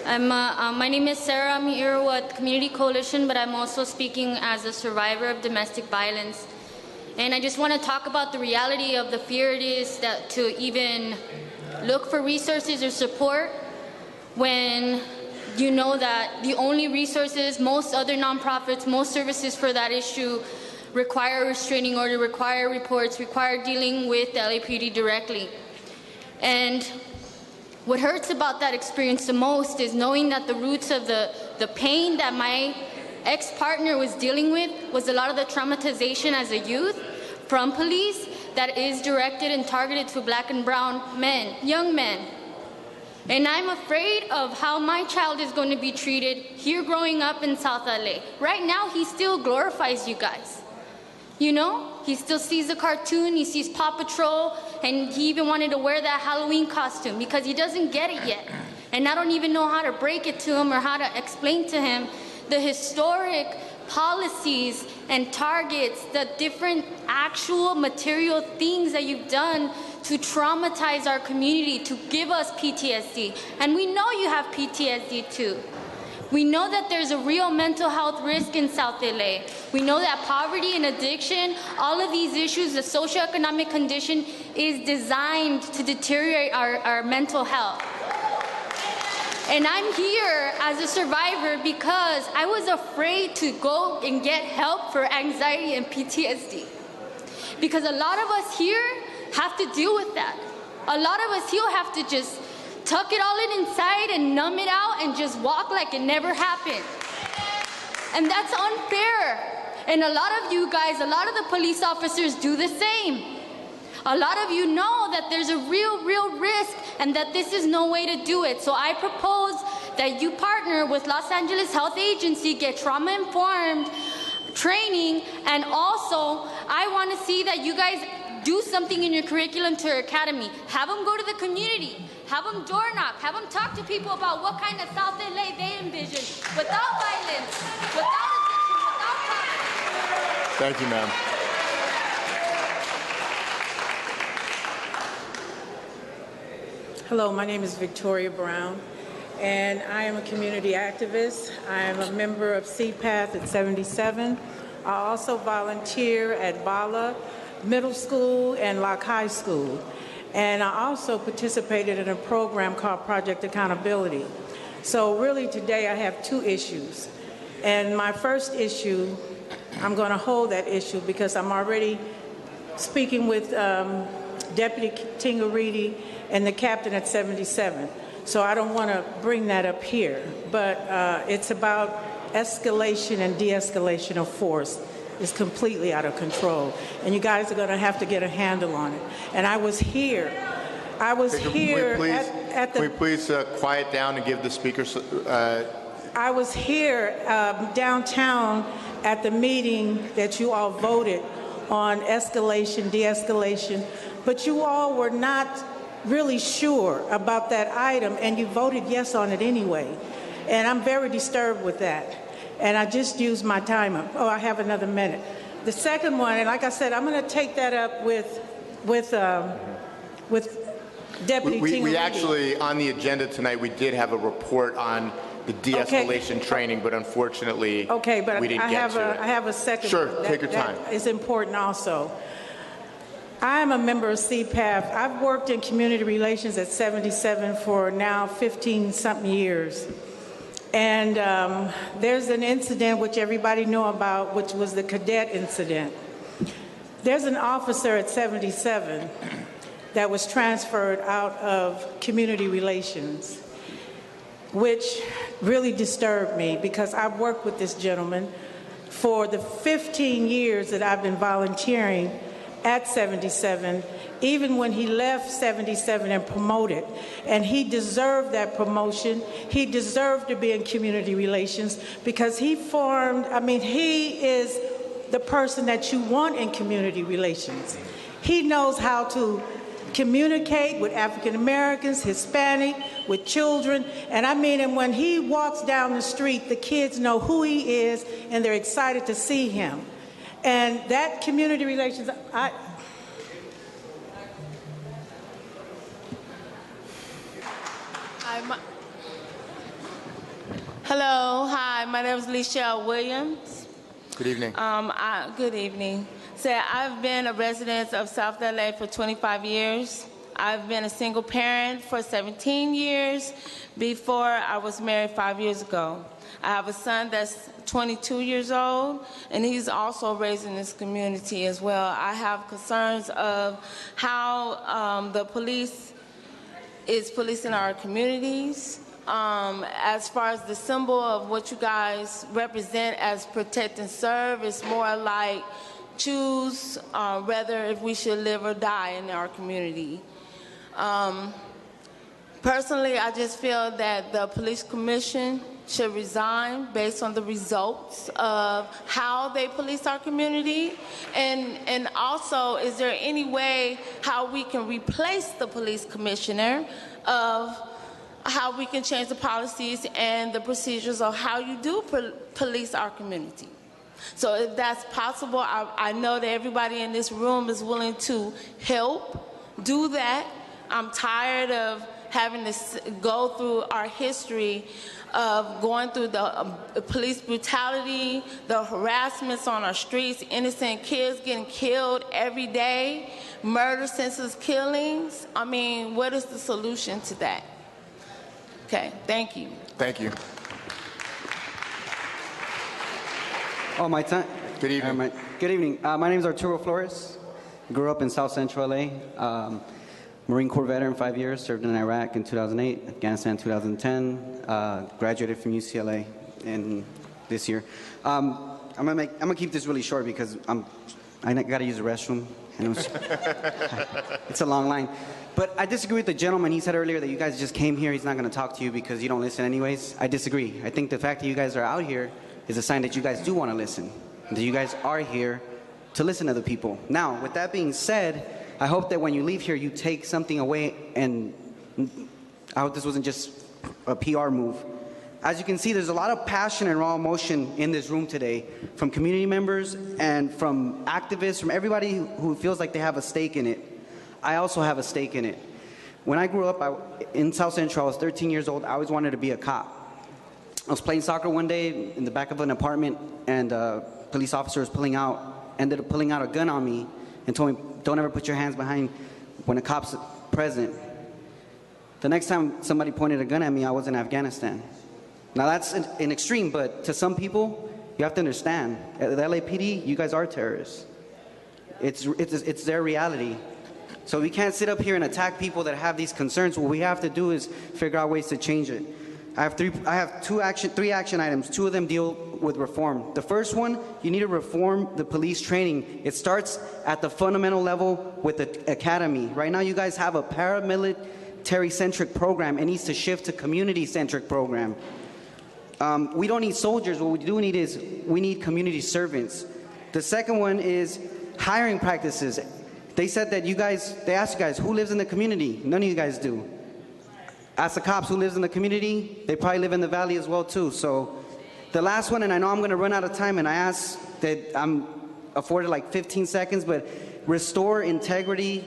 My name is Sarah. I'm here with Community Coalition, but I'm also speaking as a survivor of domestic violence. And I just want to talk about the reality of the fear it is that to even look for resources or support when you know that the only resources, most other nonprofits, most services for that issue require a restraining order, require reports, require dealing with the LAPD directly. And what hurts about that experience the most is knowing that the roots of the pain that my ex-partner was dealing with was a lot of the traumatization as a youth from police that is directed and targeted to Black and brown men, young men. And I'm afraid of how my child is going to be treated here growing up in South LA. Right now, he still glorifies you guys. You know, he still sees the cartoon, he sees Paw Patrol, and he even wanted to wear that Halloween costume because he doesn't get it yet. And I don't even know how to break it to him or how to explain to him the historic policies and targets, the different actual material things that you've done to traumatize our community, to give us PTSD. And we know you have PTSD too. We know that there's a real mental health risk in South LA. We know that poverty and addiction, all of these issues, the socioeconomic condition is designed to deteriorate our mental health. And I'm here as a survivor because I was afraid to go and get help for anxiety and PTSD. Because a lot of us here have to deal with that. A lot of us here have to just tuck it all in inside and numb it out and just walk like it never happened. And that's unfair. And a lot of you guys, a lot of the police officers do the same. A lot of you know that there's a real risk and that this is no way to do it. So I propose that you partner with Los Angeles Health Agency, get trauma-informed training, and also I want to see that you guys do something in your curriculum to your academy. Have them go to the community. Have them door knock. Have them talk to people about what kind of South LA they envision without violence, without addiction, without poverty. Thank you, ma'am. Hello, my name is Victoria Brown, and I am a community activist. I am a member of CPATH at 77. I also volunteer at Bala Middle School and Locke High School. And I also participated in a program called Project Accountability. So really today I have two issues. And my first issue, I'm going to hold that issue because I'm already speaking with Deputy Tingariti and the captain at 77. So I don't want to bring that up here. But it's about escalation and de-escalation of force is completely out of control. And you guys are going to have to get a handle on it. And I was here. At the... Can we please quiet down and give the speakers... I was here downtown at the meeting that you all voted on escalation, de-escalation, but you all were not really sure about that item, and you voted yes on it anyway. And I'm very disturbed with that. And I just used my time up. Oh, I have another minute. The second one, and like I said, I'm going to take that up with Deputy Tingariti. We actually, on the agenda tonight, we did have a report on the de-escalation training, but unfortunately, we didn't get to it. I have a second. Sure, take your time. That is important also. I am a member of CPATH. I've worked in community relations at 77 for now 15-something years. And there's an incident which everybody know about, which was the cadet incident. There's an officer at 77 that was transferred out of community relations, which really disturbed me because I've worked with this gentleman for the 15 years that I've been volunteering at 77, even when he left 77 and promoted. And he deserved that promotion. He deserved to be in community relations because he is the person that you want in community relations. He knows how to communicate with African Americans, Hispanic, with children. And and when he walks down the street, the kids know who he is and they're excited to see him. And that community relations, Hello, hi, my name is Lichelle Williams. Good evening. Good evening. I've been a resident of South LA for 25 years. I've been a single parent for 17 years before I was married 5 years ago. I have a son that's 22 years old, and he's also raised in this community as well. I have concerns of how the police is policing our communities. As far as the symbol of what you guys represent as protect and serve, it's more like choose whether if we should live or die in our community. Personally, I just feel that the police commission should resign based on the results of how they police our community. And also, is there any way how we can replace the police commissioner of how we can change the policies and the procedures of how you do police our community? So if that's possible, I know that everybody in this room is willing to help do that. I'm tired of having to go through our history of going through the police brutality, the harassments on our streets, innocent kids getting killed every day, murder, senseless killings. I mean, what is the solution to that? Okay, thank you. Thank you. Oh, my time. Good evening. Good evening. My name is Arturo Flores. Grew up in South Central LA. Marine Corps veteran, 5 years. Served in Iraq in 2008, Afghanistan 2010. Graduated from UCLA in this year. I'm gonna keep this really short because I gotta use the restroom. And it's a long line. But I disagree with the gentleman. He said earlier that you guys just came here. He's not going to talk to you because you don't listen anyways. I disagree. I think the fact that you guys are out here is a sign that you guys do want to listen. That you guys are here to listen to the people. Now, with that being said, I hope that when you leave here, you take something away, and I hope this wasn't just a PR move. As you can see, there's a lot of passion and raw emotion in this room today from community members and from activists, from everybody who feels like they have a stake in it. I also have a stake in it. When I grew up in South Central, I was 13 years old. I always wanted to be a cop. I was playing soccer one day in the back of an apartment, and a police officer ended up pulling out a gun on me and told me, don't ever put your hands behind when a cop's present. The next time somebody pointed a gun at me, I was in Afghanistan. Now that's an extreme, but to some people, you have to understand, at the LAPD, you guys are terrorists. It's their reality. So we can't sit up here and attack people that have these concerns. What we have to do is figure out ways to change it. I have three action items. Two of them deal with reform. The first one, you need to reform the police training. It starts at the fundamental level with the academy. Right now, you guys have a paramilitary-centric program. It needs to shift to community-centric program. We don't need soldiers. What we do need is we need community servants. The second one is hiring practices. They said that they asked you guys, who lives in the community? None of you guys do. Ask the cops who lives in the community. They probably live in the valley as well too. So the last one, and I know I'm gonna run out of time, and I ask that I'm afforded like 15 seconds, but restore integrity,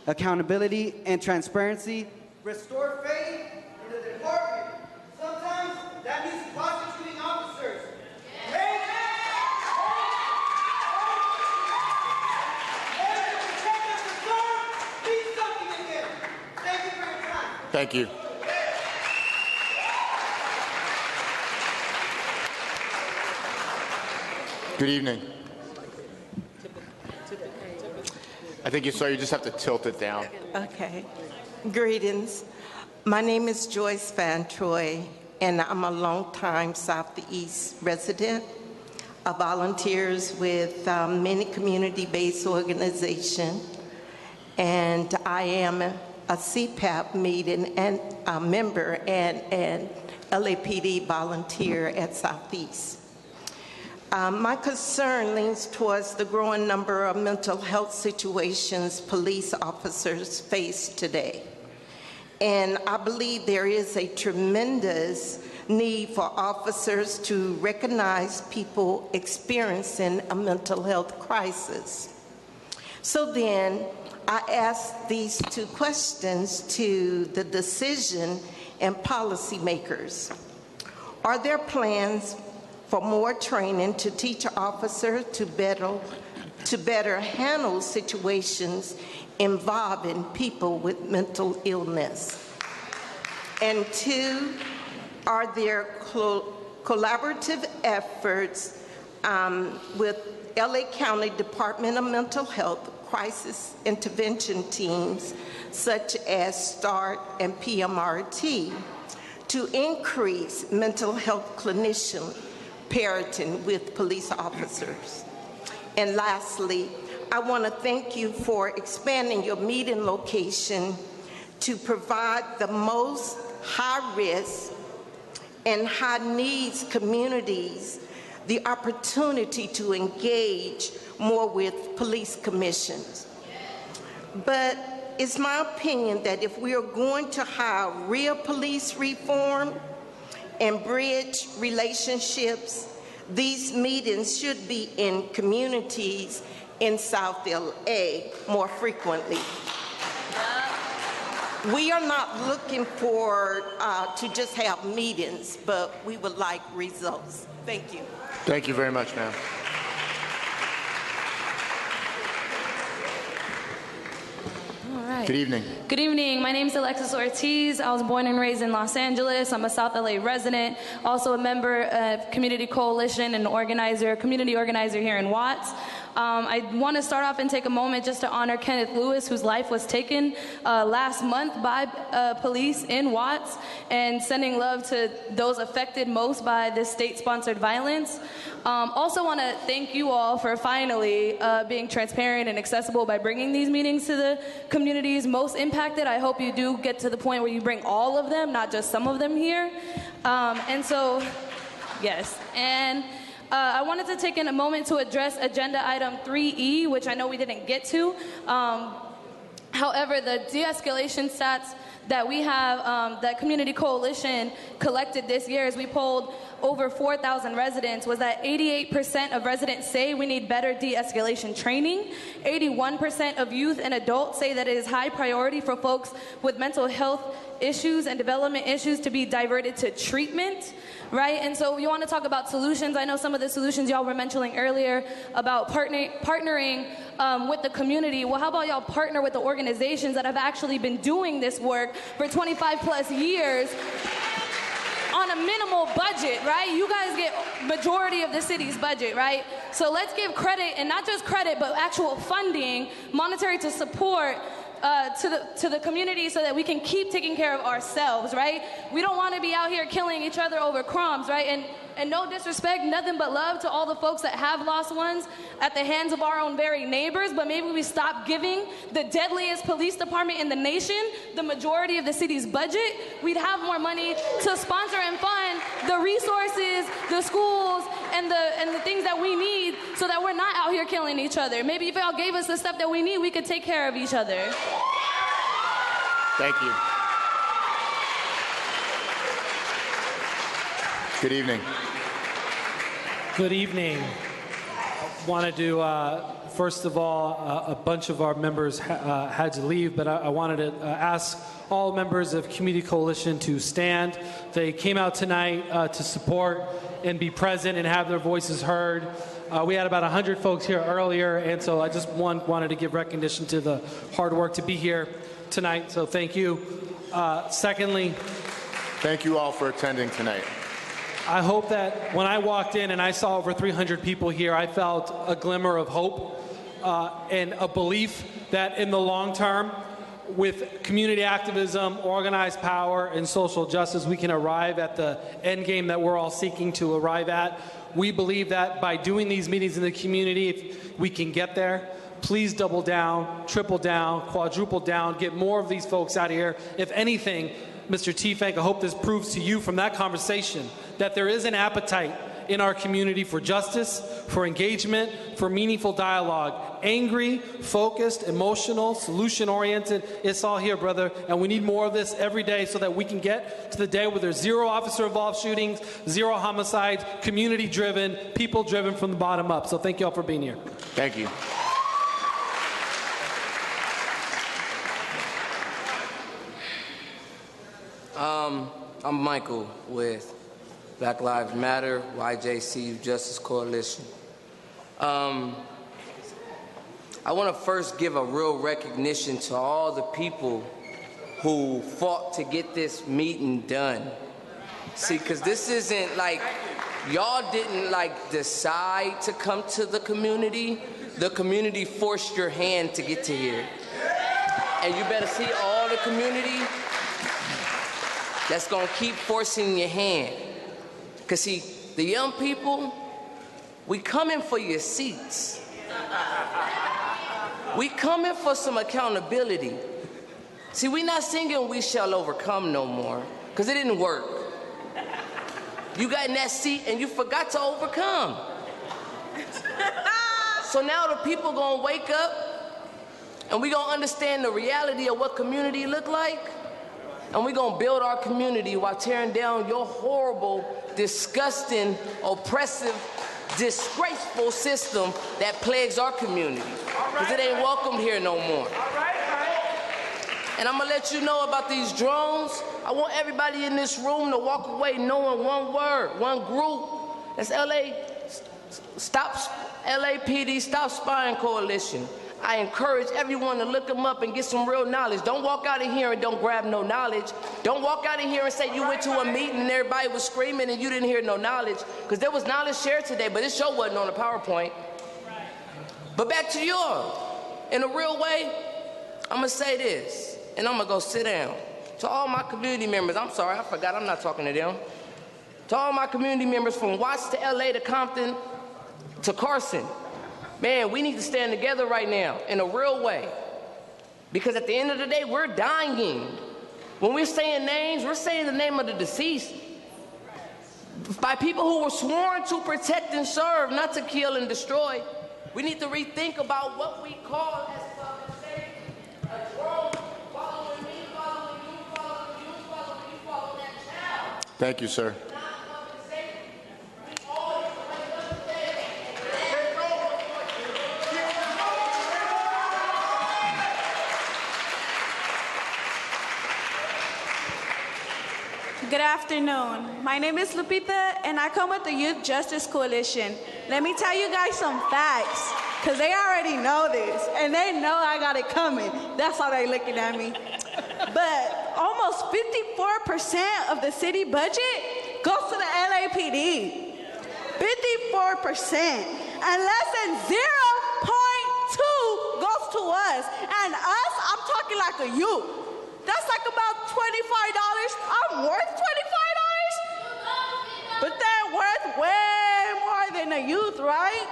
accountability, and transparency. Restore faith in the department. Sometimes that means prosecuting officers. Thank you. Good evening. I think you just have to tilt it down. Okay. Greetings. My name is Joyce Van Troy, and I'm a longtime Southeast resident. I volunteers with many community-based organizations, and I am a CPAP meeting and a member and LAPD volunteer at Southeast. My concern leans towards the growing number of mental health situations police officers face today. And I believe there is a tremendous need for officers to recognize people experiencing a mental health crisis. So then, I asked these two questions to the decision and policymakers? Are there plans for more training to teach officers to better handle situations involving people with mental illness? And 2, are there collaborative efforts with LA County Department of Mental Health crisis intervention teams such as START and PMRT to increase mental health clinician parity with police officers? And lastly, I want to thank you for expanding your meeting location to provide the most high-risk and high-needs communities the opportunity to engage more with police commissions. But it's my opinion that if we are going to have real police reform and bridge relationships, these meetings should be in communities in South LA more frequently. We are not looking for to just have meetings, but we would like results. Thank you. Thank you very much, ma'am. All right. Good evening. Good evening. My name is Alexis Ortiz. I was born and raised in Los Angeles. I'm a South LA resident, also a member of Community Coalition and community organizer here in Watts. I want to start off and take a moment just to honor Kenneth Lewis, whose life was taken last month by police in Watts, and sending love to those affected most by this state-sponsored violence. Also want to thank you all for finally being transparent and accessible by bringing these meetings to the communities most impacted. I hope you do get to the point where you bring all of them, not just some of them here. And so, yes. And I wanted to take in a moment to address agenda item 3E, which I know we didn't get to. However, the de-escalation stats that we have, that Community Coalition collected this year as we polled over 4,000 residents, was that 88% of residents say we need better de-escalation training. 81% of youth and adults say that it is high priority for folks with mental health issues and development issues to be diverted to treatment. Right, and so you want to talk about solutions. I know some of the solutions y'all were mentioning earlier about partnering with the community. Well, how about y'all partner with the organizations that have actually been doing this work for 25 plus years on a minimal budget, right? You guys get majority of the city's budget, right? So let's give credit, and not just credit, but actual funding, monetary to support to the community so that we can keep taking care of ourselves, right? We don't want to be out here killing each other over crumbs, right? And no disrespect, nothing but love to all the folks that have lost ones at the hands of our own very neighbors, but maybe we stop giving the deadliest police department in the nation the majority of the city's budget. We'd have more money to sponsor and fund the resources, the schools, and the things that we need so that we're not out here killing each other. Maybe if y'all gave us the stuff that we need, we could take care of each other. Thank you. Good evening. Good evening. I wanted to, first of all, a bunch of our members had to leave, but I wanted to ask all members of Community Coalition to stand. They came out tonight to support and be present and have their voices heard. We had about 100 folks here earlier, and so I just wanted to give recognition to the hard work to be here tonight, so thank you. Secondly, thank you all for attending tonight. I hope that when I walked in and I saw over 300 people here, I felt a glimmer of hope and a belief that in the long term, with community activism, organized power, and social justice, we can arrive at the end game that we're all seeking to arrive at. We believe that by doing these meetings in the community, if we can get there. Please double down, triple down, quadruple down, get more of these folks out of here. If anything, Mr. Teefank, I hope this proves to you from that conversation that there is an appetite in our community for justice, for engagement, for meaningful dialogue. Angry, focused, emotional, solution-oriented, it's all here, brother. And we need more of this every day so that we can get to the day where there's zero officer-involved shootings, zero homicides, community-driven, people-driven from the bottom up. So thank you all for being here. Thank you. I'm Michael with Black Lives Matter, YJC Youth Justice Coalition. I want to first give a real recognition to all the people who fought to get this meeting done. See, because this isn't like, y'all didn't like decide to come to the community forced your hand to get to here. And you better see all the community that's gonna keep forcing your hand. Because see, the young people, we coming for your seats. We coming for some accountability. See, we not singing "We Shall Overcome" no more, because it didn't work. You got in that seat and you forgot to overcome. So now the people gonna wake up and we gonna understand the reality of what community look like, and we gonna build our community while tearing down your horrible, disgusting, oppressive, disgraceful system that plagues our community. Because it ain't welcomed here no more. And I'm gonna let you know about these drones. I want everybody in this room to walk away knowing one word, one group. That's LAPD Stop Spying Coalition. I encourage everyone to look them up and get some real knowledge. Don't walk out of here and don't grab no knowledge. Don't walk out of here and say you went to a meeting and everybody was screaming and you didn't hear no knowledge. Because there was knowledge shared today, but it sure wasn't on the PowerPoint. But back to y'all. In a real way, I'm gonna say this, and I'm gonna go sit down. To all my community members, I'm sorry, I forgot, I'm not talking to them. To all my community members from Watts to LA to Compton to Carson, man, we need to stand together right now in a real way. Because at the end of the day, we're dying. When we're saying names, we're saying the name of the deceased. By people who were sworn to protect and serve, not to kill and destroy. We need to rethink about what we call as a drone following me, following you, following you, following you, following that child. Thank you, sir. Good afternoon. My name is Lupita, and I come with the Youth Justice Coalition. Let me tell you guys some facts, because they already know this, and they know I got it coming. That's how they're looking at me. But almost 54% of the city budget goes to the LAPD. 54%. And less than 0.2 goes to us. And us, I'm talking like a youth. That's like about $25. I'm worth $25? But they're worth way more than a youth, right?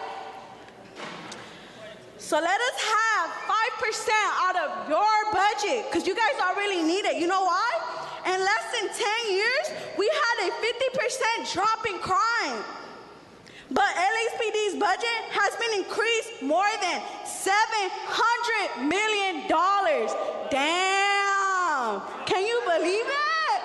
So let us have 5% out of your budget, because you guys don't really need it. You know why? In less than 10 years, we had a 50% drop in crime. But LAPD's budget has been increased more than $700 million. Damn. Can you believe it?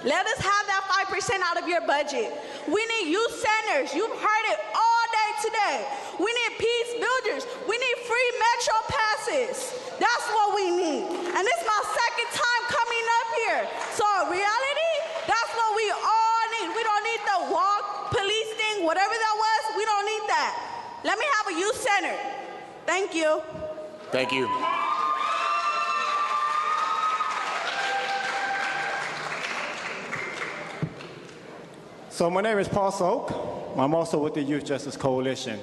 Let us have that 5% out of your budget. We need youth centers. You've heard it all day today. We need peace builders. We need free metro passes. That's what we need. And this is my second time coming up here. So reality, that's what we all need. We don't need the walk, police thing, whatever that was. We don't need that. Let me have a youth center. Thank you. Thank you. So my name is Paul Soak. I'm also with the Youth Justice Coalition,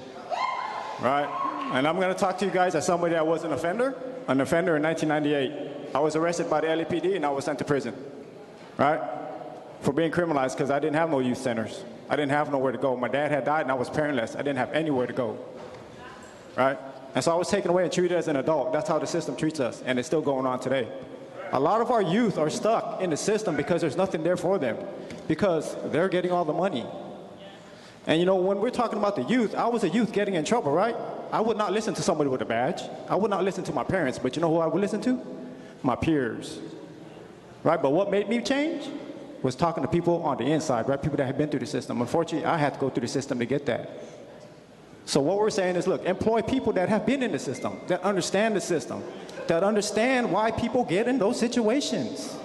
right? And I'm going to talk to you guys as somebody that was an offender in 1998. I was arrested by the LAPD and I was sent to prison, right? For being criminalized because I didn't have no youth centers. I didn't have nowhere to go. My dad had died and I was parentless. I didn't have anywhere to go, right? And so I was taken away and treated as an adult. That's how the system treats us, and it's still going on today. A lot of our youth are stuck in the system because there's nothing there for them, because they're getting all the money. And you know, when we're talking about the youth, I was a youth getting in trouble, right? I would not listen to somebody with a badge. I would not listen to my parents, but you know who I would listen to? My peers, right? But what made me change was talking to people on the inside, right? People that had been through the system. Unfortunately, I had to go through the system to get that. So what we're saying is, look, employ people that have been in the system, that understand the system, that understand why people get in those situations.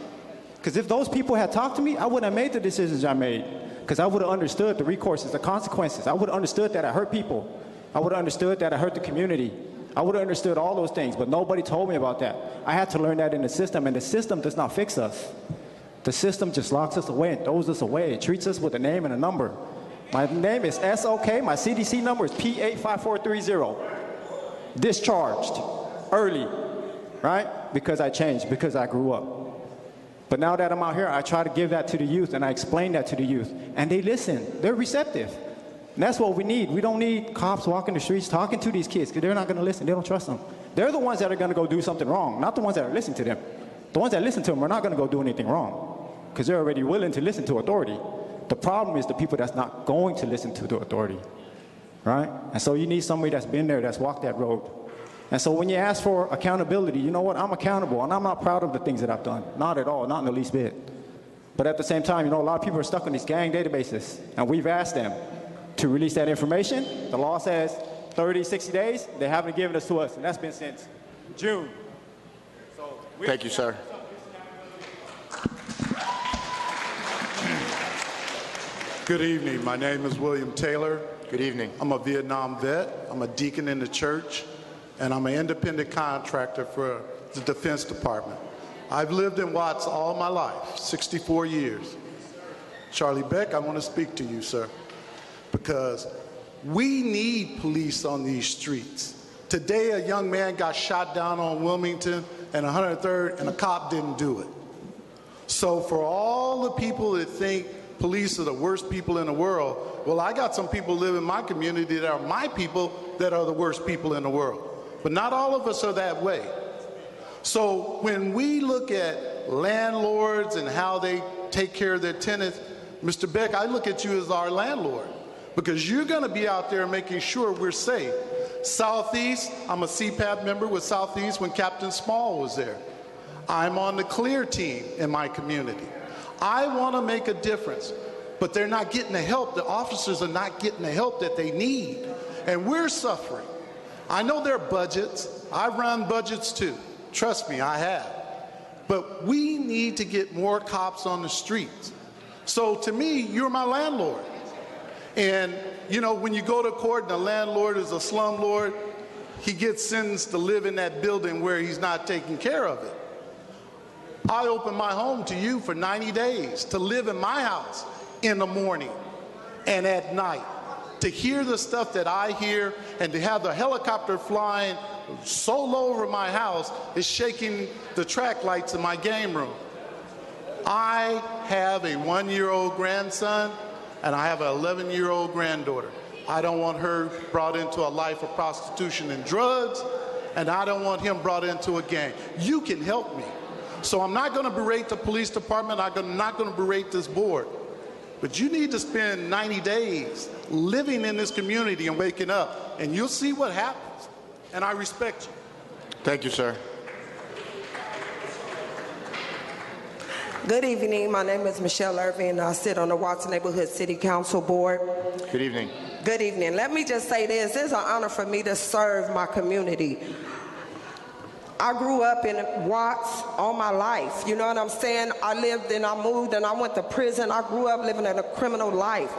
Because if those people had talked to me, I wouldn't have made the decisions I made. Because I would have understood the recourses, the consequences. I would have understood that I hurt people. I would have understood that I hurt the community. I would have understood all those things, but nobody told me about that. I had to learn that in the system, and the system does not fix us. The system just locks us away and throws us away. It treats us with a name and a number. My name is SOK. My CDC number is P85430. Discharged early, right? Because I changed, because I grew up. But now that I'm out here, I try to give that to the youth, and I explain that to the youth. And they listen. They're receptive. And that's what we need. We don't need cops walking the streets talking to these kids, because they're not going to listen. They don't trust them. They're the ones that are going to go do something wrong, not the ones that are listening to them. The ones that listen to them are not going to go do anything wrong, because they're already willing to listen to authority. The problem is the people that's not going to listen to the authority, right? And so you need somebody that's been there, that's walked that road. And so when you ask for accountability, you know what? I'm accountable, and I'm not proud of the things that I've done. Not at all, not in the least bit. But at the same time, you know, a lot of people are stuck in these gang databases, and we've asked them to release that information. The law says 30, 60 days. They haven't given it to us, and that's been since June. So thank you, sir. Good evening. My name is William Taylor. Good evening. I'm a Vietnam vet. I'm a deacon in the church, and I'm an independent contractor for the Defense Department. I've lived in Watts all my life, 64 years. Charlie Beck, I want to speak to you, sir, because we need police on these streets. Today, a young man got shot down on Wilmington and 103rd, and a cop didn't do it. So for all the people that think police are the worst people in the world, well, I got some people live in my community that are my people that are the worst people in the world. But not all of us are that way. So when we look at landlords and how they take care of their tenants, Mr. Beck, I look at you as our landlord, because you're going to be out there making sure we're safe. Southeast, I'm a CPAP member with Southeast when Captain Small was there. I'm on the CLEAR team in my community. I want to make a difference, but they're not getting the help. The officers are not getting the help that they need, and we're suffering. I know there are budgets. I run budgets too. Trust me, I have. But we need to get more cops on the streets. So to me, you're my landlord. And, you know, when you go to court and the landlord is a slumlord, he gets sentenced to live in that building where he's not taking care of it. I open my home to you for 90 days to live in my house in the morning and at night, to hear the stuff that I hear, and to have the helicopter flying so low over my house is shaking the track lights in my game room. I have a 1-year-old grandson, and I have an 11-year-old granddaughter. I don't want her brought into a life of prostitution and drugs, and I don't want him brought into a gang. You can help me. So I'm not going to berate the police department. I'm not going to berate this board. But you need to spend 90 days living in this community and waking up, and you'll see what happens. And I respect you. Thank you, sir. Good evening. My name is Michelle Irving. I sit on the Watts Neighborhood City Council Board. Good evening. Good evening. Let me just say this. It's an honor for me to serve my community. I grew up in Watts all my life. You know what I'm saying? I lived and I moved and I went to prison. I grew up living in a criminal life.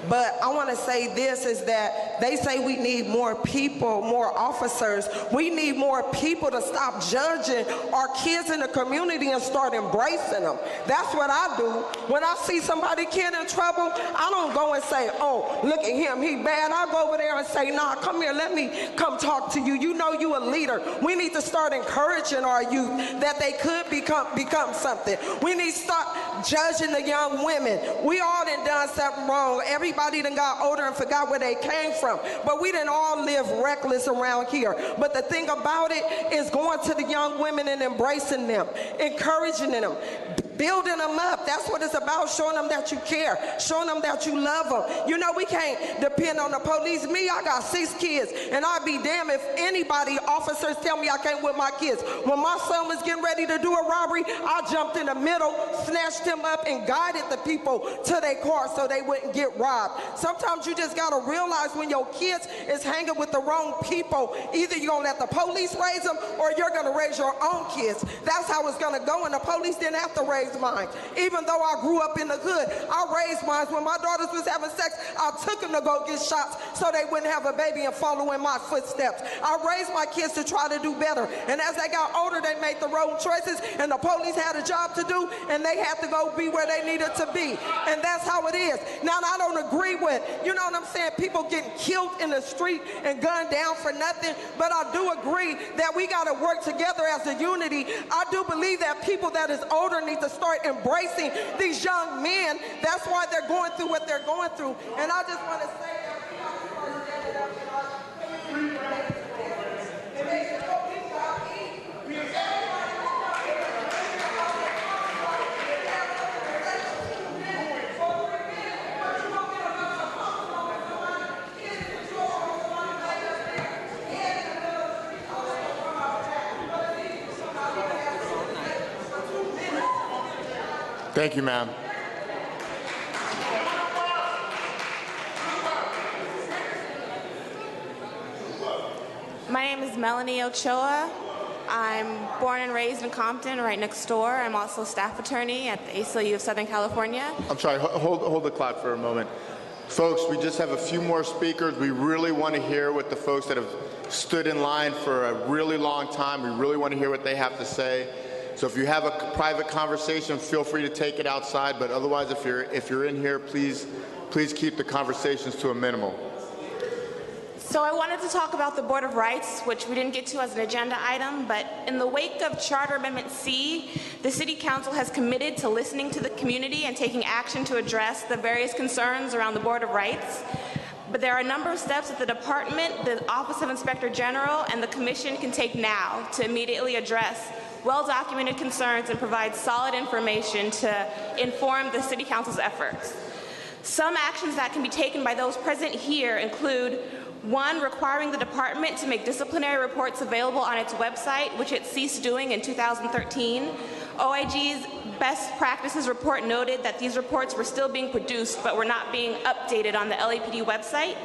But I want to say this is that they say we need more people, more officers. We need more people to stop judging our kids in the community and start embracing them. That's what I do. When I see somebody kid in trouble, I don't go and say, oh, look at him, he bad. I go over there and say, nah, come here, let me come talk to you. You know you a leader. We need to start encouraging our youth that they could become something. We need to stop judging the young women. We all done something wrong. Everybody done got older and forgot where they came from. But we didn't all live reckless around here. But the thing about it is going to the young women and embracing them, encouraging them, building them up. That's what it's about, showing them that you care, showing them that you love them. You know, we can't depend on the police. Me, I got 6 kids, and I'd be damned if anybody, officers tell me I can't with my kids. When my son was getting ready to do a robbery, I jumped in the middle, snatched him up, and guided the people to their car so they wouldn't get robbed. Sometimes you just gotta realize when your kids is hanging with the wrong people, either you're gonna let the police raise them or you're gonna raise your own kids. That's how it's gonna go, and the police didn't have to raise raised mine. Even though I grew up in the hood, I raised mine. When my daughters was having sex, I took them to go get shots so they wouldn't have a baby and follow in my footsteps. I raised my kids to try to do better. And as they got older, they made the wrong choices, and the police had a job to do, and they had to go be where they needed to be. And that's how it is. Now, I don't agree with, you know what I'm saying, people getting killed in the street and gunned down for nothing, but I do agree that we got to work together as a unity. I do believe that people that is older need to start embracing these young men. That's why they're going through what they're going through. And I just want to say that we got to start standing up and Thank you, ma'am. My name is Melanie Ochoa. I'm born and raised in Compton, right next door. I'm also a staff attorney at the ACLU of Southern California. I'm sorry, hold the clock for a moment. Folks, we just have a few more speakers. We really want to hear what the folks that have stood in line for a really long time, we really want to hear what they have to say. So if you have a private conversation, feel free to take it outside, but otherwise, if you're in here, please keep the conversations to a minimum. So I wanted to talk about the Board of Rights, which we didn't get to as an agenda item, but in the wake of Charter Amendment C, the City Council has committed to listening to the community and taking action to address the various concerns around the Board of Rights. But there are a number of steps that the department, the Office of Inspector General, and the Commission can take now to immediately address well-documented concerns and provide solid information to inform the City Council's efforts. Some actions that can be taken by those present here include: 1, requiring the department to make disciplinary reports available on its website, which it ceased doing in 2013. OIG's best practices report noted that these reports were still being produced but were not being updated on the LAPD website.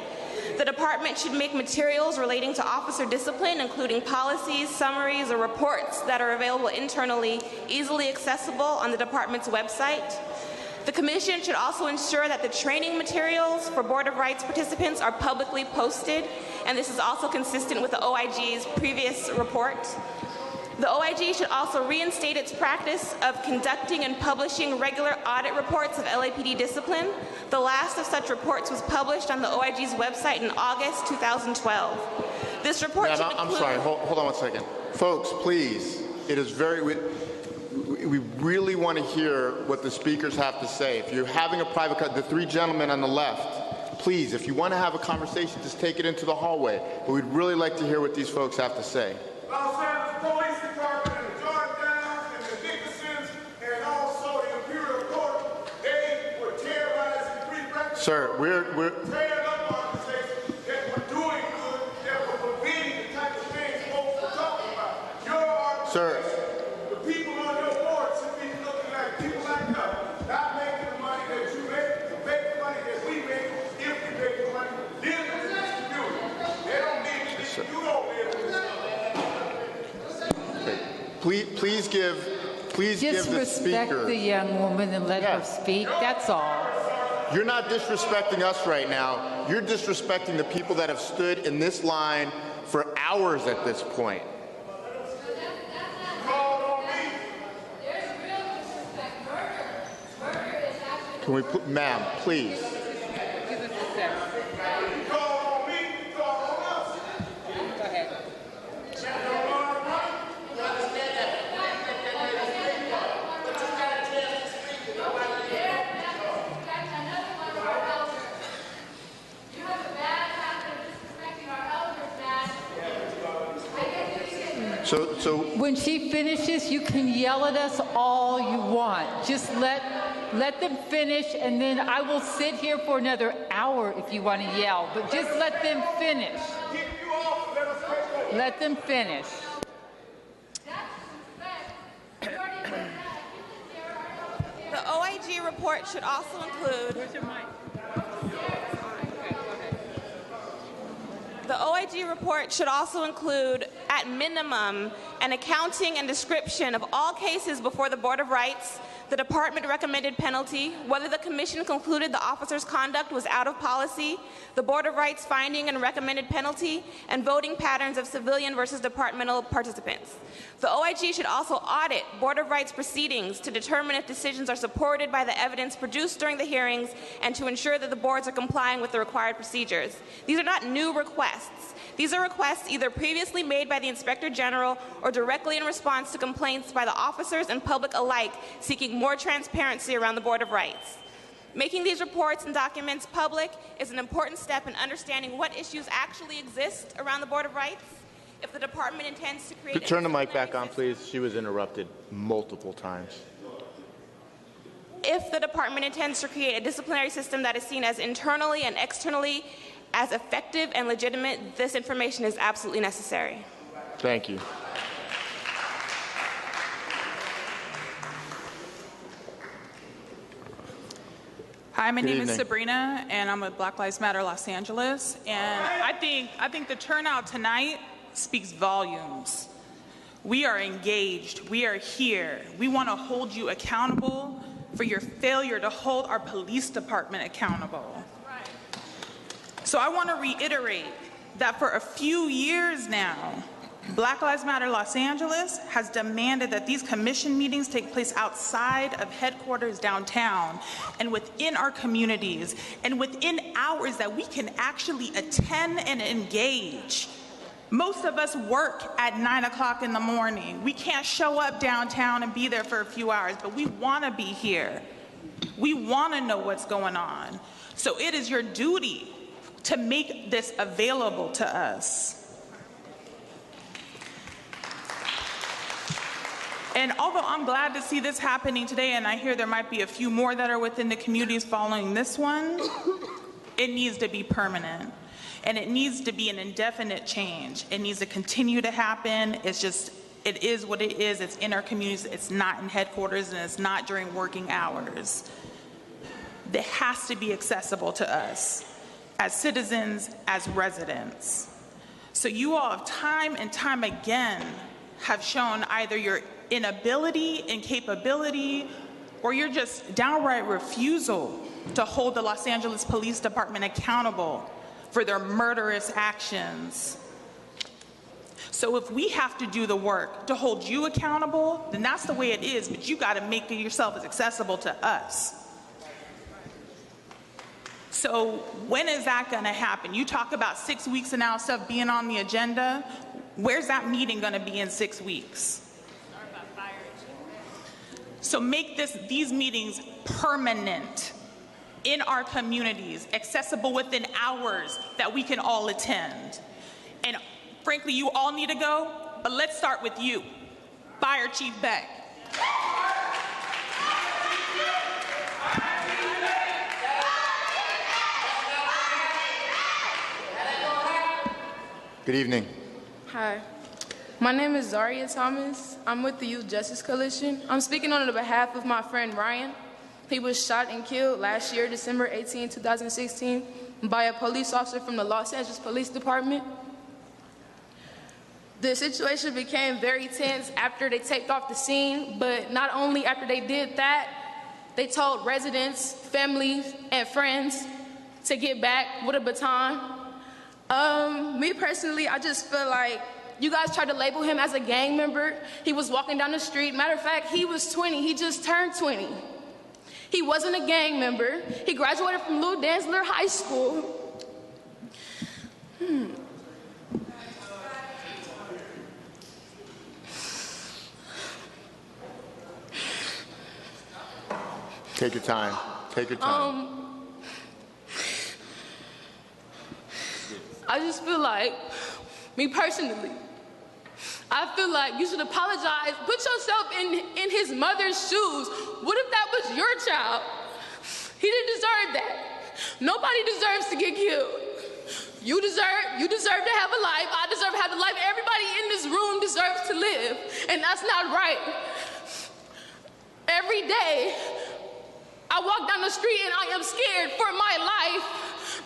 The department should make materials relating to officer discipline, including policies, summaries, or reports that are available internally, easily accessible on the department's website. The Commission should also ensure that the training materials for Board of Rights participants are publicly posted, and this is also consistent with the OIG's previous report. The OIG should also reinstate its practice of conducting and publishing regular audit reports of LAPD discipline. The last of such reports was published on the OIG's website in August 2012. This report should include... I'm sorry, hold on one second. Folks, please, it is very... We really want to hear what the speakers have to say. If you're having a private, the 3 gentlemen on the left, please, if you want to have a conversation, just take it into the hallway. But we'd really like to hear what these folks have to say. Los Angeles Police Department and the Jordans and the Dickersons and also the Imperial Court, they were terrorizing free Sir, we're tearing up organizations that were doing good, that were preventing the type of things folks were talking about. Your organization, Sir. the people on your board should be looking like people like us, not making the money that you make, to make the money that we make, if we make the money, live in this community. They don't need to live, you don't live in this community. Please give the respect speaker. the young woman and let her speak. That's all. You're not disrespecting us right now. You're disrespecting the people that have stood in this line for hours at this point. Can we, ma'am, please. So when she finishes, you can yell at us all you want. Just let them finish, and then I will sit here for another hour if you want to yell. But just let them finish. Let them finish. The OIG report should also include... Where's your mic? The OIG report should also include, at minimum, an accounting and description of all cases before the Board of Rights the department recommended penalty, whether the commission concluded the officer's conduct was out of policy, the Board of Rights finding and recommended penalty, and voting patterns of civilian versus departmental participants. The OIG should also audit Board of Rights proceedings to determine if decisions are supported by the evidence produced during the hearings and to ensure that the boards are complying with the required procedures. These are not new requests. These are requests either previously made by the Inspector General or directly in response to complaints by the officers and public alike seeking more transparency around the Board of Rights. Making these reports and documents public is an important step in understanding what issues actually exist around the Board of Rights. If the department intends to create... Turn the mic back on, please. She was interrupted multiple times. If the department intends to create a disciplinary system that is seen as internally and externally as effective and legitimate, this information is absolutely necessary. Thank you. Hi, my Good name evening. is Sabrina, and I'm with Black Lives Matter Los Angeles. And I think the turnout tonight speaks volumes. We are engaged. We are here. We want to hold you accountable for your failure to hold our police department accountable. So I want to reiterate that for a few years now, Black Lives Matter Los Angeles has demanded that these commission meetings take place outside of headquarters downtown and within our communities and within hours that we can actually attend and engage. Most of us work at 9 o'clock in the morning. We can't show up downtown and be there for a few hours, but we want to be here. We want to know what's going on. So it is your duty to make this available to us. And although I'm glad to see this happening today, and I hear there might be a few more that are within the communities following this one, it needs to be permanent. And it needs to be an indefinite change. It needs to continue to happen. It's just, it is what it is. It's in our communities. It's not in headquarters, and it's not during working hours. It has to be accessible to us as citizens, as residents. So you all have time and time again have shown either your inability, incapability, or your just downright refusal to hold the Los Angeles Police Department accountable for their murderous actions. So if we have to do the work to hold you accountable, then that's the way it is, but you gotta make yourself as accessible to us. So when is that gonna happen? You talk about 6 weeks and now stuff being on the agenda. Where's that meeting gonna be in 6 weeks? So make these meetings permanent in our communities, accessible within hours that we can all attend. And frankly, you all need to go, but let's start with you, Fire Chief Beck. Good evening. Hi. My name is Zaria Thomas. I'm with the Youth Justice Coalition. I'm speaking on the behalf of my friend Ryan. He was shot and killed last year, December 18, 2016, by a police officer from the Los Angeles Police Department. The situation became very tense after they taped off the scene, but not only after they did that, they told residents, families, and friends to get back with a baton. Me personally, I just feel like you guys tried to label him as a gang member. He was walking down the street. Matter of fact, he was 20. He just turned 20. He wasn't a gang member. He graduated from Lou Dantzler High School. Take your time. Take your time. I just feel like, me personally, I feel like you should apologize. Put yourself in his mother's shoes. What if that was your child? He didn't deserve that. Nobody deserves to get killed. You deserve to have a life. I deserve to have a life. Everybody in this room deserves to live, and that's not right. Every day, I walk down the street and I am scared for my life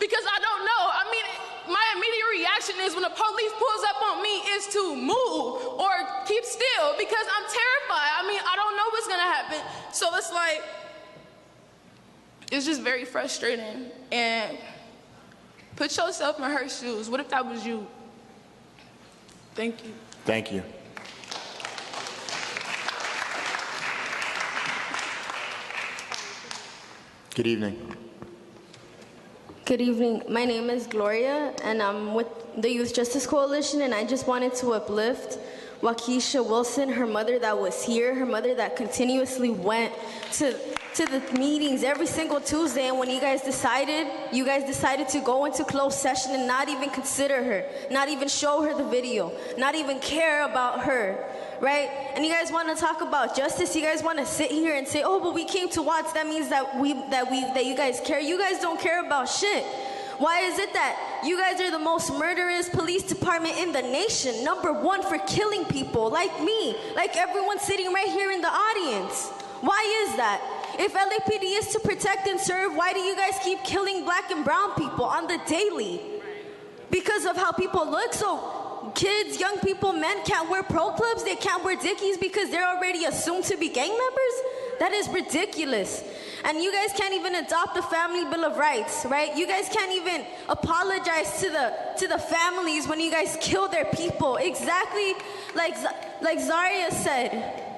because I don't know. I mean, my immediate reaction question is when the police pulls up on me is to move or keep still because I'm terrified. I mean, I don't know what's gonna happen. So it's like, it's just very frustrating. And put yourself in her shoes. What if that was you? Thank you. Thank you. Good evening. Good evening. My name is Gloria, and I'm with the Youth Justice Coalition, and I just wanted to uplift Waukesha Wilson, her mother that was here, her mother that continuously went to the meetings every single Tuesday, and when you guys decided to go into closed session and not even consider her, not even show her the video, not even care about her, right? And you guys want to talk about justice, you guys want to sit here and say, oh, but we came to Watts, that means that you guys care. You guys don't care about shit. Why is it that you guys are the most murderous police department in the nation, #1 for killing people like me, like everyone sitting right here in the audience? Why is that? If LAPD is to protect and serve, why do you guys keep killing black and brown people on the daily? Because of how people look? So kids, young people, men can't wear pro clubs, they can't wear Dickies because they're already assumed to be gang members? That is ridiculous. And you guys can't even adopt the Family Bill of Rights, right? You guys can't even apologize to the families when you guys kill their people. Exactly like Zaria said.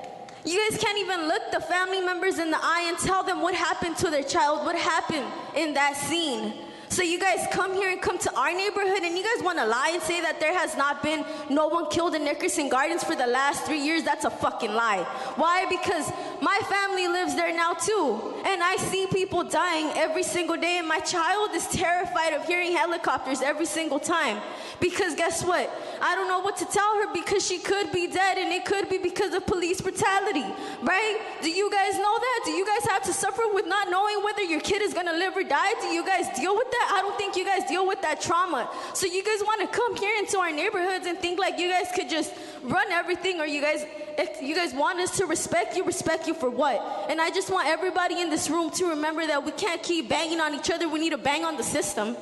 You guys can't even look the family members in the eye and tell them what happened to their child, what happened in that scene. So you guys come here and come to our neighborhood and you guys want to lie and say that there has not been no one killed in Nickerson Gardens for the last 3 years? That's a fucking lie. Why? Because my family lives there now too. And I see people dying every single day and my child is terrified of hearing helicopters every single time. Because guess what? I don't know what to tell her because she could be dead and it could be because of police brutality, right? Do you guys know that? Do you guys have to suffer with not knowing whether your kid is gonna live or die? Do you guys deal with that? I don't think you guys deal with that trauma. So you guys want to come here into our neighborhoods and think like you guys could just run everything, or if you guys want us to respect you for what? And I just want everybody in this room to remember that we can't keep banging on each other. We need to bang on the system.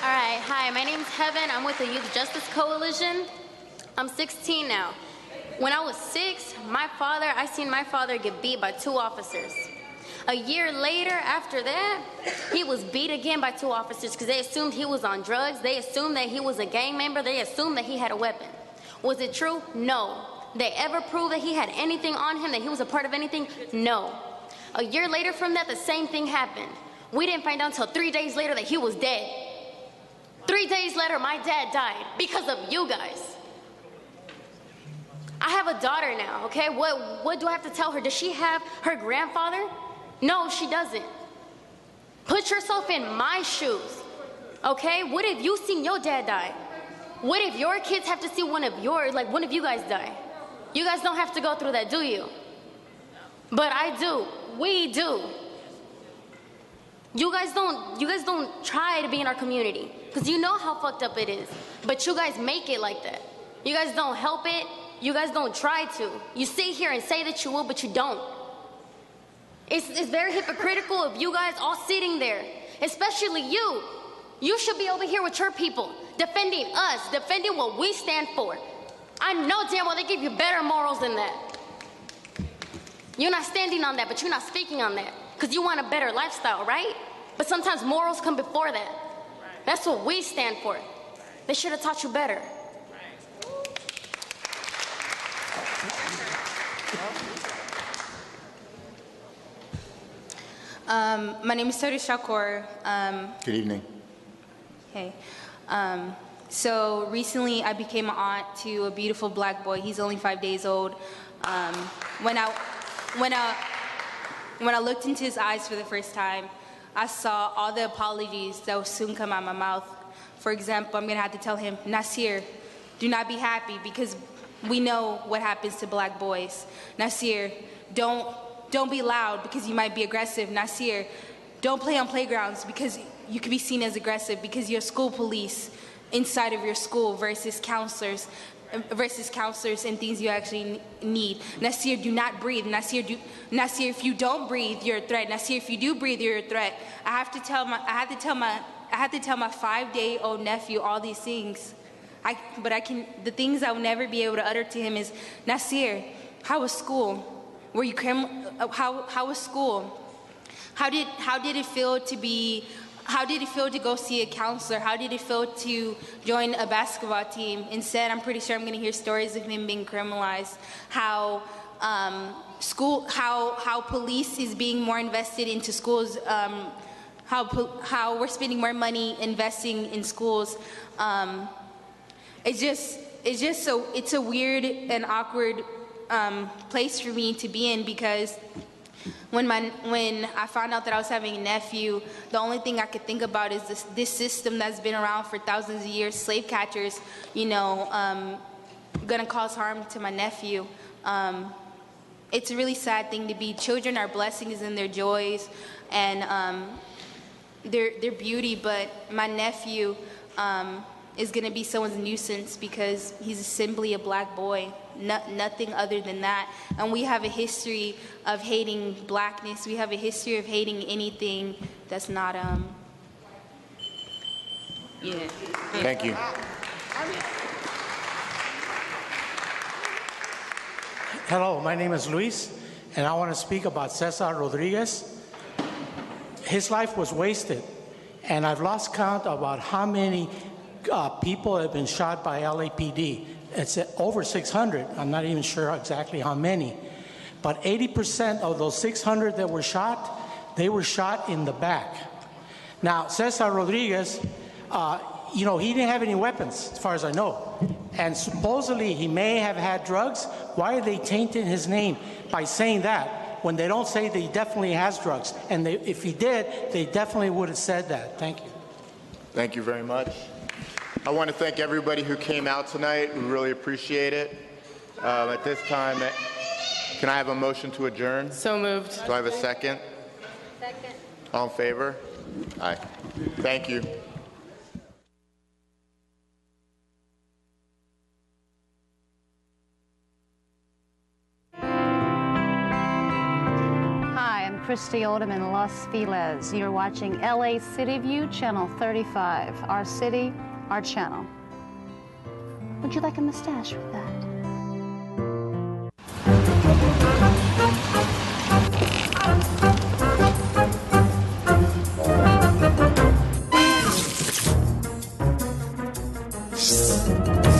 All right, hi, my name's Heaven. I'm with the Youth Justice Coalition. I'm 16 now. When I was 6, I seen my father get beat by 2 officers. A year later, after that, he was beat again by 2 officers because they assumed he was on drugs. They assumed that he was a gang member. They assumed that he had a weapon. Was it true? No. They ever prove that he had anything on him, that he was a part of anything? No. A year later from that, the same thing happened. We didn't find out until 3 days later that he was dead. 3 days later, my dad died because of you guys. I have a daughter now, okay? What do I have to tell her? Does she have her grandfather? No, she doesn't. Put yourself in my shoes, okay? What if you seen your dad die? What if your kids have to see one of you guys die? You guys don't have to go through that, do you? But I do. We do. You guys don't try to be in our community because you know how fucked up it is. But you guys make it like that. You guys don't help it. You guys don't try to. You sit here and say that you will, but you don't. It's very hypocritical of you guys all sitting there, especially you. You should be over here with your people, defending us, defending what we stand for. I know damn well they give you better morals than that. You're not standing on that, but you're not speaking on that because you want a better lifestyle, right? But sometimes morals come before that. That's what we stand for. They should have taught you better. My name is Sari Shakur. Good evening. Hey. So recently I became an aunt to a beautiful black boy. He's only 5 days old. When I looked into his eyes for the first time, I saw all the apologies that would soon come out of my mouth. For example, I'm gonna have to tell him, Nasir, do not be happy because we know what happens to black boys. Nasir, don't be loud because you might be aggressive. Nasir, don't play on playgrounds because you could be seen as aggressive because you're school police inside of your school versus counselors. versus counselors and things you actually need. Nasir, do not breathe. Nasir, if you don't breathe, you're a threat. Nasir, if you do breathe, you're a threat. I have to tell my 5-day-old nephew all these things. The things I will never be able to utter to him is, Nasir, how was school? Were you how was school? How did it feel to go see a counselor? How did it feel to join a basketball team? Instead, I'm pretty sure I'm going to hear stories of him being criminalized. How police is being more invested into schools. How we're spending more money investing in schools. It's a weird and awkward place for me to be in, because when I found out that I was having a nephew, the only thing I could think about is this system that's been around for thousands of years, slave catchers, gonna cause harm to my nephew. It's a really sad thing to be. Children are blessings and their joys and their beauty, but my nephew is gonna be someone's nuisance because he's simply a black boy. Nothing other than that. And we have a history of hating blackness. We have a history of hating anything that's not Thank you. Hello, my name is Luis, and I want to speak about Cesar Rodriguez. His life was wasted, and I've lost count about how many people have been shot by LAPD. It's over 600. I'm not even sure exactly how many. But 80% of those 600 that were shot, they were shot in the back. Now, Cesar Rodriguez, he didn't have any weapons, as far as I know. And supposedly he may have had drugs. Why are they tainting his name by saying that when they don't say that he definitely has drugs? And if he did, they definitely would have said that. Thank you. Thank you very much. I want to thank everybody who came out tonight. We really appreciate it. At this time, can I have a motion to adjourn? So moved. Do I have a second? Second. All in favor? Aye. Thank you. Hi, I'm Christy Odom in Los Feliz. You're watching LA City View, Channel 35. Our city, our channel. Would you like a mustache with that? Shh.